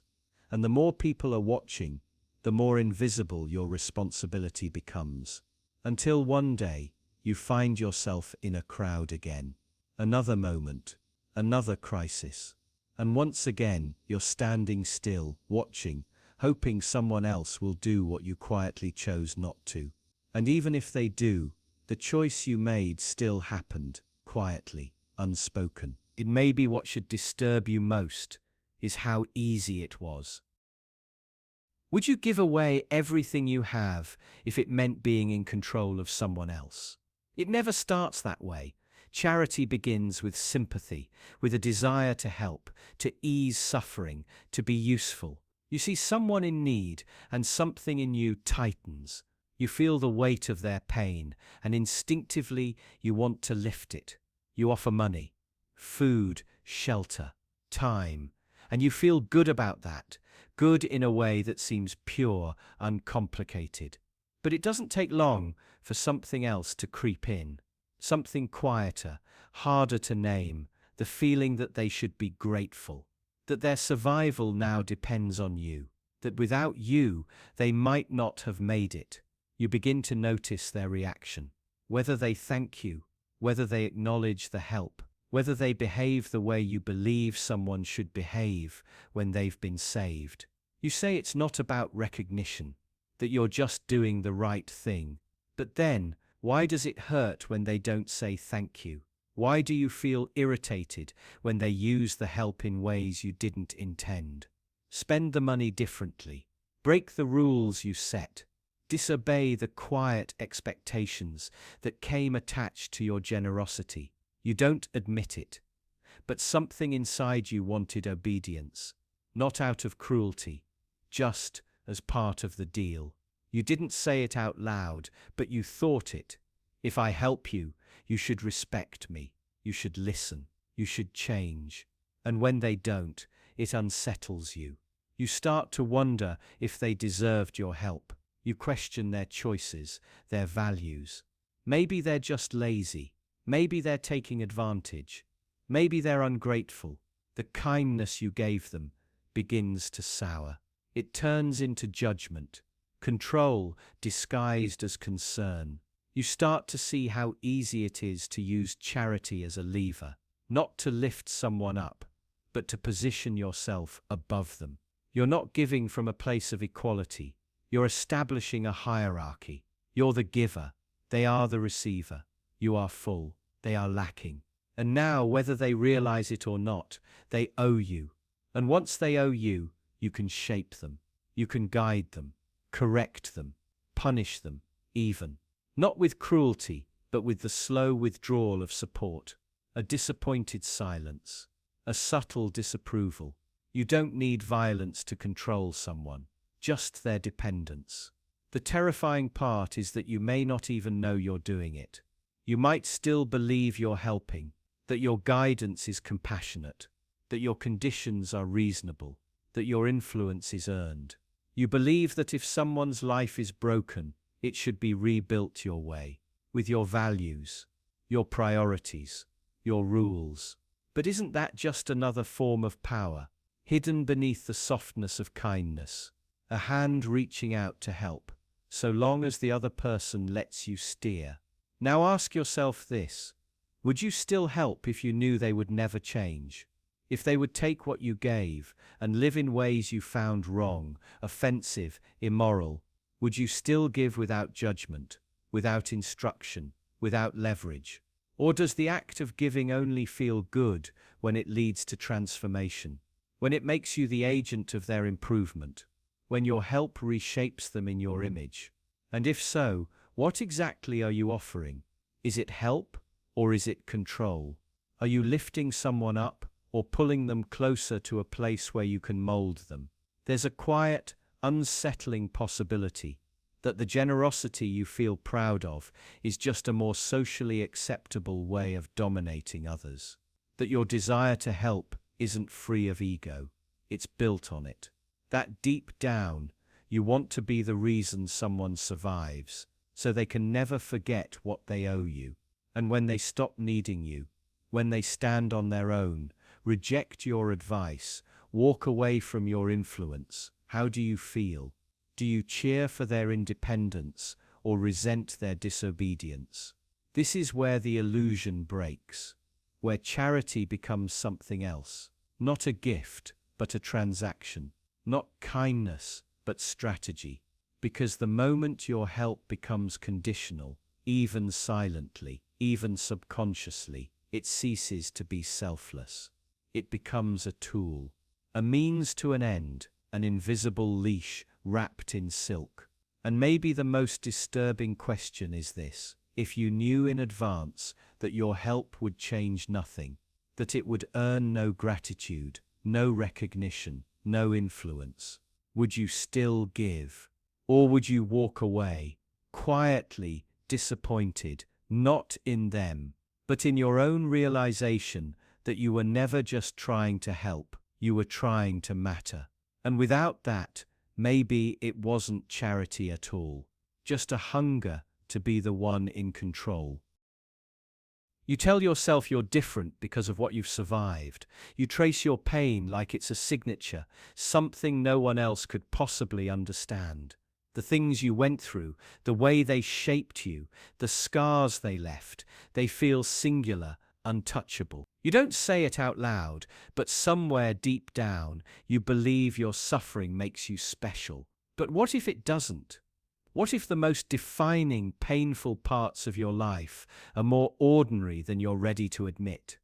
And the more people are watching, the more invisible your responsibility becomes. Until one day, you find yourself in a crowd again. Another moment, another crisis. And once again, you're standing still, watching, hoping someone else will do what you quietly chose not to. And even if they do, the choice you made still happened, quietly, unspoken. It may be what should disturb you most, is how easy it was. Would you give away everything you have if it meant being in control of someone else? It never starts that way. Charity begins with sympathy, with a desire to help, to ease suffering, to be useful. You see someone in need, and something in you tightens. You feel the weight of their pain, and instinctively you want to lift it. You offer money, food, shelter, time, and you feel good about that, good in a way that seems pure, uncomplicated. But it doesn't take long for something else to creep in, something quieter, harder to name, the feeling that they should be grateful, that their survival now depends on you, that without you, they might not have made it. You begin to notice their reaction, whether they thank you, whether they acknowledge the help, whether they behave the way you believe someone should behave when they've been saved. You say it's not about recognition, that you're just doing the right thing. But then, why does it hurt when they don't say thank you? Why do you feel irritated when they use the help in ways you didn't intend? Spend the money differently. Break the rules you set. Disobey the quiet expectations that came attached to your generosity. You don't admit it, but something inside you wanted obedience, not out of cruelty, just as part of the deal. You didn't say it out loud, but you thought it. If I help you, you should respect me, you should listen, you should change. And when they don't, it unsettles you. You start to wonder if they deserved your help. You question their choices, their values. Maybe they're just lazy. Maybe they're taking advantage. Maybe they're ungrateful. The kindness you gave them begins to sour. It turns into judgment, control disguised as concern. You start to see how easy it is to use charity as a lever, not to lift someone up, but to position yourself above them. You're not giving from a place of equality. You're establishing a hierarchy. You're the giver. They are the receiver. You are full. They are lacking. And now, whether they realize it or not, they owe you. And once they owe you, you can shape them. You can guide them, correct them, punish them, even. Not with cruelty, but with the slow withdrawal of support. A disappointed silence. A subtle disapproval. You don't need violence to control someone, just their dependence. The terrifying part is that you may not even know you're doing it. You might still believe you're helping, that your guidance is compassionate, that your conditions are reasonable, that your influence is earned. You believe that if someone's life is broken, it should be rebuilt your way, with your values, your priorities, your rules. But isn't that just another form of power, hidden beneath the softness of kindness? A hand reaching out to help, so long as the other person lets you steer. Now ask yourself this: would you still help if you knew they would never change? If they would take what you gave and live in ways you found wrong, offensive, immoral, would you still give without judgment, without instruction, without leverage? Or does the act of giving only feel good when it leads to transformation, when it makes you the agent of their improvement, when your help reshapes them in your image? And if so, what exactly are you offering? Is it help or is it control? Are you lifting someone up or pulling them closer to a place where you can mold them? There's a quiet, unsettling possibility that the generosity you feel proud of is just a more socially acceptable way of dominating others. That your desire to help isn't free of ego, it's built on it. That deep down, you want to be the reason someone survives, so they can never forget what they owe you. And when they stop needing you, when they stand on their own, reject your advice, walk away from your influence, how do you feel? Do you cheer for their independence or resent their disobedience? This is where the illusion breaks, where charity becomes something else, not a gift, but a transaction, not kindness, but strategy. Because the moment your help becomes conditional, even silently, even subconsciously, it ceases to be selfless. It becomes a tool, a means to an end, an invisible leash wrapped in silk. And maybe the most disturbing question is this: if you knew in advance that your help would change nothing, that it would earn no gratitude, no recognition, no influence, would you still give? Or would you walk away, quietly disappointed, not in them, but in your own realization that you were never just trying to help, you were trying to matter. And without that, maybe it wasn't charity at all, just a hunger to be the one in control. You tell yourself you're different because of what you've survived. You trace your pain like it's a signature, something no one else could possibly understand. The things you went through, the way they shaped you, the scars they left, they feel singular, untouchable. You don't say it out loud, but somewhere deep down, you believe your suffering makes you special. But what if it doesn't? What if the most defining, painful parts of your life are more ordinary than you're ready to admit?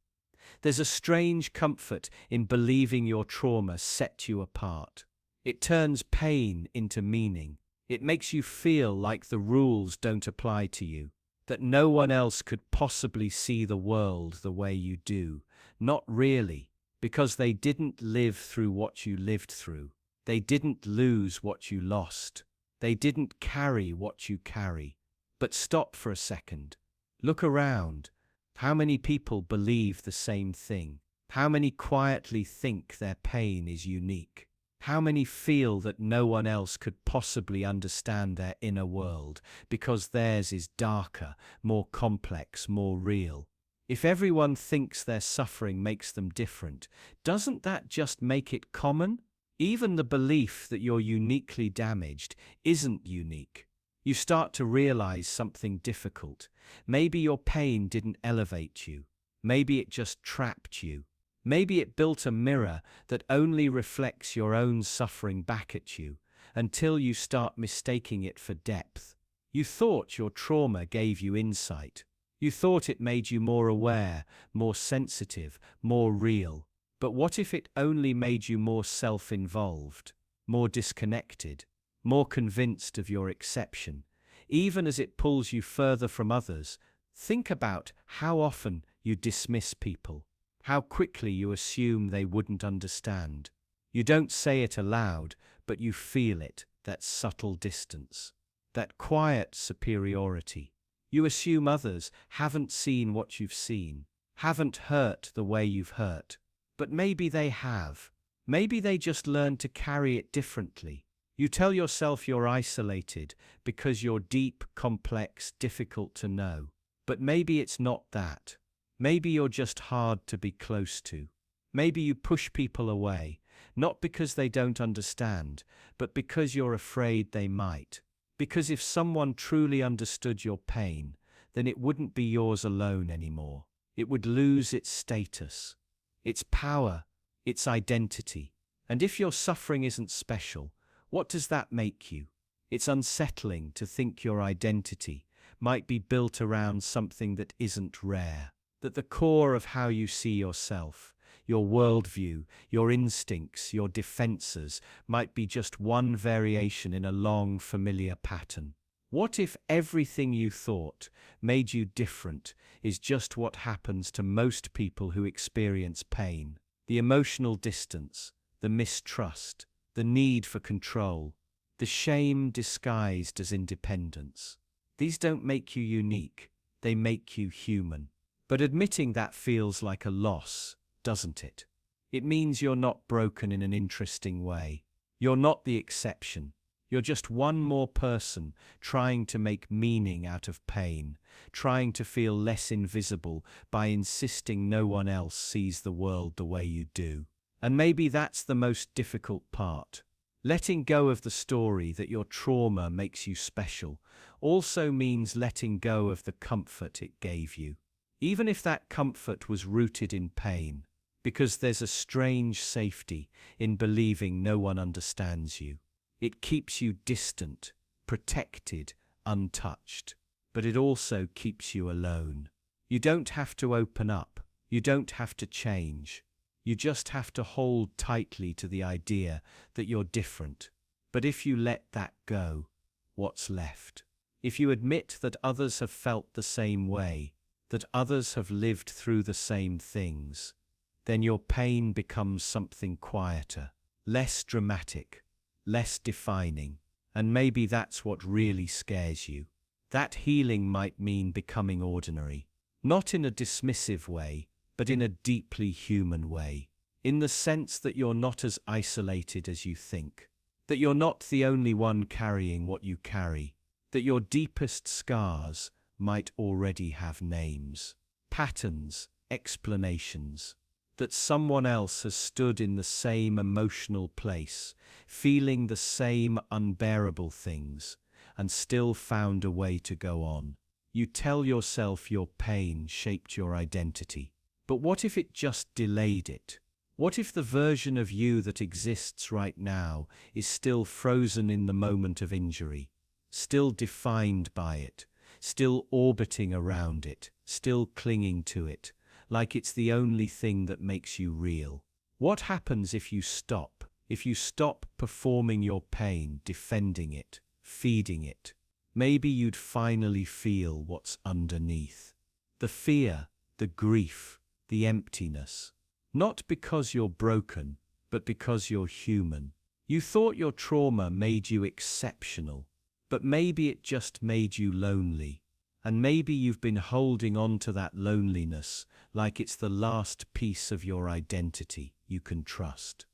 There's a strange comfort in believing your trauma set you apart. It turns pain into meaning. It makes you feel like the rules don't apply to you, that no one else could possibly see the world the way you do. Not really, because they didn't live through what you lived through. They didn't lose what you lost. They didn't carry what you carry. But stop for a second. Look around. How many people believe the same thing? How many quietly think their pain is unique? How many feel that no one else could possibly understand their inner world because theirs is darker, more complex, more real? If everyone thinks their suffering makes them different, doesn't that just make it common? Even the belief that you're uniquely damaged isn't unique. You start to realize something difficult. Maybe your pain didn't elevate you. Maybe it just trapped you. Maybe it built a mirror that only reflects your own suffering back at you, until you start mistaking it for depth. You thought your trauma gave you insight. You thought it made you more aware, more sensitive, more real. But what if it only made you more self-involved, more disconnected, more convinced of your exception? Even as it pulls you further from others, think about how often you dismiss people, how quickly you assume they wouldn't understand. You don't say it aloud, but you feel it, that subtle distance, that quiet superiority. You assume others haven't seen what you've seen, haven't hurt the way you've hurt. But maybe they have. Maybe they just learned to carry it differently. You tell yourself you're isolated because you're deep, complex, difficult to know. But maybe it's not that. Maybe you're just hard to be close to. Maybe you push people away, not because they don't understand, but because you're afraid they might. Because if someone truly understood your pain, then it wouldn't be yours alone anymore. It would lose its status, its power, its identity. And if your suffering isn't special, what does that make you? It's unsettling to think your identity might be built around something that isn't rare, that the core of how you see yourself, your worldview, your instincts, your defenses, might be just one variation in a long, familiar pattern. What if everything you thought made you different is just what happens to most people who experience pain? The emotional distance, the mistrust, the need for control, the shame disguised as independence. These don't make you unique, they make you human. But admitting that feels like a loss, doesn't it? It means you're not broken in an interesting way. You're not the exception. You're just one more person trying to make meaning out of pain, trying to feel less invisible by insisting no one else sees the world the way you do. And maybe that's the most difficult part. Letting go of the story that your trauma makes you special also means letting go of the comfort it gave you. Even if that comfort was rooted in pain, because there's a strange safety in believing no one understands you. It keeps you distant, protected, untouched. But it also keeps you alone. You don't have to open up. You don't have to change. You just have to hold tightly to the idea that you're different. But if you let that go, what's left? If you admit that others have felt the same way, that others have lived through the same things, then your pain becomes something quieter, less dramatic, less defining. And maybe that's what really scares you. That healing might mean becoming ordinary. Not in a dismissive way, but in a deeply human way. In the sense that you're not as isolated as you think. That you're not the only one carrying what you carry. That your deepest scars might already have names, patterns, explanations. That someone else has stood in the same emotional place, feeling the same unbearable things, and still found a way to go on. You tell yourself your pain shaped your identity. But what if it just delayed it? What if the version of you that exists right now is still frozen in the moment of injury, still defined by it, still orbiting around it, still clinging to it, like it's the only thing that makes you real? What happens if you stop? If you stop performing your pain, defending it, feeding it? Maybe you'd finally feel what's underneath. The fear, the grief, the emptiness. Not because you're broken, but because you're human. You thought your trauma made you exceptional, but maybe it just made you lonely. And maybe you've been holding on to that loneliness like it's the last piece of your identity you can trust.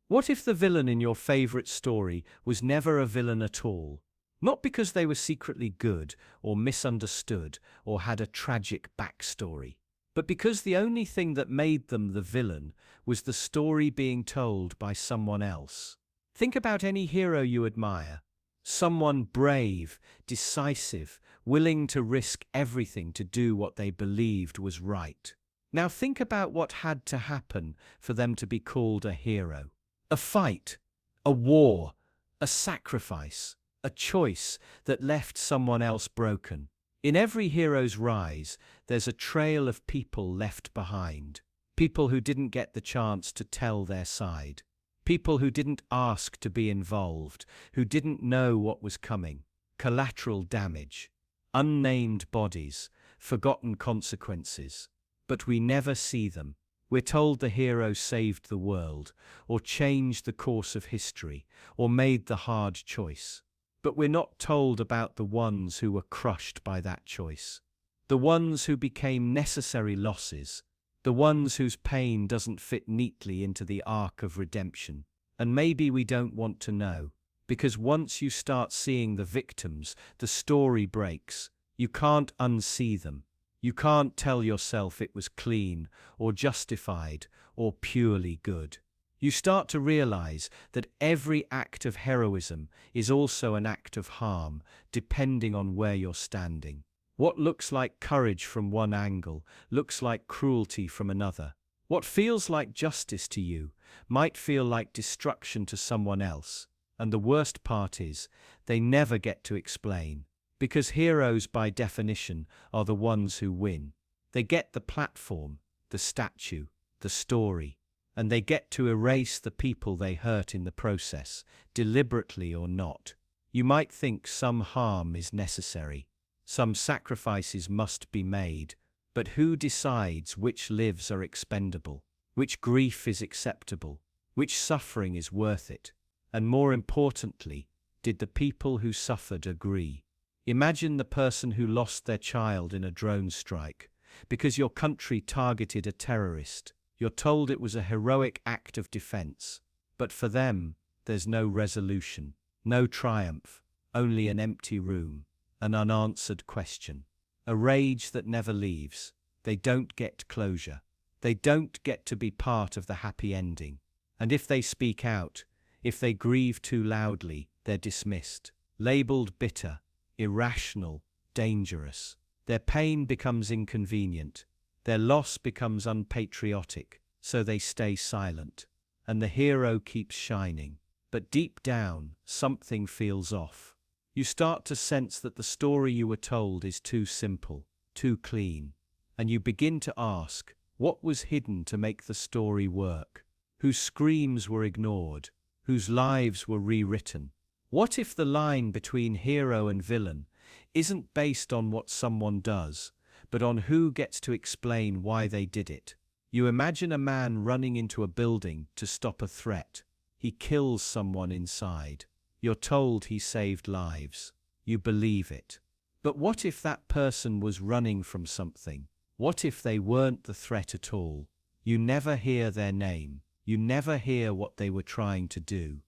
What if the villain in your favorite story was never a villain at all? Not because they were secretly good or misunderstood or had a tragic backstory, but because the only thing that made them the villain was the story being told by someone else. Think about any hero you admire. Someone brave, decisive, willing to risk everything to do what they believed was right. Now think about what had to happen for them to be called a hero. A fight, a war, a sacrifice, a choice that left someone else broken. In every hero's rise, there's a trail of people left behind. People who didn't get the chance to tell their side. People who didn't ask to be involved, who didn't know what was coming. Collateral damage. Unnamed bodies. Forgotten consequences. But we never see them. We're told the hero saved the world, or changed the course of history, or made the hard choice. But we're not told about the ones who were crushed by that choice. The ones who became necessary losses. The ones whose pain doesn't fit neatly into the arc of redemption. And maybe we don't want to know, because once you start seeing the victims, the story breaks. You can't unsee them. You can't tell yourself it was clean, or justified, or purely good. You start to realize that every act of heroism is also an act of harm, depending on where you're standing. What looks like courage from one angle looks like cruelty from another. What feels like justice to you might feel like destruction to someone else. And the worst part is, they never get to explain. Because heroes, by definition, are the ones who win. They get the platform, the statue, the story. And they get to erase the people they hurt in the process, deliberately or not. You might think some harm is necessary. Some sacrifices must be made. But who decides which lives are expendable? Which grief is acceptable? Which suffering is worth it? And more importantly, did the people who suffered agree? Imagine the person who lost their child in a drone strike because your country targeted a terrorist. You're told it was a heroic act of defense. But for them, there's no resolution, no triumph, only an empty room, an unanswered question, a rage that never leaves. They don't get closure. They don't get to be part of the happy ending. And if they speak out, if they grieve too loudly, they're dismissed, labeled bitter, irrational, dangerous. Their pain becomes inconvenient. Their loss becomes unpatriotic, so they stay silent. And the hero keeps shining. But deep down, something feels off. You start to sense that the story you were told is too simple, too clean. And you begin to ask, what was hidden to make the story work? Whose screams were ignored? Whose lives were rewritten? What if the line between hero and villain isn't based on what someone does, but on who gets to explain why they did it? You imagine a man running into a building to stop a threat. He kills someone inside. You're told he saved lives. You believe it. But what if that person was running from something? What if they weren't the threat at all? You never hear their name. You never hear what they were trying to do.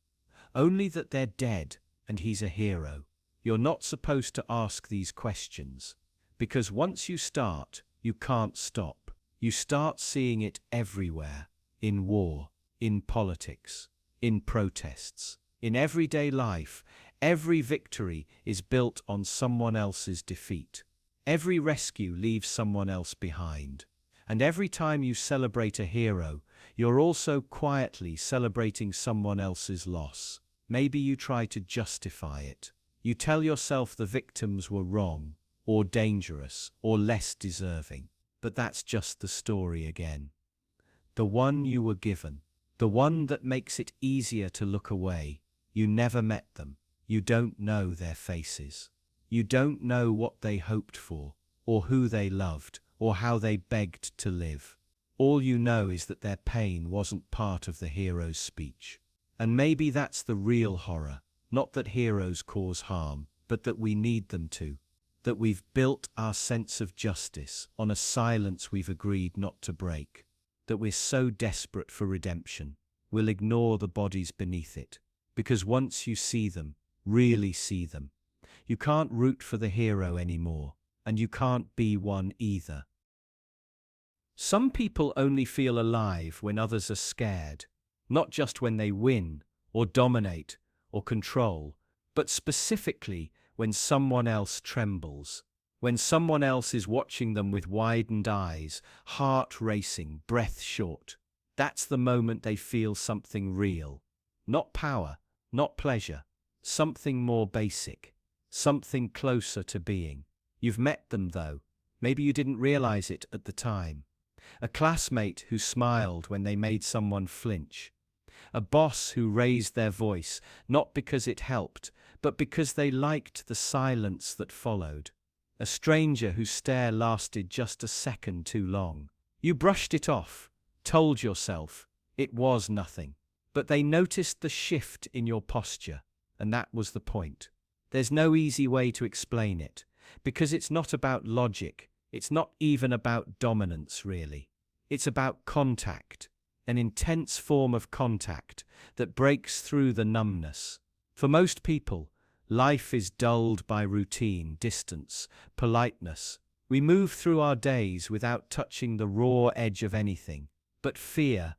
Only that they're dead and he's a hero. You're not supposed to ask these questions, because once you start, you can't stop. You start seeing it everywhere. In war, in politics, in protests, in everyday life. Every victory is built on someone else's defeat. Every rescue leaves someone else behind. And every time you celebrate a hero, you're also quietly celebrating someone else's loss. Maybe you try to justify it. You tell yourself the victims were wrong, or dangerous, or less deserving. But that's just the story again. The one you were given. The one that makes it easier to look away. You never met them. You don't know their faces. You don't know what they hoped for, or who they loved, or how they begged to live. All you know is that their pain wasn't part of the hero's speech. And maybe that's the real horror. Not that heroes cause harm, but that we need them to. That we've built our sense of justice on a silence we've agreed not to break. That we're so desperate for redemption, we'll ignore the bodies beneath it. Because once you see them, really see them, you can't root for the hero anymore, and you can't be one either. Some people only feel alive when others are scared, not just when they win, or dominate, or control, but specifically when someone else trembles, when someone else is watching them with widened eyes, heart racing, breath short. That's the moment they feel something real. Not power, not pleasure, something more basic, something closer to being. You've met them though. Maybe you didn't realize it at the time. A classmate who smiled when they made someone flinch. A boss who raised their voice, not because it helped, but because they liked the silence that followed. A stranger whose stare lasted just a second too long. You brushed it off, told yourself it was nothing. But they noticed the shift in your posture, and that was the point. There's no easy way to explain it, because it's not about logic, it's not even about dominance really. It's about contact, an intense form of contact that breaks through the numbness. For most people, life is dulled by routine, distance, politeness. We move through our days without touching the raw edge of anything. But fear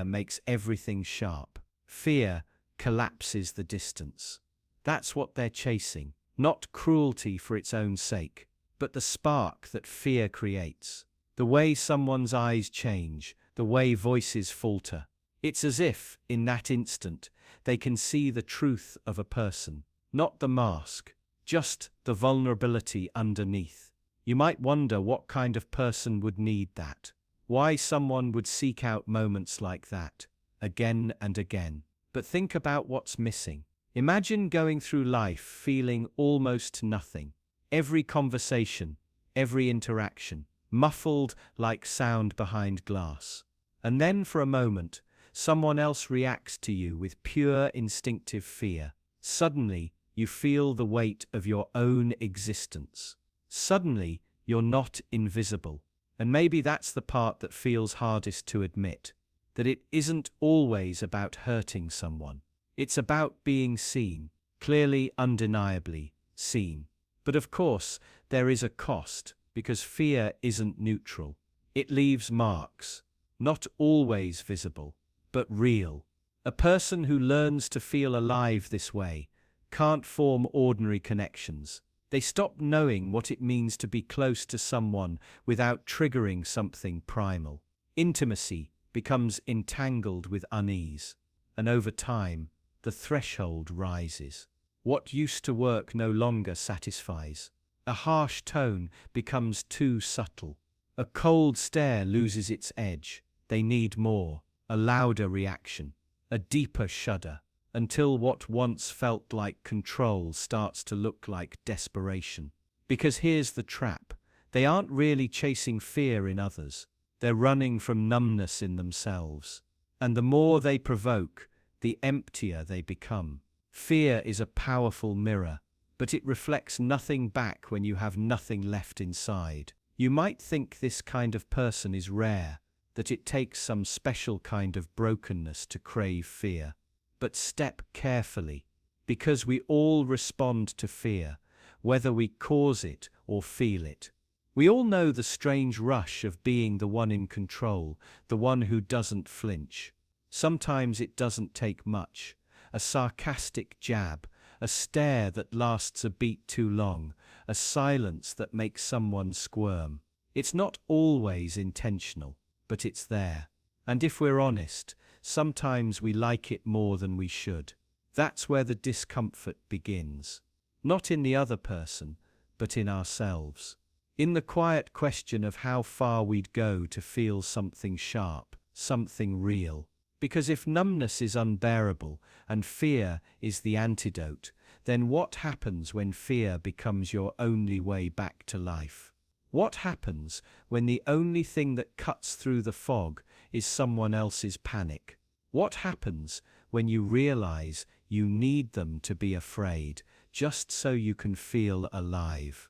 makes everything sharp. Fear collapses the distance. That's what they're chasing. Not cruelty for its own sake, but the spark that fear creates. The way someone's eyes change, the way voices falter. It's as if, in that instant, they can see the truth of a person. Not the mask, just the vulnerability underneath. You might wonder what kind of person would need that. Why someone would seek out moments like that, again and again. But think about what's missing. Imagine going through life feeling almost nothing. Every conversation, every interaction, muffled like sound behind glass. And then for a moment, someone else reacts to you with pure instinctive fear. Suddenly, you feel the weight of your own existence. Suddenly, you're not invisible. And maybe that's the part that feels hardest to admit, that it isn't always about hurting someone. It's about being seen, clearly, undeniably seen. But of course, there is a cost, because fear isn't neutral. It leaves marks, not always visible, but real. A person who learns to feel alive this way can't form ordinary connections. They stop knowing what it means to be close to someone without triggering something primal. Intimacy becomes entangled with unease, and over time, the threshold rises. What used to work no longer satisfies. A harsh tone becomes too subtle. A cold stare loses its edge. They need more, a louder reaction, a deeper shudder, until what once felt like control starts to look like desperation. Because here's the trap. They aren't really chasing fear in others. They're running from numbness in themselves. And the more they provoke, the emptier they become. Fear is a powerful mirror. but it reflects nothing back when you have nothing left inside. You might think this kind of person is rare, that it takes some special kind of brokenness to crave fear. But step carefully, because we all respond to fear, whether we cause it or feel it. We all know the strange rush of being the one in control, the one who doesn't flinch. Sometimes it doesn't take much. A sarcastic jab, a stare that lasts a beat too long, a silence that makes someone squirm. It's not always intentional, but it's there. And if we're honest, sometimes we like it more than we should. That's where the discomfort begins. Not in the other person, but in ourselves. In the quiet question of how far we'd go to feel something sharp, something real. Because if numbness is unbearable and fear is the antidote, then what happens when fear becomes your only way back to life? What happens when the only thing that cuts through the fog is someone else's panic? What happens when you realize you need them to be afraid, just so you can feel alive?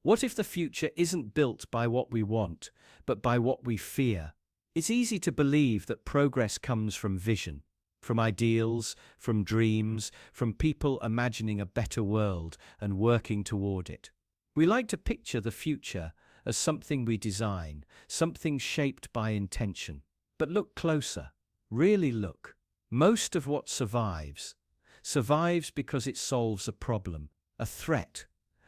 What if the future isn't built by what we want, but by what we fear? It's easy to believe that progress comes from vision, from ideals, from dreams, from people imagining a better world and working toward it. We like to picture the future as something we design, something shaped by intention. But look closer. Really look. Most of what survives because it solves a problem, a threat,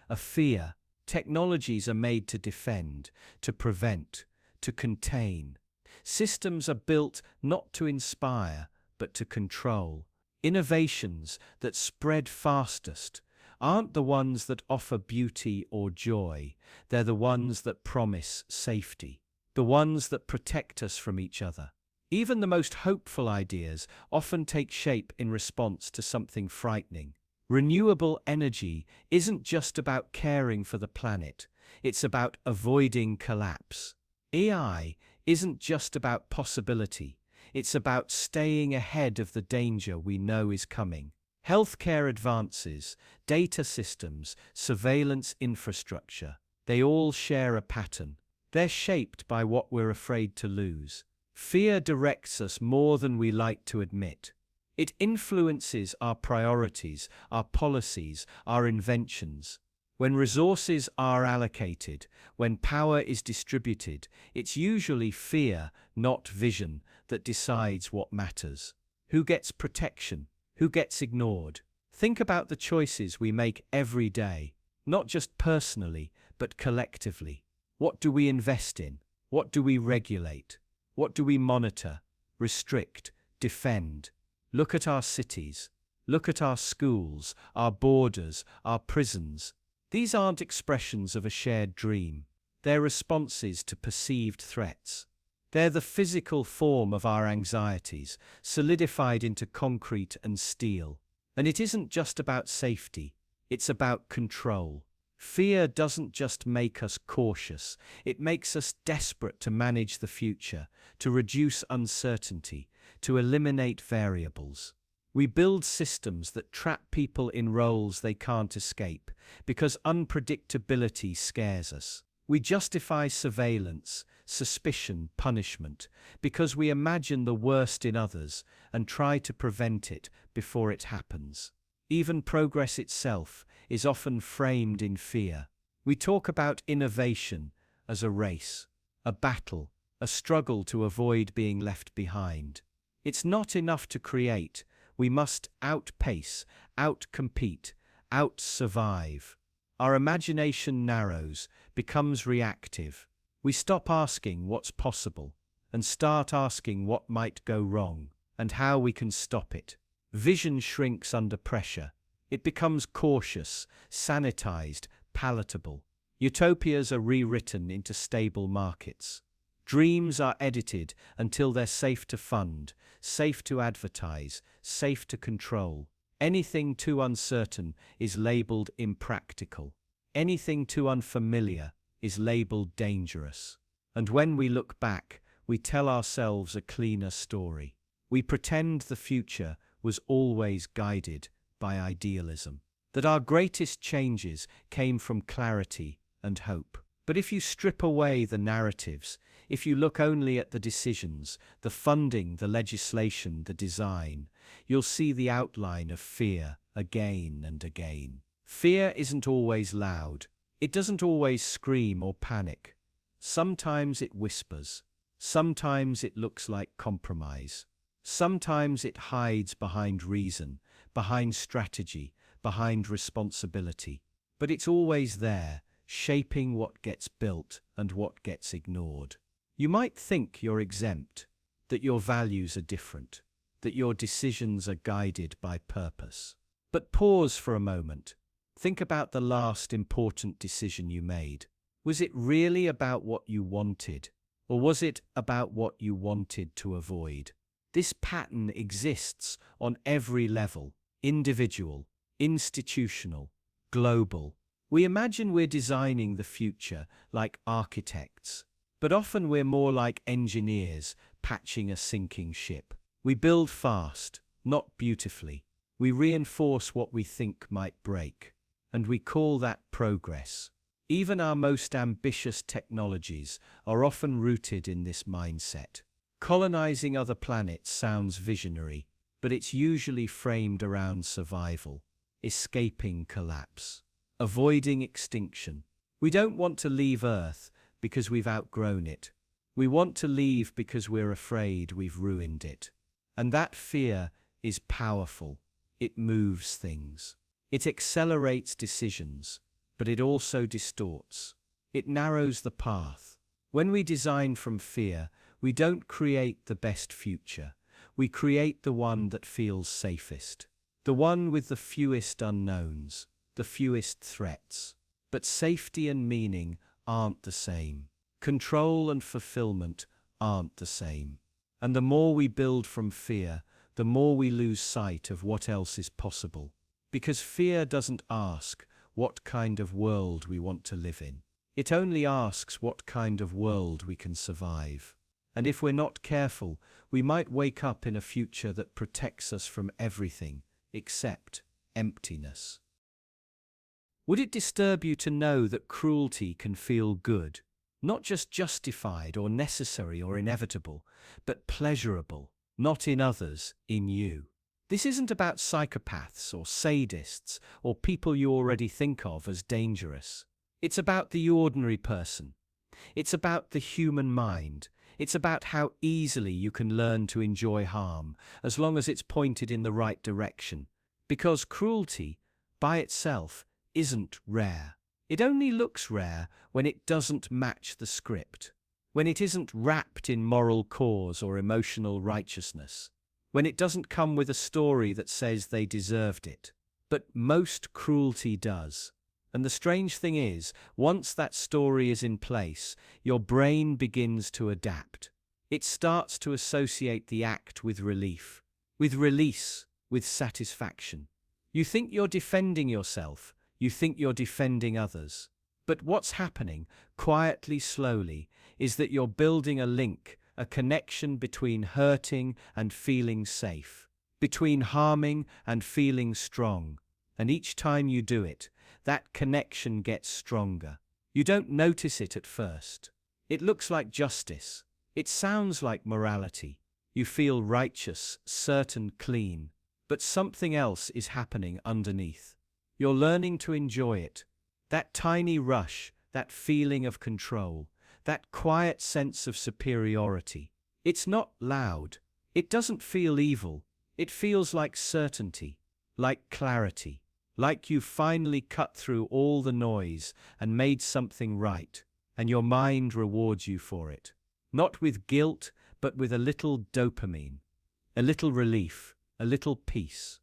a fear. Technologies are made to defend, to prevent, to contain. Systems are built not to inspire, but to control. Innovations that spread fastest aren't the ones that offer beauty or joy. They're the ones that promise safety, the ones that protect us from each other. Even the most hopeful ideas often take shape in response to something frightening. Renewable energy isn't just about caring for the planet, it's about avoiding collapse. AI isn't just about possibility, it's about staying ahead of the danger we know is coming. Healthcare advances, data systems, surveillance infrastructure, they all share a pattern. They're shaped by what we're afraid to lose. Fear directs us more than we like to admit. It influences our priorities, our policies, our inventions. When resources are allocated, when power is distributed, it's usually fear, not vision, that decides what matters. Who gets protection? Who gets ignored? Think about the choices we make every day, not just personally, but collectively. What do we invest in? What do we regulate? What do we monitor, restrict, defend? Look at our cities. Look at our schools, our borders, our prisons. These aren't expressions of a shared dream. They're responses to perceived threats. They're the physical form of our anxieties, solidified into concrete and steel. And it isn't just about safety, it's about control. Fear doesn't just make us cautious, it makes us desperate to manage the future, to reduce uncertainty, to eliminate variables. We build systems that trap people in roles they can't escape, because unpredictability scares us. We justify surveillance, suspicion, punishment, because we imagine the worst in others and try to prevent it before it happens. Even progress itself is often framed in fear. We talk about innovation as a race, a battle, a struggle to avoid being left behind. It's not enough to create. We must outpace, outcompete, out-survive. Our imagination narrows, becomes reactive. We stop asking what's possible and start asking what might go wrong and how we can stop it. Vision shrinks under pressure. It becomes cautious, sanitized, palatable. Utopias are rewritten into stable markets. Dreams are edited until they're safe to fund, safe to advertise, safe to control. Anything too uncertain is labeled impractical. Anything too unfamiliar is labeled dangerous. And when we look back, we tell ourselves a cleaner story. We pretend the future was always guided by idealism. that our greatest changes came from clarity and hope. But if you strip away the narratives, if you look only at the decisions, the funding, the legislation, the design, you'll see the outline of fear again and again. Fear isn't always loud. It doesn't always scream or panic. Sometimes it whispers. Sometimes it looks like compromise. Sometimes it hides behind reason, behind strategy, behind responsibility. But it's always there, shaping what gets built and what gets ignored. You might think you're exempt, that your values are different, that your decisions are guided by purpose. But pause for a moment. Think about the last important decision you made. Was it really about what you wanted, or was it about what you wanted to avoid? This pattern exists on every level: individual, institutional, global. We imagine we're designing the future like architects, but often we're more like engineers patching a sinking ship. We build fast, not beautifully. We reinforce what we think might break, and we call that progress. Even our most ambitious technologies are often rooted in this mindset. Colonizing other planets sounds visionary, but it's usually framed around survival, escaping collapse, avoiding extinction. We don't want to leave Earth because we've outgrown it. We want to leave because we're afraid we've ruined it. And that fear is powerful. It moves things. It accelerates decisions, but it also distorts. It narrows the path. When we design from fear, we don't create the best future. We create the one that feels safest. The one with the fewest unknowns, the fewest threats. But safety and meaning aren't the same. Control and fulfillment aren't the same. And the more we build from fear, the more we lose sight of what else is possible. Because fear doesn't ask what kind of world we want to live in. It only asks what kind of world we can survive. And if we're not careful, we might wake up in a future that protects us from everything except emptiness. Would it disturb you to know that cruelty can feel good? Not just justified or necessary or inevitable, but pleasurable, not in others, in you. This isn't about psychopaths or sadists or people you already think of as dangerous. It's about the ordinary person. It's about the human mind. It's about how easily you can learn to enjoy harm, as long as it's pointed in the right direction. Because cruelty, by itself, isn't rare. It only looks rare when it doesn't match the script, when it isn't wrapped in moral cause or emotional righteousness, when it doesn't come with a story that says they deserved it. But most cruelty does. And the strange thing is, once that story is in place, your brain begins to adapt. It starts to associate the act with relief, with release, with satisfaction. You think you're defending yourself, you think you're defending others. But what's happening, quietly, slowly, is that you're building a link, a connection between hurting and feeling safe, between harming and feeling strong. And each time you do it, that connection gets stronger. You don't notice it at first. It looks like justice. It sounds like morality. You feel righteous, certain, clean. But something else is happening underneath. You're learning to enjoy it. That tiny rush, that feeling of control, that quiet sense of superiority. It's not loud. It doesn't feel evil. It feels like certainty, like clarity. Like you've finally cut through all the noise and made something right, and your mind rewards you for it. Not with guilt, but with a little dopamine, a little relief, a little peace.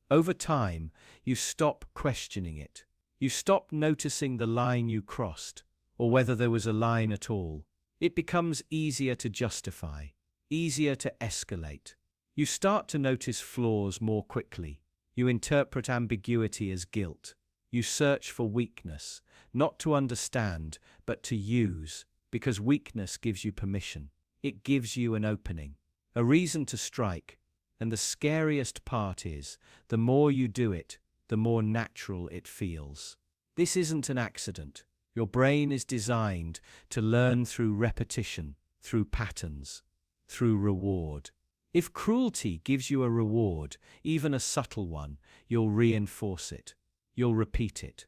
Over time, you stop questioning it. You stop noticing the line you crossed, or whether there was a line at all. It becomes easier to justify, easier to escalate. You start to notice flaws more quickly. You interpret ambiguity as guilt. You search for weakness, not to understand, but to use, because weakness gives you permission. It gives you an opening, a reason to strike. And the scariest part is, the more you do it, the more natural it feels. This isn't an accident. Your brain is designed to learn through repetition, through patterns, through reward. If cruelty gives you a reward, even a subtle one, you'll reinforce it. You'll repeat it.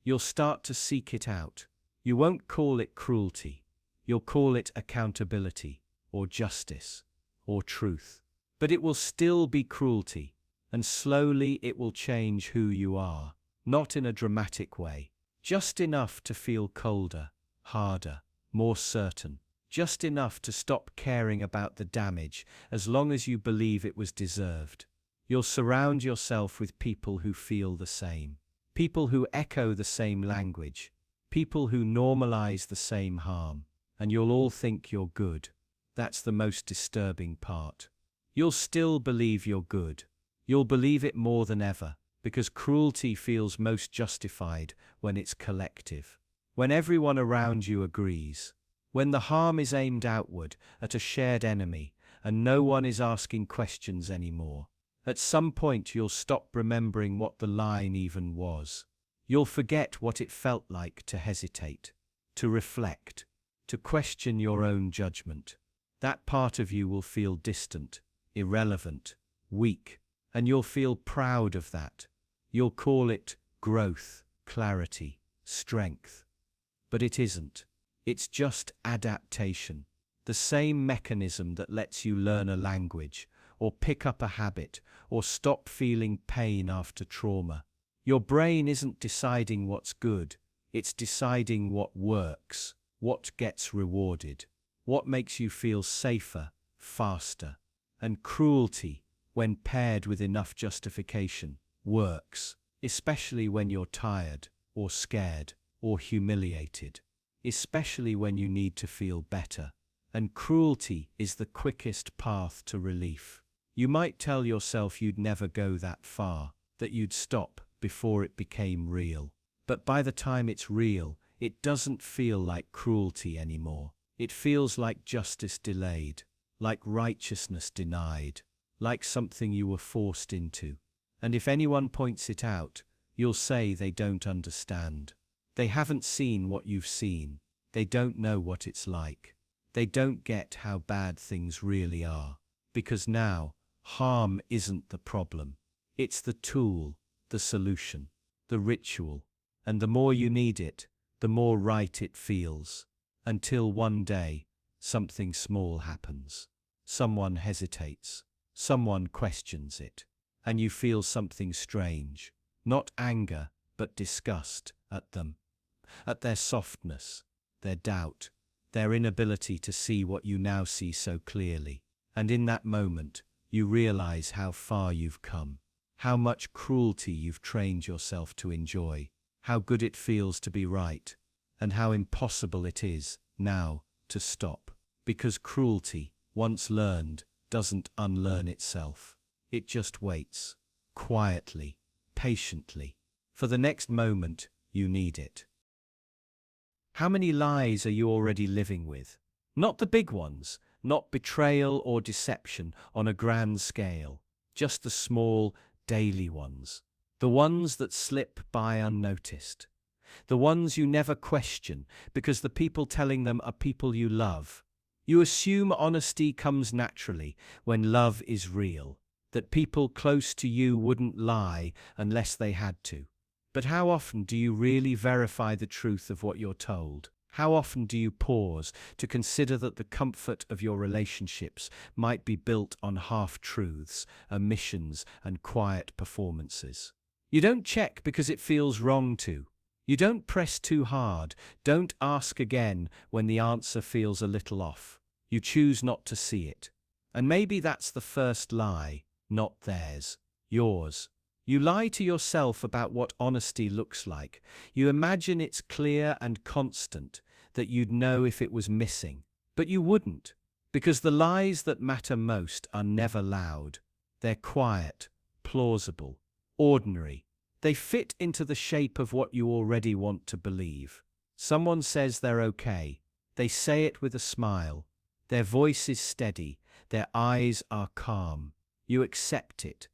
You'll start to seek it out. You won't call it cruelty. You'll call it accountability, or justice, or truth. But it will still be cruelty, and slowly it will change who you are, not in a dramatic way, just enough to feel colder, harder, more certain, just enough to stop caring about the damage as long as you believe it was deserved. You'll surround yourself with people who feel the same, people who echo the same language, people who normalize the same harm, and you'll all think you're good. That's the most disturbing part. You'll still believe you're good. You'll believe it more than ever, because cruelty feels most justified when it's collective, when everyone around you agrees, when the harm is aimed outward at a shared enemy and no one is asking questions anymore. At some point you'll stop remembering what the line even was. You'll forget what it felt like to hesitate, to reflect, to question your own judgment. That part of you will feel distant, irrelevant, weak, and you'll feel proud of that. You'll call it growth, clarity, strength. But it isn't. It's just adaptation. The same mechanism that lets you learn a language, or pick up a habit, or stop feeling pain after trauma. Your brain isn't deciding what's good. It's deciding what works, what gets rewarded, what makes you feel safer, faster. And cruelty, when paired with enough justification, works, especially when you're tired, or scared, or humiliated, especially when you need to feel better. And cruelty is the quickest path to relief. You might tell yourself you'd never go that far, that you'd stop before it became real. But by the time it's real, it doesn't feel like cruelty anymore. It feels like justice delayed, like righteousness denied, like something you were forced into. And if anyone points it out, you'll say they don't understand. They haven't seen what you've seen. They don't know what it's like. They don't get how bad things really are. Because now, harm isn't the problem. It's the tool, the solution, the ritual. And the more you need it, the more right it feels. Until one day, something small happens. Someone hesitates. Someone questions it. And you feel something strange. Not anger, but disgust at them. At their softness, their doubt, their inability to see what you now see so clearly. And in that moment, you realize how far you've come, how much cruelty you've trained yourself to enjoy, how good it feels to be right, and how impossible it is, now, to stop. Because cruelty, once learned, doesn't unlearn itself. It just waits, quietly, patiently, for the next moment you need it. How many lies are you already living with? Not the big ones, not betrayal or deception on a grand scale, just the small, daily ones. The ones that slip by unnoticed. The ones you never question because the people telling them are people you love. You assume honesty comes naturally when love is real, that people close to you wouldn't lie unless they had to. But how often do you really verify the truth of what you're told? How often do you pause to consider that the comfort of your relationships might be built on half-truths, omissions, and quiet performances? You don't check because it feels wrong to. You don't press too hard. Don't ask again when the answer feels a little off. You choose not to see it. And maybe that's the first lie, not theirs, yours. You lie to yourself about what honesty looks like. You imagine it's clear and constant, that you'd know if it was missing. But you wouldn't, because the lies that matter most are never loud. They're quiet, plausible, ordinary. They fit into the shape of what you already want to believe. Someone says they're okay. They say it with a smile. Their voice is steady. Their eyes are calm. You accept it,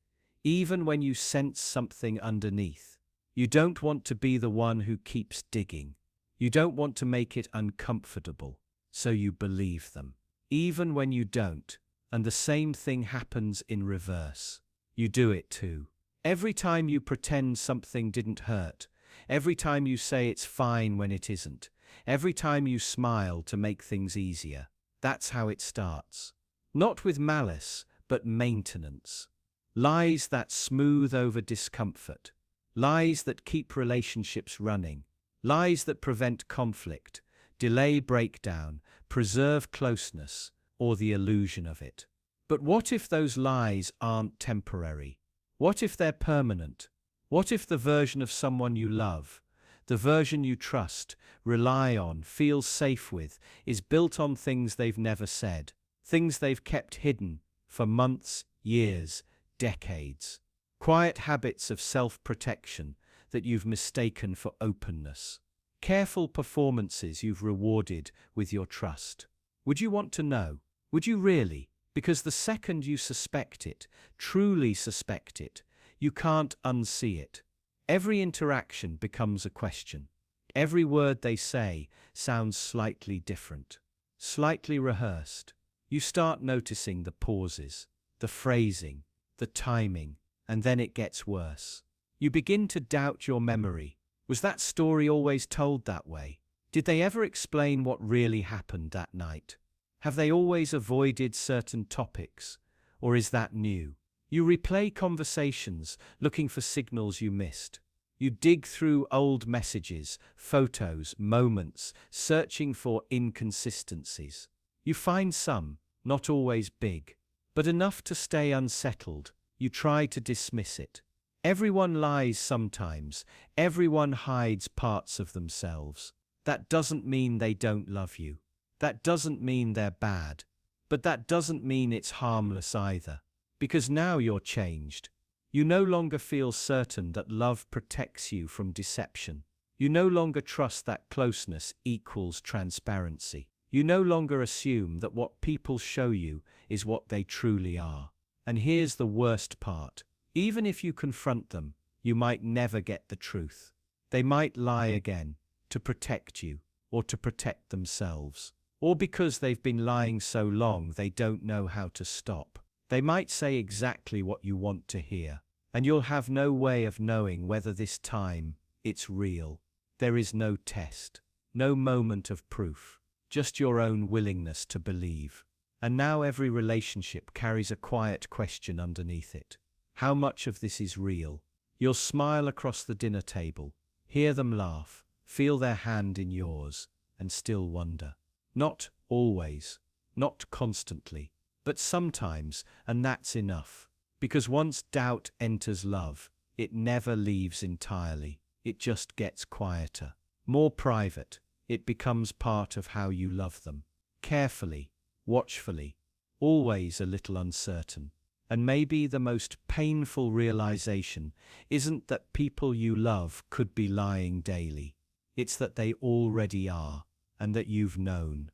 even when you sense something underneath. You don't want to be the one who keeps digging. You don't want to make it uncomfortable, so you believe them, even when you don't. And the same thing happens in reverse. You do it too. Every time you pretend something didn't hurt, every time you say it's fine when it isn't, every time you smile to make things easier, that's how it starts. Not with malice, but maintenance. Lies that smooth over discomfort. Lies that keep relationships running. Lies that prevent conflict, delay breakdown, preserve closeness, or the illusion of it. But what if those lies aren't temporary? What if they're permanent? What if the version of someone you love, the version you trust, rely on, feel safe with, is built on things they've never said, things they've kept hidden for months, years, decades? Quiet habits of self-protection that you've mistaken for openness. Careful performances you've rewarded with your trust. Would you want to know? Would you really? Because the second you suspect it, truly suspect it, you can't unsee it. Every interaction becomes a question. Every word they say sounds slightly different, slightly rehearsed. You start noticing the pauses, the phrasing, the timing, and then it gets worse. You begin to doubt your memory. Was that story always told that way? Did they ever explain what really happened that night? Have they always avoided certain topics? Or is that new? You replay conversations, looking for signals you missed. You dig through old messages, photos, moments, searching for inconsistencies. You find some, not always big, but enough to stay unsettled. You try to dismiss it. Everyone lies sometimes. Everyone hides parts of themselves. That doesn't mean they don't love you. That doesn't mean they're bad. But that doesn't mean it's harmless either. Because now you're changed. You no longer feel certain that love protects you from deception. You no longer trust that closeness equals transparency. You no longer assume that what people show you is what they truly are. And here's the worst part. Even if you confront them, you might never get the truth. They might lie again, to protect you, or to protect themselves. Or because they've been lying so long they don't know how to stop. They might say exactly what you want to hear, and you'll have no way of knowing whether this time it's real. There is no test, no moment of proof, just your own willingness to believe. And now every relationship carries a quiet question underneath it. How much of this is real? You'll smile across the dinner table, hear them laugh, feel their hand in yours, and still wonder. Not always, not constantly, but sometimes, and that's enough. Because once doubt enters love, it never leaves entirely. It just gets quieter, more private. It becomes part of how you love them. Carefully, watchfully, always a little uncertain. And maybe the most painful realization isn't that people you love could be lying daily. It's that they already are, and that you've known.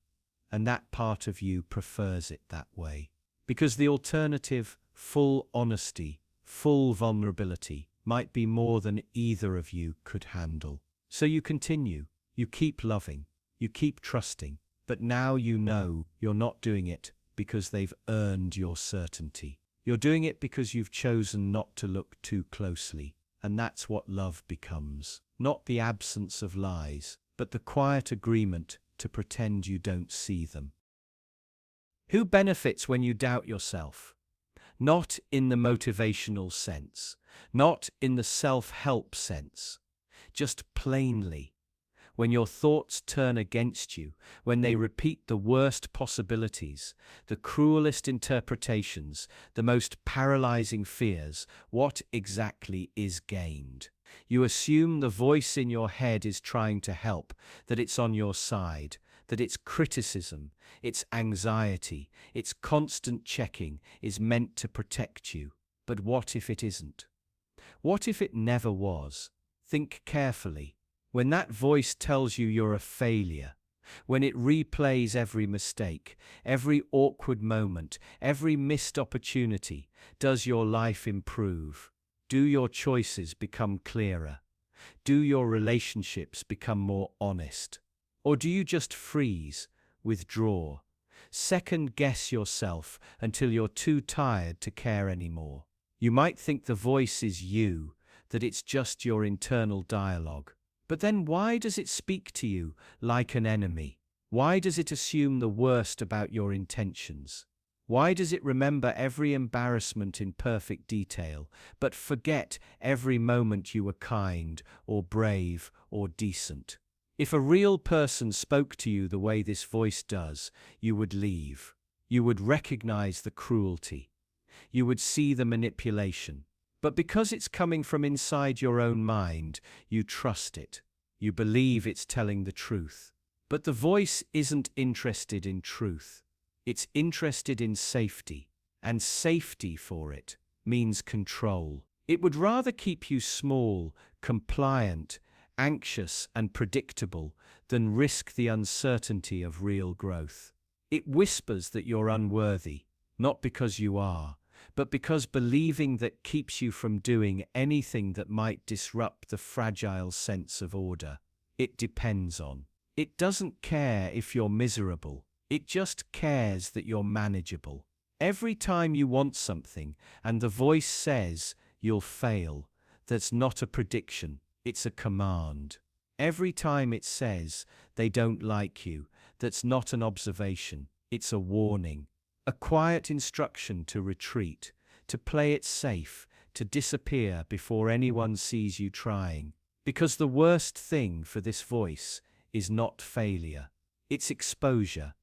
And that part of you prefers it that way. Because the alternative, full honesty, full vulnerability, might be more than either of you could handle. So you continue, you keep loving, you keep trusting, but now you know you're not doing it because they've earned your certainty. You're doing it because you've chosen not to look too closely, and that's what love becomes. Not the absence of lies, but the quiet agreement to pretend you don't see them. Who benefits when you doubt yourself? Not in the motivational sense, not in the self-help sense, just plainly. When your thoughts turn against you, when they repeat the worst possibilities, the cruelest interpretations, the most paralyzing fears, what exactly is gained? You assume the voice in your head is trying to help, that it's on your side, that its criticism, its anxiety, its constant checking is meant to protect you. But what if it isn't? What if it never was? Think carefully. When that voice tells you you're a failure, when it replays every mistake, every awkward moment, every missed opportunity, does your life improve? Do your choices become clearer? Do your relationships become more honest? Or do you just freeze, withdraw, second guess yourself until you're too tired to care anymore? You might think the voice is you, that it's just your internal dialogue. But then why does it speak to you like an enemy? Why does it assume the worst about your intentions? Why does it remember every embarrassment in perfect detail, but forget every moment you were kind or brave or decent? If a real person spoke to you the way this voice does, you would leave. You would recognize the cruelty. You would see the manipulation. But because it's coming from inside your own mind, you trust it. You believe it's telling the truth. But the voice isn't interested in truth. It's interested in safety. And safety for it means control. It would rather keep you small, compliant, anxious, and predictable than risk the uncertainty of real growth. It whispers that you're unworthy, not because you are, but because believing that keeps you from doing anything that might disrupt the fragile sense of order it depends on. It doesn't care if you're miserable, it just cares that you're manageable. Every time you want something and the voice says you'll fail, that's not a prediction, it's a command. Every time it says they don't like you, that's not an observation, it's a warning. A quiet instruction to retreat, to play it safe, to disappear before anyone sees you trying. Because the worst thing for this voice is not failure, it's exposure.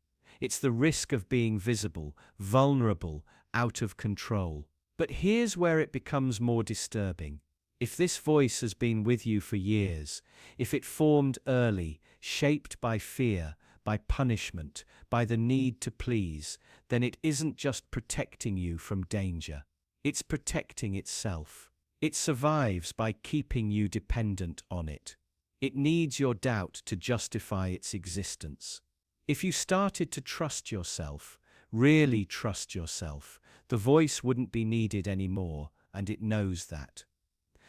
It's the risk of being visible, vulnerable, out of control. But here's where it becomes more disturbing. If this voice has been with you for years, if it formed early, shaped by fear, by punishment, by the need to please, then it isn't just protecting you from danger. It's protecting itself. It survives by keeping you dependent on it. It needs your doubt to justify its existence. If you started to trust yourself, really trust yourself, the voice wouldn't be needed anymore, and it knows that.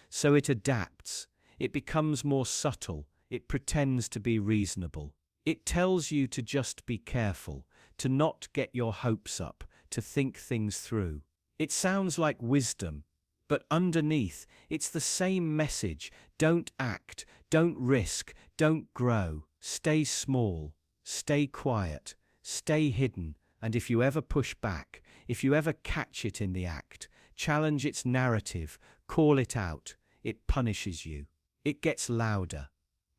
So it adapts. It becomes more subtle. It pretends to be reasonable. It tells you to just be careful, to not get your hopes up, to think things through. It sounds like wisdom, but underneath, it's the same message. Don't act, don't risk, don't grow, stay small, stay quiet, stay hidden, and if you ever push back, if you ever catch it in the act, challenge its narrative, call it out, it punishes you. It gets louder,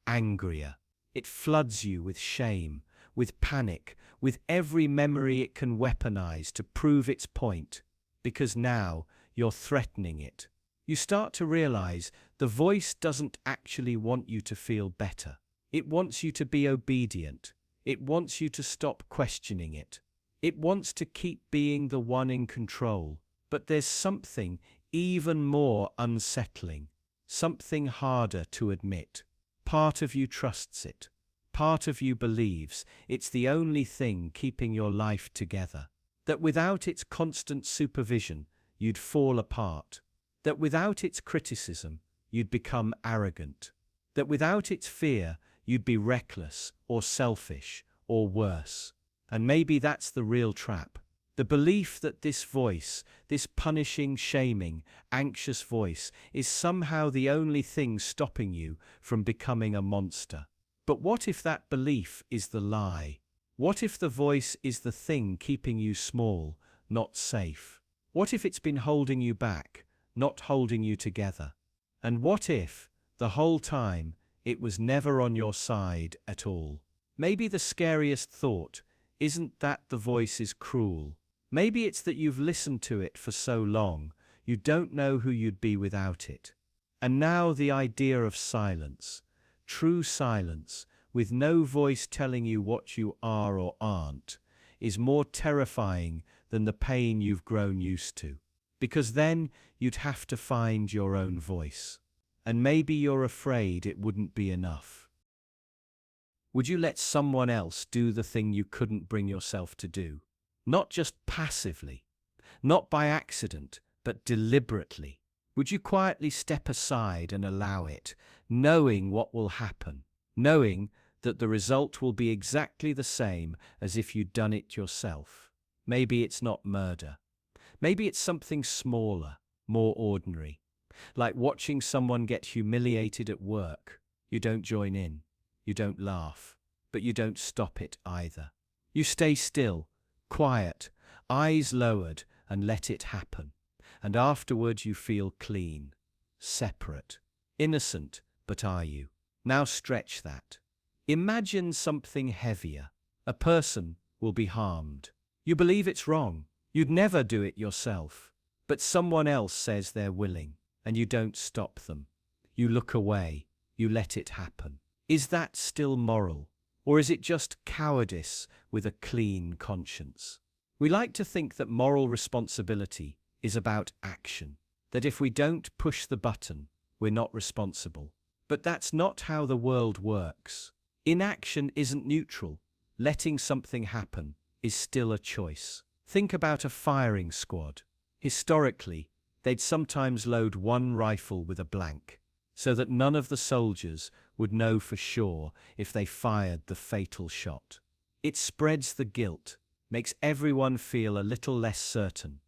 angrier. It floods you with shame, with panic, with every memory it can weaponize to prove its point. Because now you're threatening it. You start to realize the voice doesn't actually want you to feel better. It wants you to be obedient. It wants you to stop questioning it. It wants to keep being the one in control. But there's something even more unsettling, something harder to admit. Part of you trusts it. Part of you believes it's the only thing keeping your life together. That without its constant supervision, you'd fall apart. That without its criticism, you'd become arrogant. That without its fear, you'd be reckless or selfish or worse. And maybe that's the real trap. The belief that this voice, this punishing, shaming, anxious voice, is somehow the only thing stopping you from becoming a monster. But what if that belief is the lie? What if the voice is the thing keeping you small, not safe? What if it's been holding you back, not holding you together? And what if, the whole time, it was never on your side at all? Maybe the scariest thought isn't that the voice is cruel. Maybe it's that you've listened to it for so long, you don't know who you'd be without it. And now the idea of silence, true silence, with no voice telling you what you are or aren't, is more terrifying than the pain you've grown used to. Because then you'd have to find your own voice. And maybe you're afraid it wouldn't be enough. Would you let someone else do the thing you couldn't bring yourself to do? Not just passively, not by accident, but deliberately. Would you quietly step aside and allow it, knowing what will happen, knowing that the result will be exactly the same as if you'd done it yourself? Maybe it's not murder. Maybe it's something smaller, more ordinary, like watching someone get humiliated at work. You don't join in, you don't laugh, but you don't stop it either. You stay still, quiet, eyes lowered, and let it happen. And afterward you feel clean, separate, innocent, but are you? Now stretch that. Imagine something heavier. A person will be harmed. You believe it's wrong. You'd never do it yourself. But someone else says they're willing, and you don't stop them. You look away. You let it happen. Is that still moral? Or is it just cowardice with a clean conscience? We like to think that moral responsibility is about action, that if we don't push the button, we're not responsible. But that's not how the world works. Inaction isn't neutral. Letting something happen is still a choice. Think about a firing squad. Historically, they'd sometimes load one rifle with a blank, so that none of the soldiers would know for sure if they fired the fatal shot. It spreads the guilt, makes everyone feel a little less certain,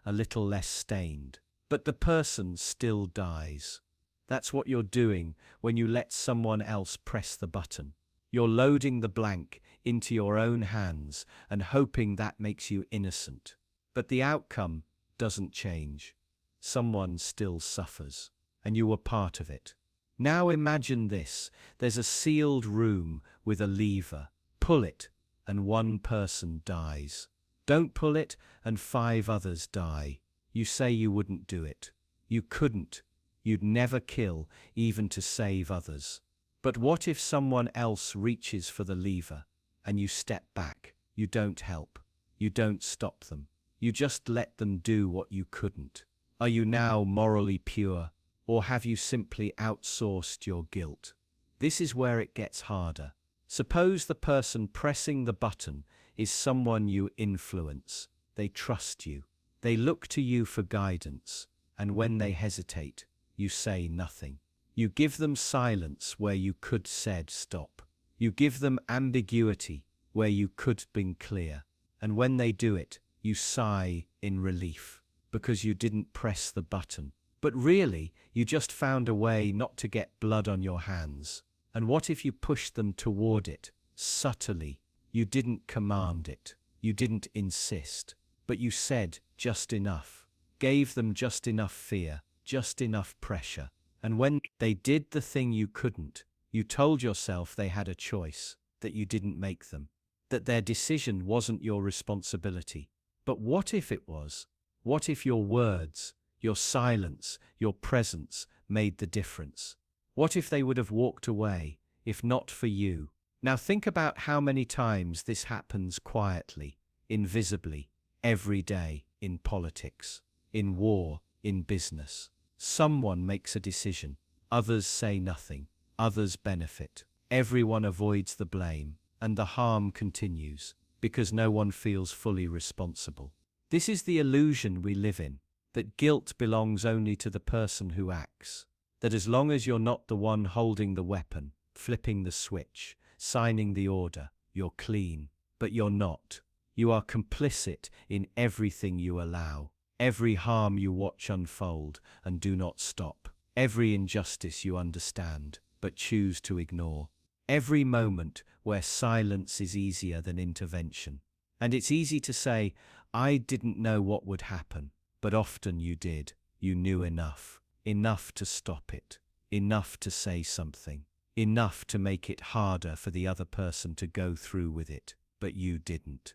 a little less stained. But the person still dies. That's what you're doing when you let someone else press the button. You're loading the blank into your own hands and hoping that makes you innocent. But the outcome doesn't change. Someone still suffers, and you were part of it. Now imagine this. There's a sealed room with a lever. Pull it, and one person dies. Don't pull it, and 5 others die. You say you wouldn't do it. You couldn't. You'd never kill, even to save others. But what if someone else reaches for the lever, and you step back? You don't help. You don't stop them. You just let them do what you couldn't. Are you now morally pure, or have you simply outsourced your guilt? This is where it gets harder. Suppose the person pressing the button is someone you influence. They trust you. They look to you for guidance, and when they hesitate, you say nothing. You give them silence where you could said stop. You give them ambiguity where you could been clear. And when they do it, you sigh in relief, because you didn't press the button. But really, you just found a way not to get blood on your hands. And what if you pushed them toward it, subtly? You didn't command it. You didn't insist. But you said just enough. Gave them just enough fear, just enough pressure. And when they did the thing you couldn't, you told yourself they had a choice, that you didn't make them, that their decision wasn't your responsibility. But what if it was? What if your words, your silence, your presence made the difference? What if they would have walked away, if not for you? Now think about how many times this happens quietly, invisibly, every day, in politics, in war, in business. Someone makes a decision, others say nothing, others benefit. Everyone avoids the blame, and the harm continues, because no one feels fully responsible. This is the illusion we live in, that guilt belongs only to the person who acts, that as long as you're not the one holding the weapon, flipping the switch, signing the order, you're clean. But you're not. You are complicit in everything you allow, every harm you watch unfold and do not stop, every injustice you understand but choose to ignore, every moment where silence is easier than intervention. And it's easy to say, I didn't know what would happen, but often you did. You knew enough, enough to stop it, enough to say something, enough to make it harder for the other person to go through with it, but you didn't.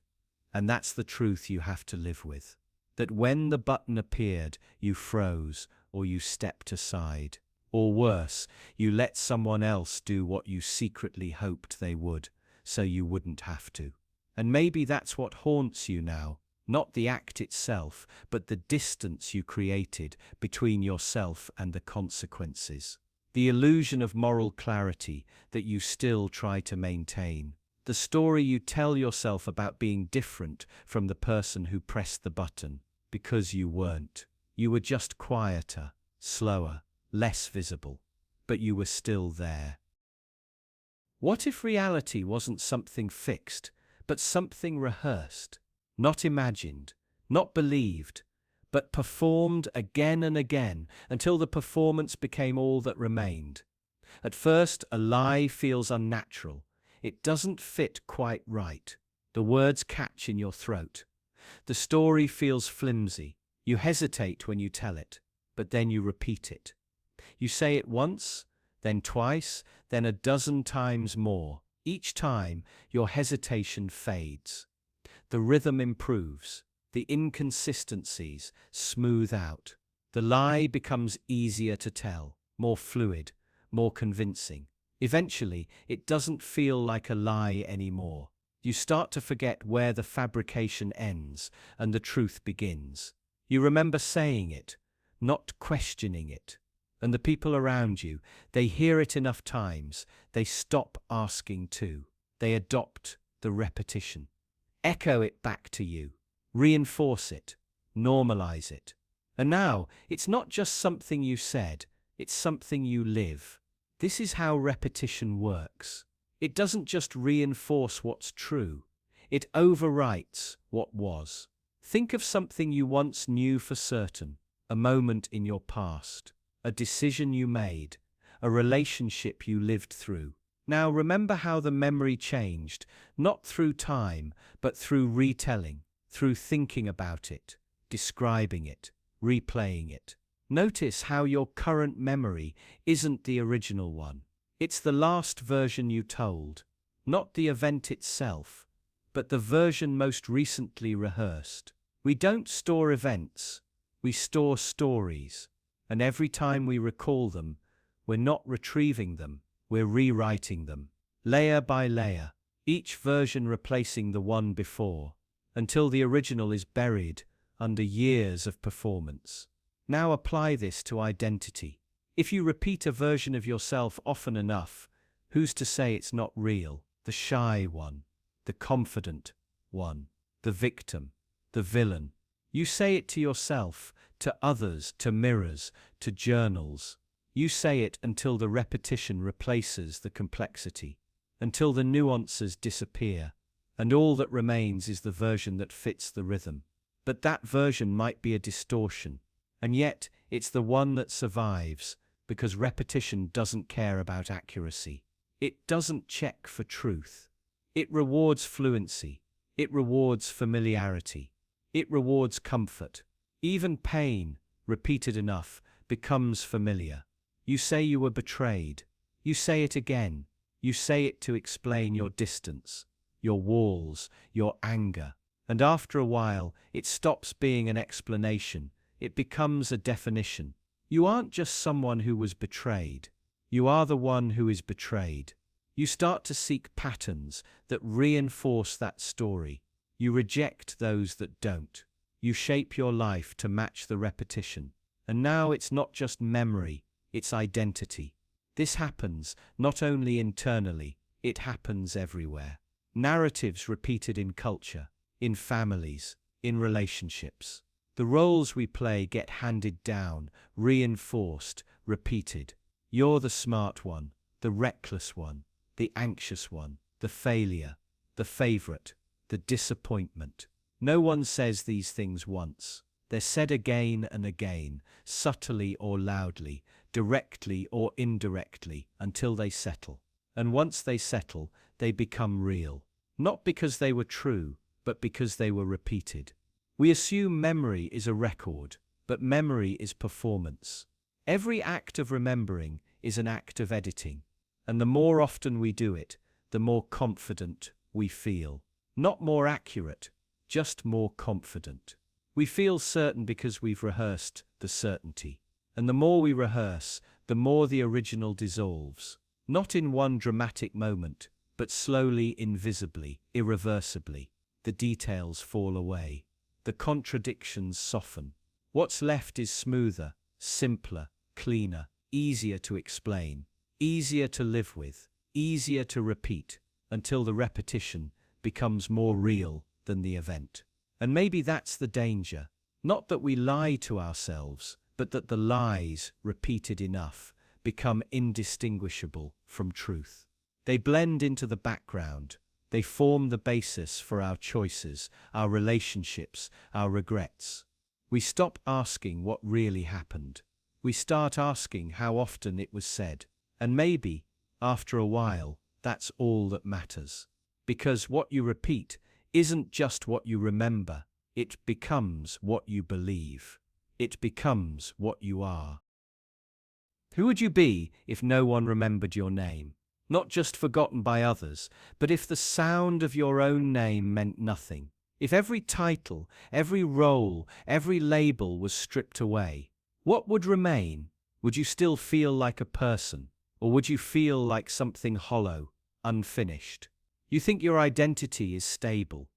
And that's the truth you have to live with. That when the button appeared, you froze, or you stepped aside. Or worse, you let someone else do what you secretly hoped they would, so you wouldn't have to. And maybe that's what haunts you now, not the act itself, but the distance you created between yourself and the consequences. the illusion of moral clarity that you still try to maintain, the story you tell yourself about being different from the person who pressed the button, because you weren't. You were just quieter, slower, less visible, but you were still there. What if reality wasn't something fixed, but something rehearsed, not imagined, not believed, but performed again and again until the performance became all that remained? At first, a lie feels unnatural. It doesn't fit quite right. The words catch in your throat. The story feels flimsy. You hesitate when you tell it, but then you repeat it. You say it once, then twice, then a dozen times more. Each time, your hesitation fades. The rhythm improves. The inconsistencies smooth out. The lie becomes easier to tell, more fluid, more convincing. Eventually, it doesn't feel like a lie anymore. You start to forget where the fabrication ends and the truth begins. You remember saying it, not questioning it. And the people around you, they hear it enough times, they stop asking too. They adopt the repetition. Echo it back to you. Reinforce it. Normalize it. And now, it's not just something you said, it's something you live. This is how repetition works. It doesn't just reinforce what's true, it overwrites what was. Think of something you once knew for certain, a moment in your past, a decision you made, a relationship you lived through. Now remember how the memory changed, not through time, but through retelling, through thinking about it, describing it, replaying it. Notice how your current memory isn't the original one. It's the last version you told, not the event itself, but the version most recently rehearsed. We don't store events, we store stories, and every time we recall them, we're not retrieving them, we're rewriting them, layer by layer, each version replacing the one before, until the original is buried under years of performance. Now apply this to identity. If you repeat a version of yourself often enough, who's to say it's not real? The shy one, the confident one, the victim, the villain. You say it to yourself, to others, to mirrors, to journals. You say it until the repetition replaces the complexity, until the nuances disappear, and all that remains is the version that fits the rhythm. But that version might be a distortion, and yet it's the one that survives, because repetition doesn't care about accuracy. It doesn't check for truth. It rewards fluency. It rewards familiarity. It rewards comfort. Even pain, repeated enough, becomes familiar. You say you were betrayed. You say it again. You say it to explain your distance, your walls, your anger. And after a while, it stops being an explanation. It becomes a definition. You aren't just someone who was betrayed. You are the one who is betrayed. You start to seek patterns that reinforce that story. You reject those that don't. You shape your life to match the repetition. And now it's not just memory, it's identity. This happens not only internally, it happens everywhere. Narratives repeated in culture, in families, in relationships. The roles we play get handed down, reinforced, repeated. You're the smart one, the reckless one, the anxious one, the failure, the favorite, the disappointment. No one says these things once. They're said again and again, subtly or loudly, directly or indirectly, until they settle. And once they settle, they become real. Not because they were true, but because they were repeated. We assume memory is a record, but memory is performance. Every act of remembering is an act of editing. And the more often we do it, the more confident we feel. Not more accurate, just more confident. We feel certain because we've rehearsed the certainty. And the more we rehearse, the more the original dissolves. Not in one dramatic moment, but slowly, invisibly, irreversibly. The details fall away. The contradictions soften. What's left is smoother, simpler, cleaner. easier to explain, easier to live with, easier to repeat, until the repetition becomes more real than the event. And maybe that's the danger. Not that we lie to ourselves, but that the lies, repeated enough, become indistinguishable from truth. They blend into the background. They form the basis for our choices, our relationships, our regrets. We stop asking what really happened. We start asking how often it was said. And maybe, after a while, that's all that matters. Because what you repeat isn't just what you remember, it becomes what you believe. It becomes what you are. Who would you be if no one remembered your name? Not just forgotten by others, but if the sound of your own name meant nothing. If every title, every role, every label was stripped away, what would remain? Would you still feel like a person? Or would you feel like something hollow, unfinished? You think your identity is stable,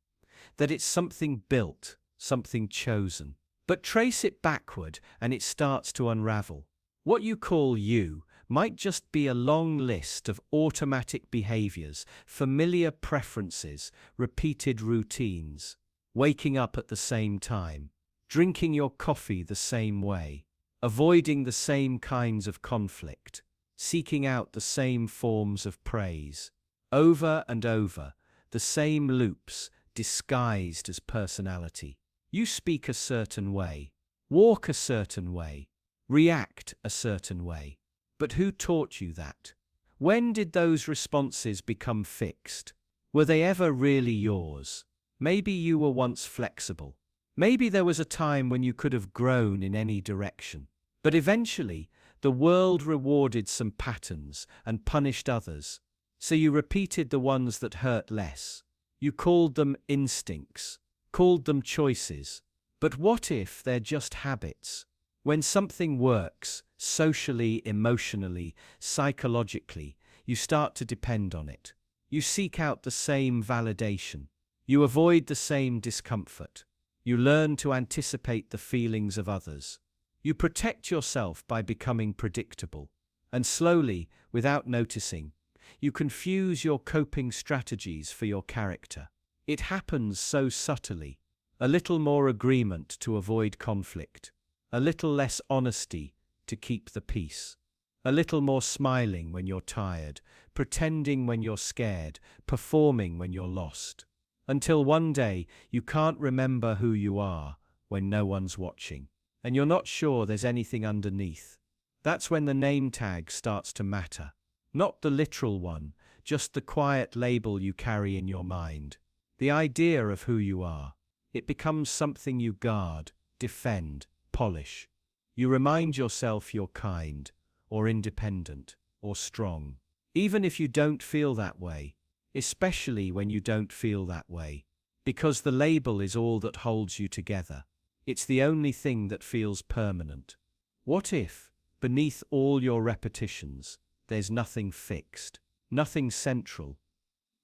that it's something built, something chosen. But trace it backward and it starts to unravel. What you call you might just be a long list of automatic behaviors, familiar preferences, repeated routines. Waking up at the same time, drinking your coffee the same way, avoiding the same kinds of conflict, seeking out the same forms of praise. Over and over, the same loops disguised as personality. You speak a certain way, walk a certain way, react a certain way. But who taught you that? When did those responses become fixed? Were they ever really yours? Maybe you were once flexible. Maybe there was a time when you could have grown in any direction. But eventually, the world rewarded some patterns and punished others. So you repeated the ones that hurt less. You called them instincts, called them choices. But what if they're just habits? When something works, socially, emotionally, psychologically, you start to depend on it. You seek out the same validation. You avoid the same discomfort. You learn to anticipate the feelings of others. You protect yourself by becoming predictable. And slowly, without noticing, you confuse your coping strategies for your character. It happens so subtly. A little more agreement to avoid conflict. A little less honesty to keep the peace. A little more smiling when you're tired, pretending when you're scared, performing when you're lost. Until one day you can't remember who you are when no one's watching, and you're not sure there's anything underneath. That's when the name tag starts to matter. Not the literal one, just the quiet label you carry in your mind. The idea of who you are. It becomes something you guard, defend, polish. You remind yourself you're kind, or independent, or strong. Even if you don't feel that way. Especially when you don't feel that way. Because the label is all that holds you together. It's the only thing that feels permanent. What if, beneath all your repetitions, there's nothing fixed, nothing central?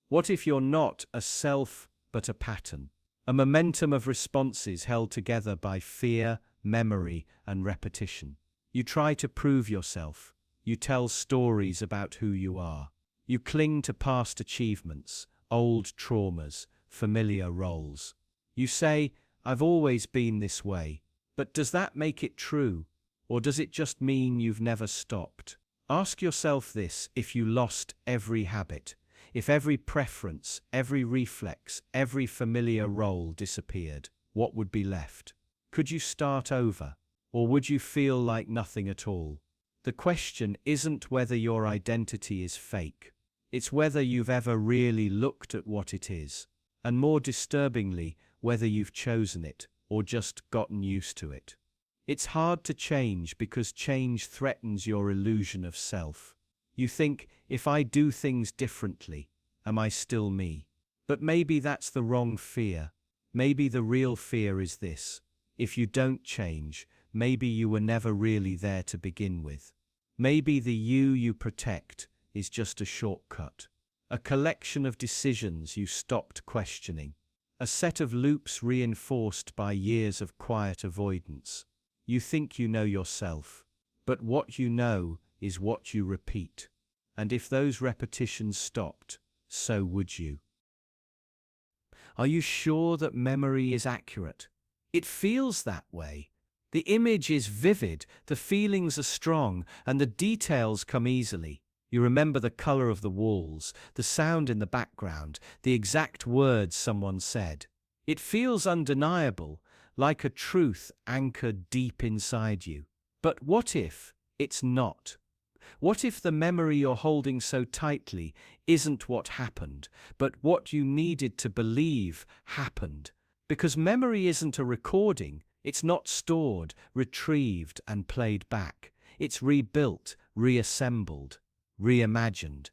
What if you're not a self, but a pattern? A momentum of responses held together by fear, memory, and repetition. You try to prove yourself. You tell stories about who you are. You cling to past achievements, old traumas, familiar roles. You say, I've always been this way. But does that make it true? Or does it just mean you've never stopped? Ask yourself this: if you lost every habit, if every preference, every reflex, every familiar role disappeared, what would be left? Could you start over? Or would you feel like nothing at all? The question isn't whether your identity is fake. It's whether you've ever really looked at what it is. And more disturbingly, whether you've chosen it or just gotten used to it. It's hard to change because change threatens your illusion of self. You think, if I do things differently, am I still me? But maybe that's the wrong fear. Maybe the real fear is this: if you don't change, maybe you were never really there to begin with. Maybe the you protect is just a shortcut, a collection of decisions you stopped questioning, a set of loops reinforced by years of quiet avoidance. You think you know yourself, but what you know is what you repeat. And if those repetitions stopped, so would you. Are you sure that memory is accurate? It feels that way. The image is vivid, the feelings are strong, and the details come easily. You remember the color of the walls, the sound in the background, the exact words someone said. It feels undeniable, like a truth anchored deep inside you. But what if it's not? What if the memory you're holding so tightly isn't what happened, but what you needed to believe happened? Because memory isn't a recording, it's not stored, retrieved, and played back. It's rebuilt, reassembled, reimagined.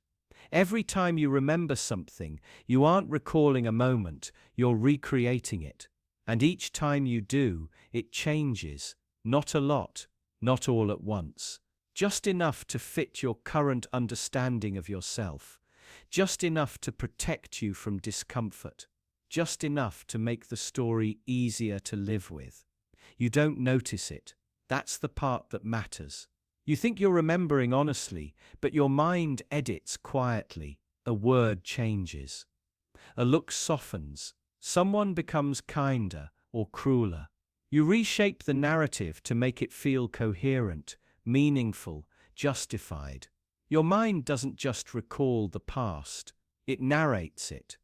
Every time you remember something, you aren't recalling a moment, you're recreating it. And each time you do, it changes. Not a lot, not all at once. Just enough to fit your current understanding of yourself. Just enough to protect you from discomfort. Just enough to make the story easier to live with. You don't notice it. That's the part that matters. You think you're remembering honestly, but your mind edits quietly. A word changes. A look softens. Someone becomes kinder or crueler. You reshape the narrative to make it feel coherent, meaningful, justified. Your mind doesn't just recall the past, it narrates it.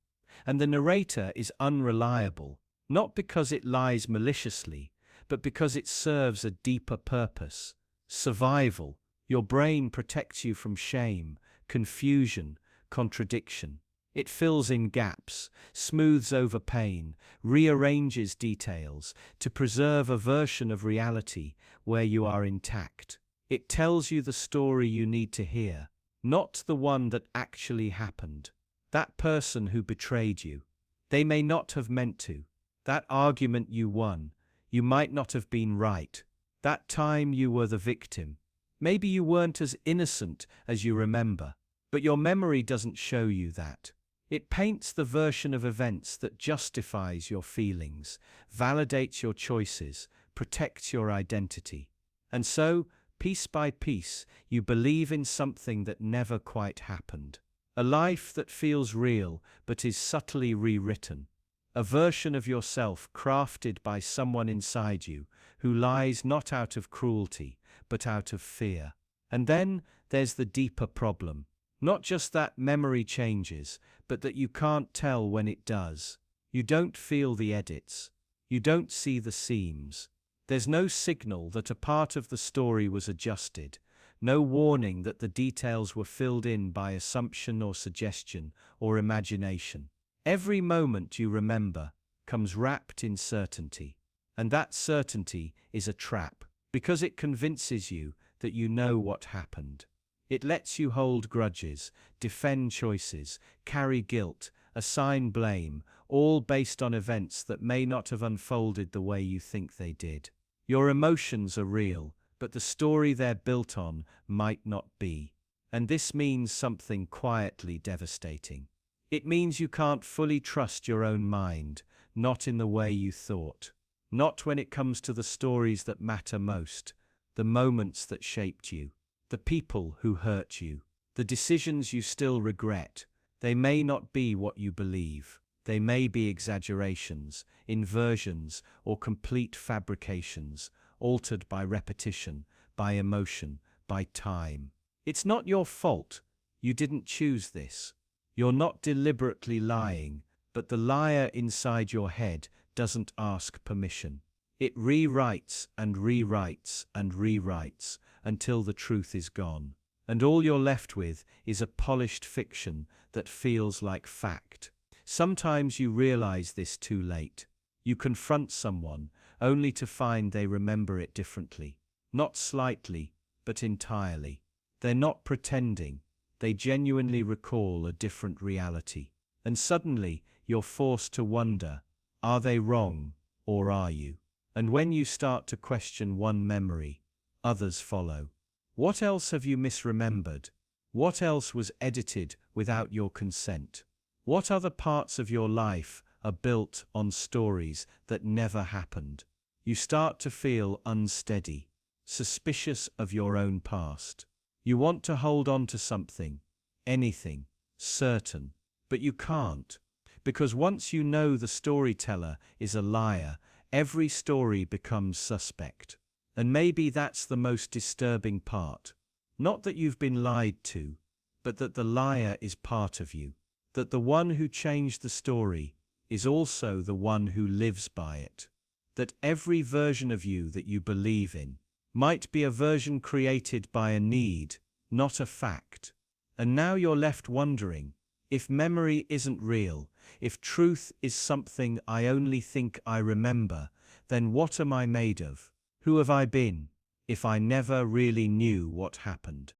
And the narrator is unreliable, not because it lies maliciously, but because it serves a deeper purpose. Survival. Your brain protects you from shame, confusion, contradiction. It fills in gaps, smooths over pain, rearranges details to preserve a version of reality where you are intact. It tells you the story you need to hear, not the one that actually happened. That person who betrayed you. They may not have meant to. That argument you won. You might not have been right. That time you were the victim. Maybe you weren't as innocent as you remember, but your memory doesn't show you that. It paints the version of events that justifies your feelings, validates your choices, protects your identity. And so, piece by piece, you believe in something that never quite happened. A life that feels real but is subtly rewritten. A version of yourself crafted by someone inside you who lies not out of cruelty but out of fear. And then there's the deeper problem. Not just that memory changes, but that you can't tell when it does. You don't feel the edits. You don't see the seams. There's no signal that a part of the story was adjusted. No warning that the details were filled in by assumption or suggestion or imagination. Every moment you remember comes wrapped in certainty. And that certainty is a trap, because it convinces you that you know what happened. It lets you hold grudges, defend choices, carry guilt, assign blame, all based on events that may not have unfolded the way you think they did. Your emotions are real, but the story they're built on might not be. And this means something quietly devastating. It means you can't fully trust your own mind, not in the way you thought. Not when it comes to the stories that matter most, the moments that shaped you, the people who hurt you, the decisions you still regret. They may not be what you believe. They may be exaggerations, inversions, or complete fabrications, altered by repetition, by emotion, by time. It's not your fault. You didn't choose this. You're not deliberately lying, but the liar inside your head doesn't ask permission. It rewrites and rewrites and rewrites until the truth is gone. And all you're left with is a polished fiction that feels like fact. Sometimes you realize this too late. You confront someone only to find they remember it differently. Not slightly, but entirely. They're not pretending. They genuinely recall a different reality. And suddenly, you're forced to wonder, are they wrong, or are you? And when you start to question one memory, others follow. What else have you misremembered? What else was edited without your consent? What other parts of your life are built on stories that never happened? You start to feel unsteady. suspicious of your own past. You want to hold on to something, anything, certain, but you can't. Because once you know the storyteller is a liar, every story becomes suspect. And maybe that's the most disturbing part. Not that you've been lied to, but that the liar is part of you. That the one who changed the story is also the one who lives by it. That every version of you that you believe in might be a version created by a need, not a fact. And now you're left wondering, if memory isn't real, if truth is something I only think I remember, then what am I made of? Who have I been, if I never really knew what happened?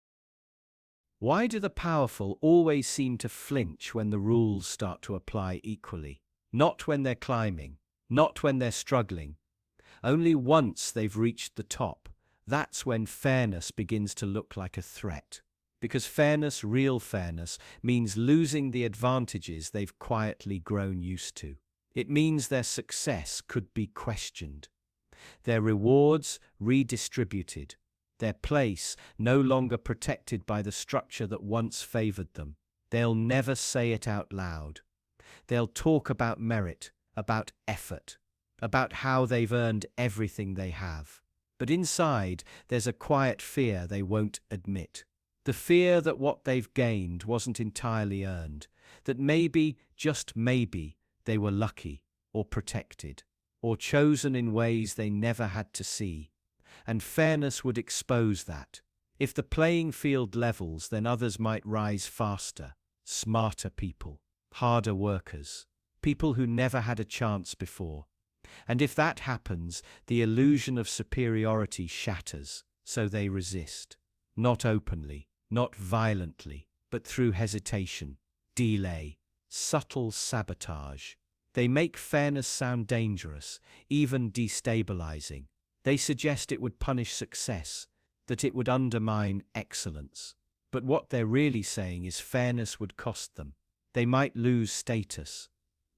Why do the powerful always seem to flinch when the rules start to apply equally? Not when they're climbing, not when they're struggling. Only once they've reached the top, that's when fairness begins to look like a threat. Because fairness, real fairness, means losing the advantages they've quietly grown used to. It means their success could be questioned, their rewards redistributed, their place no longer protected by the structure that once favored them. They'll never say it out loud. They'll talk about merit, about effort, about how they've earned everything they have. But inside, there's a quiet fear they won't admit. The fear that what they've gained wasn't entirely earned, that maybe, just maybe, they were lucky, or protected, or chosen in ways they never had to see. And fairness would expose that. If the playing field levels, then others might rise faster, smarter people, harder workers, people who never had a chance before. And if that happens, the illusion of superiority shatters, so they resist. Not openly, not violently, but through hesitation, delay, subtle sabotage. They make fairness sound dangerous, even destabilizing. They suggest it would punish success, that it would undermine excellence. But what they're really saying is fairness would cost them. They might lose status,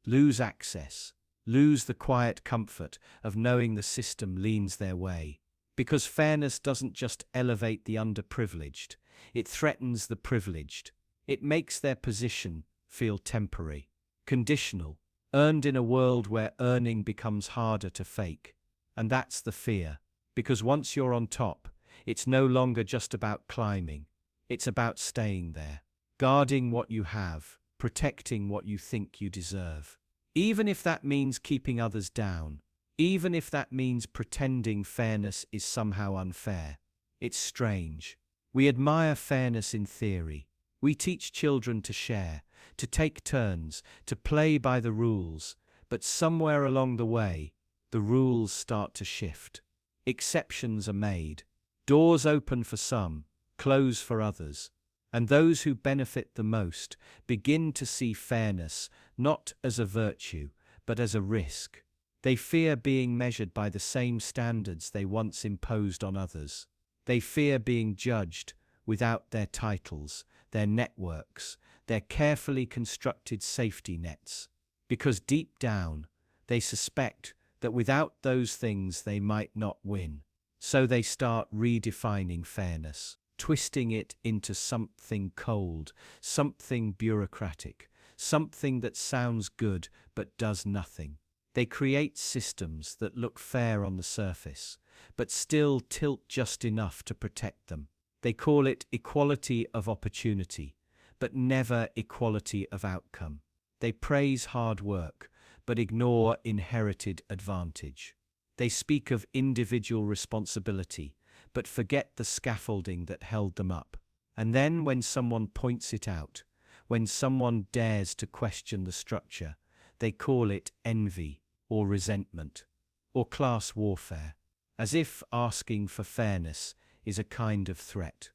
lose access, lose the quiet comfort of knowing the system leans their way. Because fairness doesn't just elevate the underprivileged, it threatens the privileged. It makes their position feel temporary, conditional, earned in a world where earning becomes harder to fake. And that's the fear, because once you're on top, it's no longer just about climbing. It's about staying there, guarding what you have, protecting what you think you deserve. Even if that means keeping others down, even if that means pretending fairness is somehow unfair. It's strange. We admire fairness in theory. We teach children to share, to take turns, to play by the rules. But somewhere along the way, the rules start to shift. Exceptions are made. Doors open for some, close for others. And those who benefit the most begin to see fairness not as a virtue, but as a risk. They fear being measured by the same standards they once imposed on others. They fear being judged without their titles, their networks, their carefully constructed safety nets. Because deep down, they suspect that without those things they might not win. So they start redefining fairness, twisting it into something cold, something bureaucratic, something that sounds good but does nothing. They create systems that look fair on the surface, but still tilt just enough to protect them. They call it equality of opportunity, but never equality of outcome. They praise hard work, but ignore inherited advantage. They speak of individual responsibility, but forget the scaffolding that held them up. And then when someone points it out, when someone dares to question the structure, they call it envy, or resentment, or class warfare, as if asking for fairness is a kind of threat,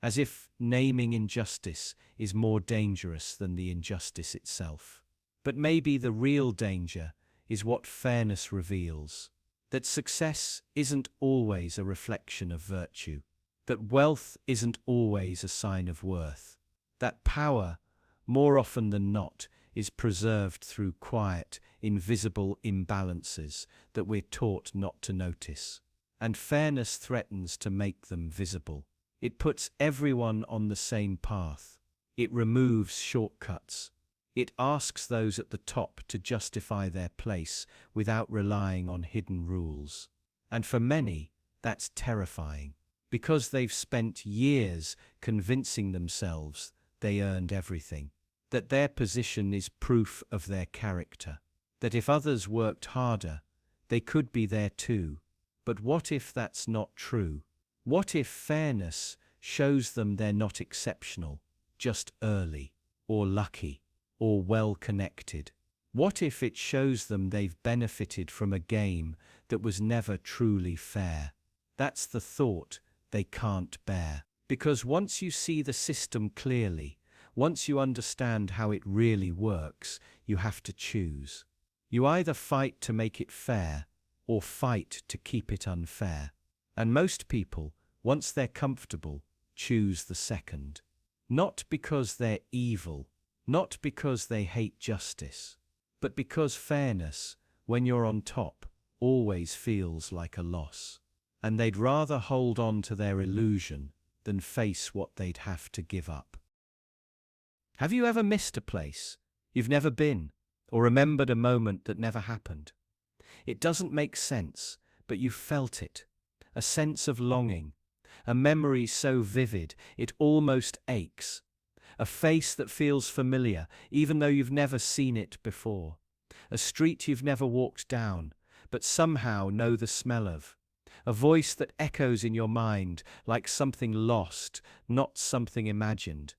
as if naming injustice is more dangerous than the injustice itself. But maybe the real danger is what fairness reveals, that success isn't always a reflection of virtue, that wealth isn't always a sign of worth, that power, more often than not, is preserved through quiet, invisible imbalances that we're taught not to notice. and fairness threatens to make them visible. It puts everyone on the same path. It removes shortcuts. It asks those at the top to justify their place without relying on hidden rules. And for many, that's terrifying, because they've spent years convincing themselves they earned everything, that their position is proof of their character, that if others worked harder, they could be there too. But what if that's not true? What if fairness shows them they're not exceptional, just early, or lucky, or well-connected? What if it shows them they've benefited from a game that was never truly fair? That's the thought they can't bear. Because once you see the system clearly, once you understand how it really works, you have to choose. You either fight to make it fair, or fight to keep it unfair. And most people, once they're comfortable, choose the second. Not because they're evil, not because they hate justice, but because fairness, when you're on top, always feels like a loss. And they'd rather hold on to their illusion than face what they'd have to give up. Have you ever missed a place you've never been, or remembered a moment that never happened? It doesn't make sense, but you felt it. A sense of longing, a memory so vivid it almost aches. A face that feels familiar, even though you've never seen it before. A street you've never walked down, but somehow know the smell of. A voice that echoes in your mind like something lost, not something imagined.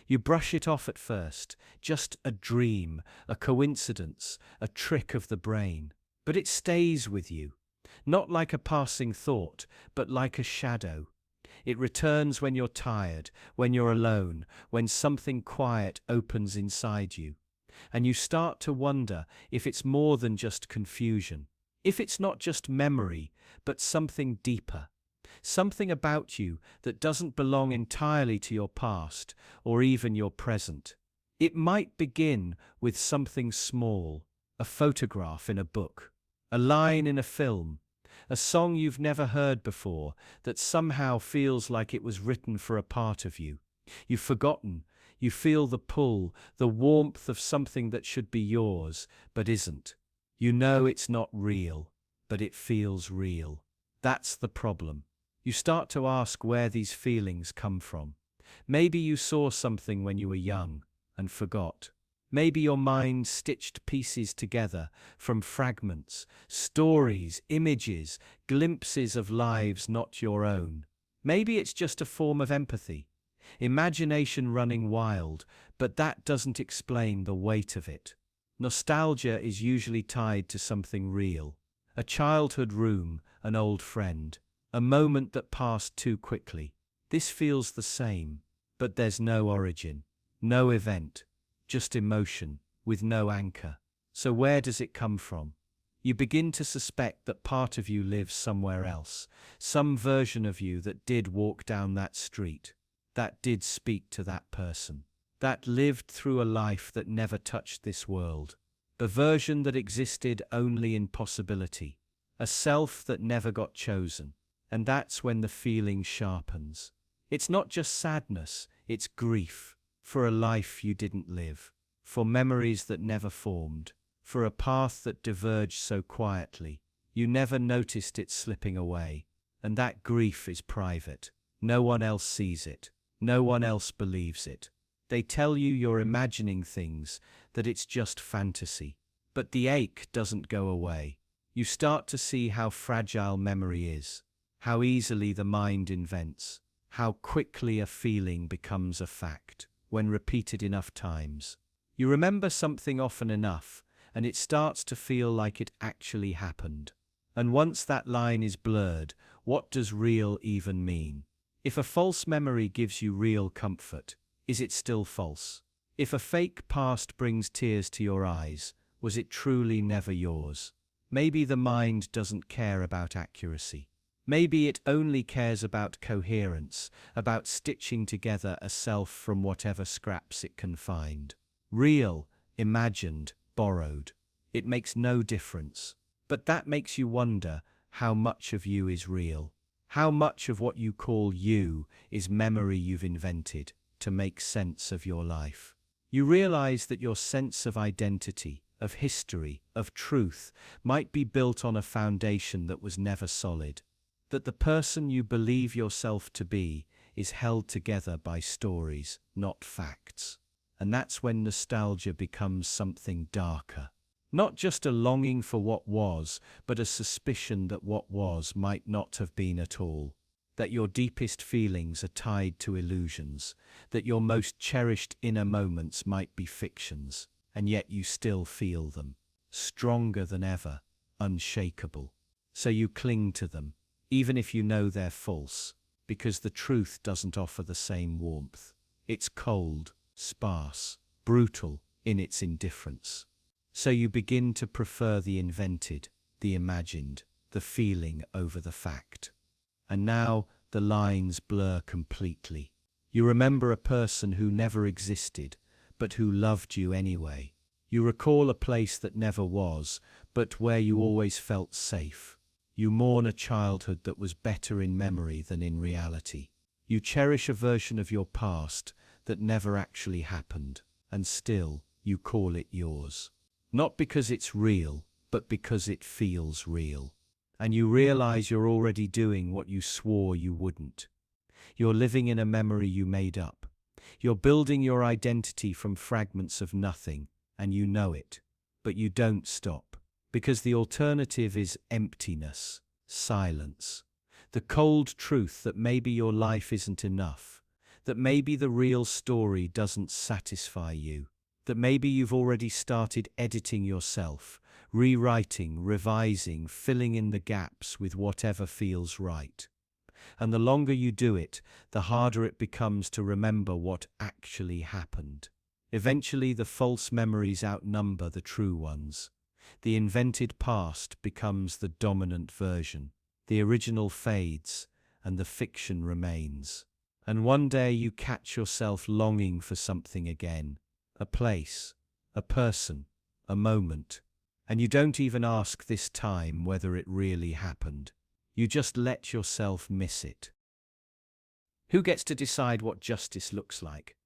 You brush it off at first, just a dream, a coincidence, a trick of the brain. But it stays with you, not like a passing thought, but like a shadow. It returns when you're tired, when you're alone, when something quiet opens inside you. And you start to wonder if it's more than just confusion. If it's not just memory, but something deeper. Something about you that doesn't belong entirely to your past or even your present. It might begin with something small, a photograph in a book, a line in a film, a song you've never heard before that somehow feels like it was written for a part of you. You've forgotten. You feel the pull, the warmth of something that should be yours, but isn't. You know it's not real, but it feels real. That's the problem. You start to ask where these feelings come from. Maybe you saw something when you were young and forgot. Maybe your mind stitched pieces together from fragments, stories, images, glimpses of lives not your own. Maybe it's just a form of empathy, imagination running wild, but that doesn't explain the weight of it. Nostalgia is usually tied to something real. A childhood room, an old friend, a moment that passed too quickly. This feels the same, but there's no origin, no event, just emotion, with no anchor. So where does it come from? You begin to suspect that part of you lives somewhere else, some version of you that did walk down that street, that did speak to that person, that lived through a life that never touched this world, a version that existed only in possibility, a self that never got chosen. And that's when the feeling sharpens. It's not just sadness, it's grief, for a life you didn't live, for memories that never formed, for a path that diverged so quietly, you never noticed it slipping away. And that grief is private. No one else sees it. No one else believes it. They tell you you're imagining things, that it's just fantasy. But the ache doesn't go away. You start to see how fragile memory is, how easily the mind invents, how quickly a feeling becomes a fact when repeated enough times. You remember something often enough, and it starts to feel like it actually happened. And once that line is blurred, what does real even mean? If a false memory gives you real comfort, is it still false? If a fake past brings tears to your eyes, was it truly never yours? Maybe the mind doesn't care about accuracy. Maybe it only cares about coherence, about stitching together a self from whatever scraps it can find. Real, imagined, borrowed. It makes no difference. But that makes you wonder how much of you is real. How much of what you call you is memory you've invented to make sense of your life. You realize that your sense of identity, of history, of truth might be built on a foundation that was never solid. That the person you believe yourself to be is held together by stories, not facts. And that's when nostalgia becomes something darker. Not just a longing for what was, but a suspicion that what was might not have been at all. That your deepest feelings are tied to illusions, that your most cherished inner moments might be fictions, and yet you still feel them, stronger than ever, unshakable. So you cling to them, even if you know they're false, because the truth doesn't offer the same warmth. It's cold, sparse, brutal in its indifference. So you begin to prefer the invented, the imagined, the feeling over the fact. And now the lines blur completely. You remember a person who never existed, but who loved you anyway. You recall a place that never was, but where you always felt safe. You mourn a childhood that was better in memory than in reality. You cherish a version of your past that never actually happened, and still you call it yours. Not because it's real, but because it feels real. And you realize you're already doing what you swore you wouldn't. You're living in a memory you made up. You're building your identity from fragments of nothing, and you know it. But you don't stop. Because the alternative is emptiness, silence. The cold truth that maybe your life isn't enough. That maybe the real story doesn't satisfy you. That maybe you've already started editing yourself, rewriting, revising, filling in the gaps with whatever feels right. And the longer you do it, the harder it becomes to remember what actually happened. Eventually, the false memories outnumber the true ones. The invented past becomes the dominant version. The original fades, and the fiction remains. And one day you catch yourself longing for something again. A place, a person, a moment. And you don't even ask this time whether it really happened. You just let yourself miss it. Who gets to decide what justice looks like?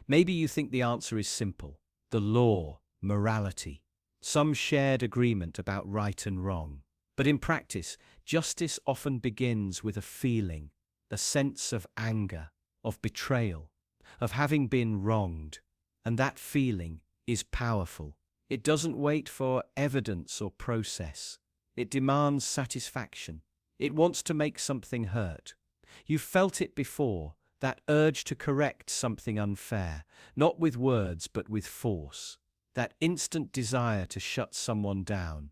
Maybe you think the answer is simple. The law, morality, some shared agreement about right and wrong. But in practice, justice often begins with a feeling, a sense of anger, of betrayal, of having been wronged. And that feeling is powerful. It doesn't wait for evidence or process. It demands satisfaction. It wants to make something hurt. You've felt it before, that urge to correct something unfair, not with words but with force. That instant desire to shut someone down,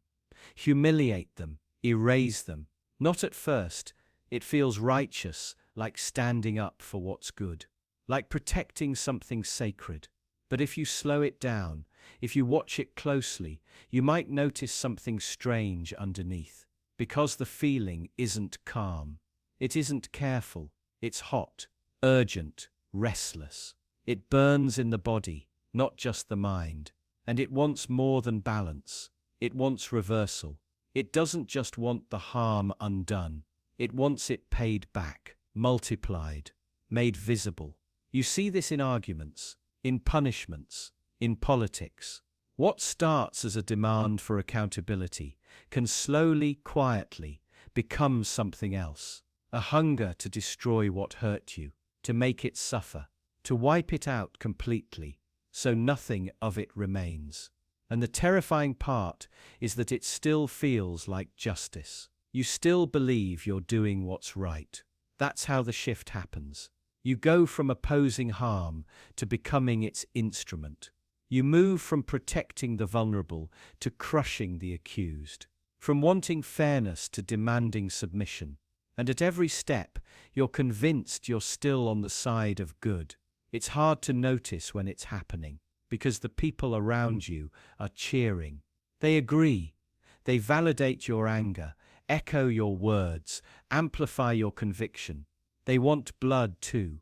humiliate them, erase them. Not at first. It feels righteous, like standing up for what's good, like protecting something sacred. But if you slow it down, if you watch it closely, you might notice something strange underneath. Because the feeling isn't calm. It isn't careful. It's hot, urgent, restless. It burns in the body, not just the mind. And it wants more than balance. It wants reversal. It doesn't just want the harm undone. It wants it paid back, multiplied, made visible. You see this in arguments, in punishments, in politics. What starts as a demand for accountability can slowly, quietly become something else. A hunger to destroy what hurt you, to make it suffer, to wipe it out completely, so nothing of it remains. And the terrifying part is that it still feels like justice. You still believe you're doing what's right. That's how the shift happens. You go from opposing harm to becoming its instrument. You move from protecting the vulnerable to crushing the accused, from wanting fairness to demanding submission. And at every step, you're convinced you're still on the side of good. It's hard to notice when it's happening, because the people around you are cheering. They agree. They validate your anger, echo your words, amplify your conviction. They want blood too,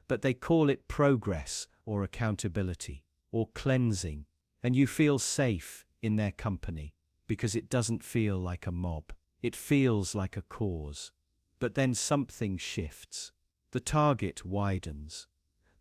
but they call it progress or accountability or cleansing, and you feel safe in their company because it doesn't feel like a mob. It feels like a cause. But then something shifts. The target widens.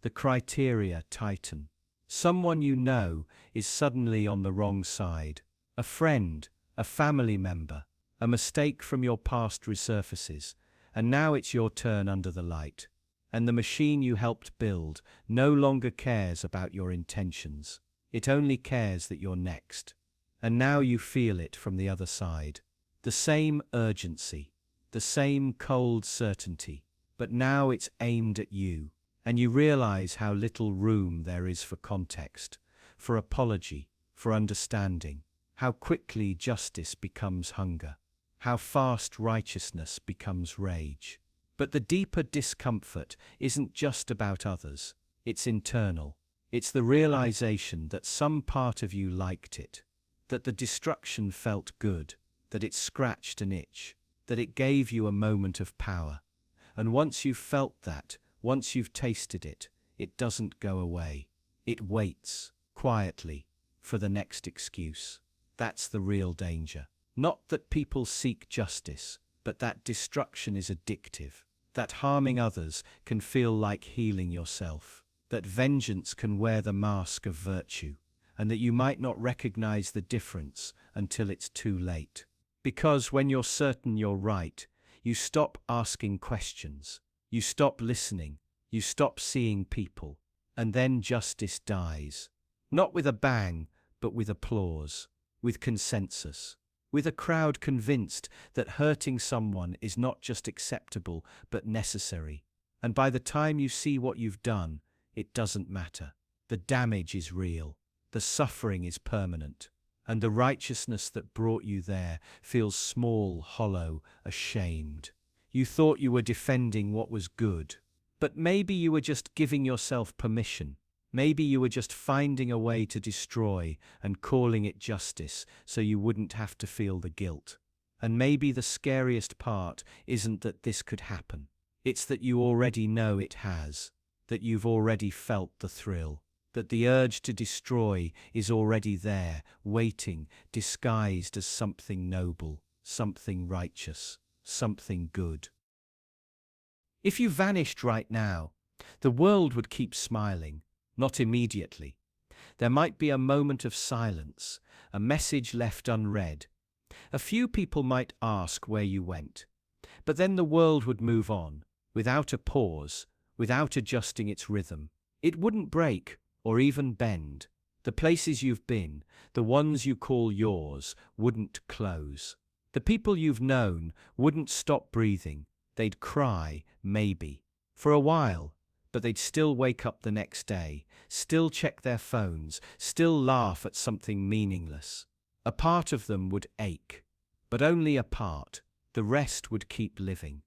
The criteria tighten. Someone you know is suddenly on the wrong side. A friend, a family member, a mistake from your past resurfaces, and now it's your turn under the light. And the machine you helped build no longer cares about your intentions. It only cares that you're next. And now you feel it from the other side. The same urgency, the same cold certainty, but now it's aimed at you. And you realize how little room there is for context, for apology, for understanding, how quickly justice becomes hunger, how fast righteousness becomes rage. But the deeper discomfort isn't just about others, it's internal. It's the realization that some part of you liked it, that the destruction felt good, that it scratched an itch, that it gave you a moment of power. And once you've felt that, once you've tasted it, it doesn't go away. It waits, quietly, for the next excuse. That's the real danger. Not that people seek justice, but that destruction is addictive. That harming others can feel like healing yourself. That vengeance can wear the mask of virtue. And that you might not recognize the difference until it's too late. Because when you're certain you're right, you stop asking questions. You stop listening, you stop seeing people, and then justice dies. Not with a bang, but with applause, with consensus, with a crowd convinced that hurting someone is not just acceptable, but necessary. And by the time you see what you've done, it doesn't matter. The damage is real, the suffering is permanent, and the righteousness that brought you there feels small, hollow, ashamed. You thought you were defending what was good. But maybe you were just giving yourself permission. Maybe you were just finding a way to destroy and calling it justice so you wouldn't have to feel the guilt. And maybe the scariest part isn't that this could happen. It's that you already know it has. That you've already felt the thrill. That the urge to destroy is already there, waiting, disguised as something noble, something righteous. Something good. If you vanished right now, the world would keep smiling, not immediately. There might be a moment of silence, a message left unread. A few people might ask where you went. But then the world would move on, without a pause, without adjusting its rhythm. It wouldn't break, or even bend. The places you've been, the ones you call yours, wouldn't close. The people you've known wouldn't stop breathing. They'd cry, maybe, for a while, but they'd still wake up the next day, still check their phones, still laugh at something meaningless. A part of them would ache, but only a part. The rest would keep living.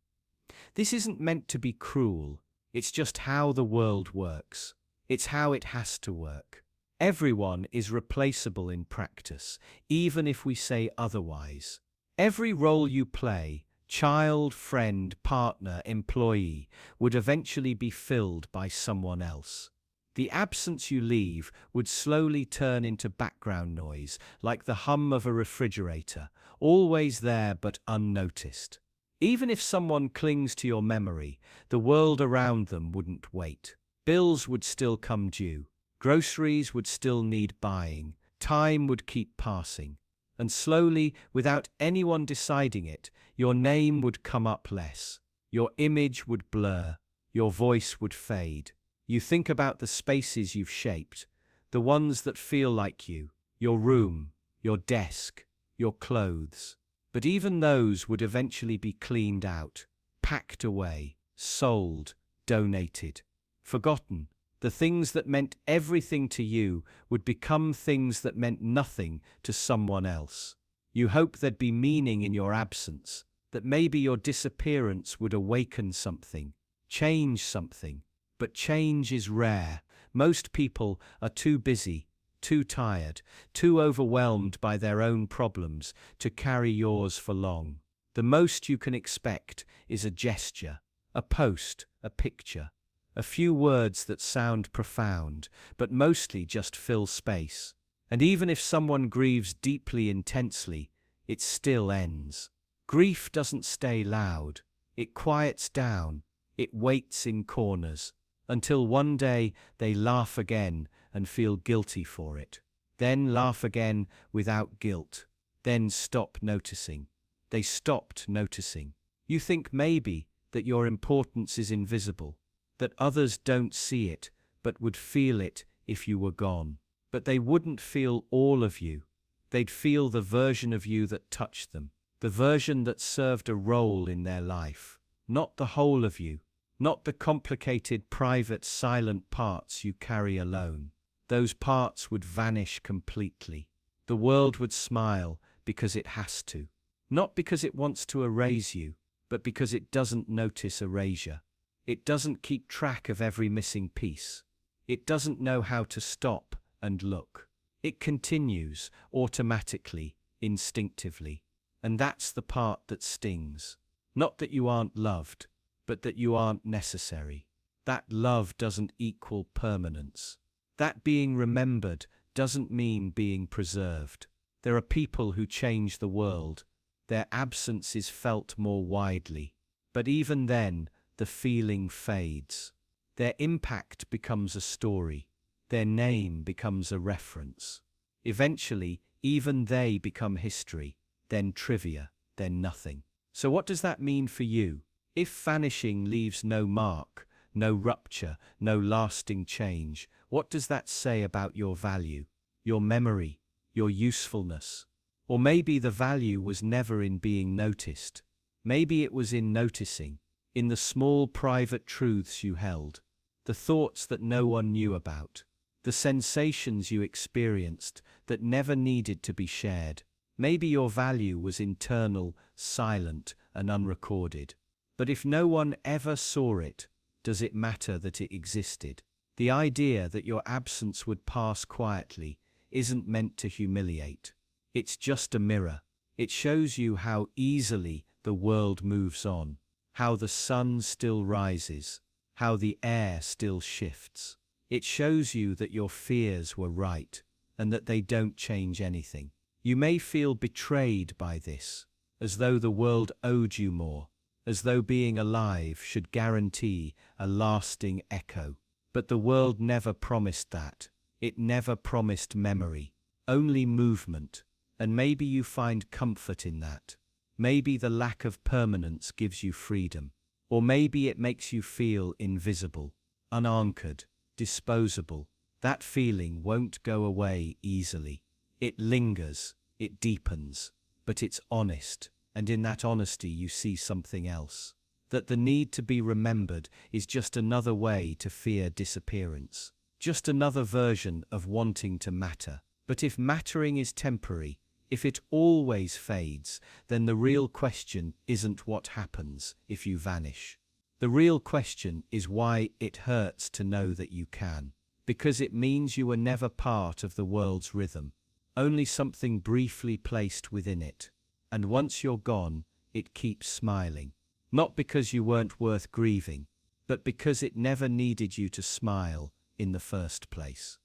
This isn't meant to be cruel. It's just how the world works. It's how it has to work. Everyone is replaceable in practice, even if we say otherwise. Every role you play, child, friend, partner, employee, would eventually be filled by someone else. The absence you leave would slowly turn into background noise, like the hum of a refrigerator, always there but unnoticed. Even if someone clings to your memory, the world around them wouldn't wait. Bills would still come due. Groceries would still need buying. Time would keep passing. And slowly, without anyone deciding it, your name would come up less. Your image would blur. Your voice would fade. You think about the spaces you've shaped, the ones that feel like you, your room, your desk, your clothes. But even those would eventually be cleaned out, packed away, sold, donated, forgotten. The things that meant everything to you would become things that meant nothing to someone else. You hope there'd be meaning in your absence, that maybe your disappearance would awaken something, change something. But change is rare. Most people are too busy, too tired, too overwhelmed by their own problems to carry yours for long. The most you can expect is a gesture, a post, a picture. A few words that sound profound, but mostly just fill space. And even if someone grieves deeply intensely, it still ends. Grief doesn't stay loud. It quiets down. It waits in corners. Until one day they laugh again and feel guilty for it. Then laugh again without guilt. Then stop noticing. They stopped noticing. You think maybe that your importance is invisible, that others don't see it but would feel it if you were gone. But they wouldn't feel all of you. They'd feel the version of you that touched them, the version that served a role in their life, not the whole of you, not the complicated, private, silent parts you carry alone. Those parts would vanish completely. The world would smile because it has to, not because it wants to erase you, but because it doesn't notice erasure. It doesn't keep track of every missing piece. It doesn't know how to stop and look. It continues automatically, instinctively. And that's the part that stings. Not that you aren't loved, but that you aren't necessary. That love doesn't equal permanence. That being remembered doesn't mean being preserved. There are people who change the world. Their absence is felt more widely. But even then, the feeling fades. Their impact becomes a story. Their name becomes a reference. Eventually, even they become history, then trivia, then nothing. So what does that mean for you? If vanishing leaves no mark, no rupture, no lasting change, what does that say about your value, your memory, your usefulness? Or maybe the value was never in being noticed. Maybe it was in noticing, in the small private truths you held, the thoughts that no one knew about, the sensations you experienced that never needed to be shared. Maybe your value was internal, silent, and unrecorded. But if no one ever saw it, does it matter that it existed? The idea that your absence would pass quietly isn't meant to humiliate. It's just a mirror. It shows you how easily the world moves on, how the sun still rises, how the air still shifts. It shows you that your fears were right, and that they don't change anything. You may feel betrayed by this, as though the world owed you more, as though being alive should guarantee a lasting echo. But the world never promised that. It never promised memory, only movement. And maybe you find comfort in that. Maybe the lack of permanence gives you freedom. Or maybe it makes you feel invisible, unanchored, disposable. That feeling won't go away easily. It lingers, it deepens, but it's honest, and in that honesty you see something else. That the need to be remembered is just another way to fear disappearance. Just another version of wanting to matter. But if mattering is temporary, if it always fades, then the real question isn't what happens if you vanish. The real question is why it hurts to know that you can. Because it means you were never part of the world's rhythm, only something briefly placed within it. And once you're gone, it keeps smiling. Not because you weren't worth grieving, but because it never needed you to smile in the first place.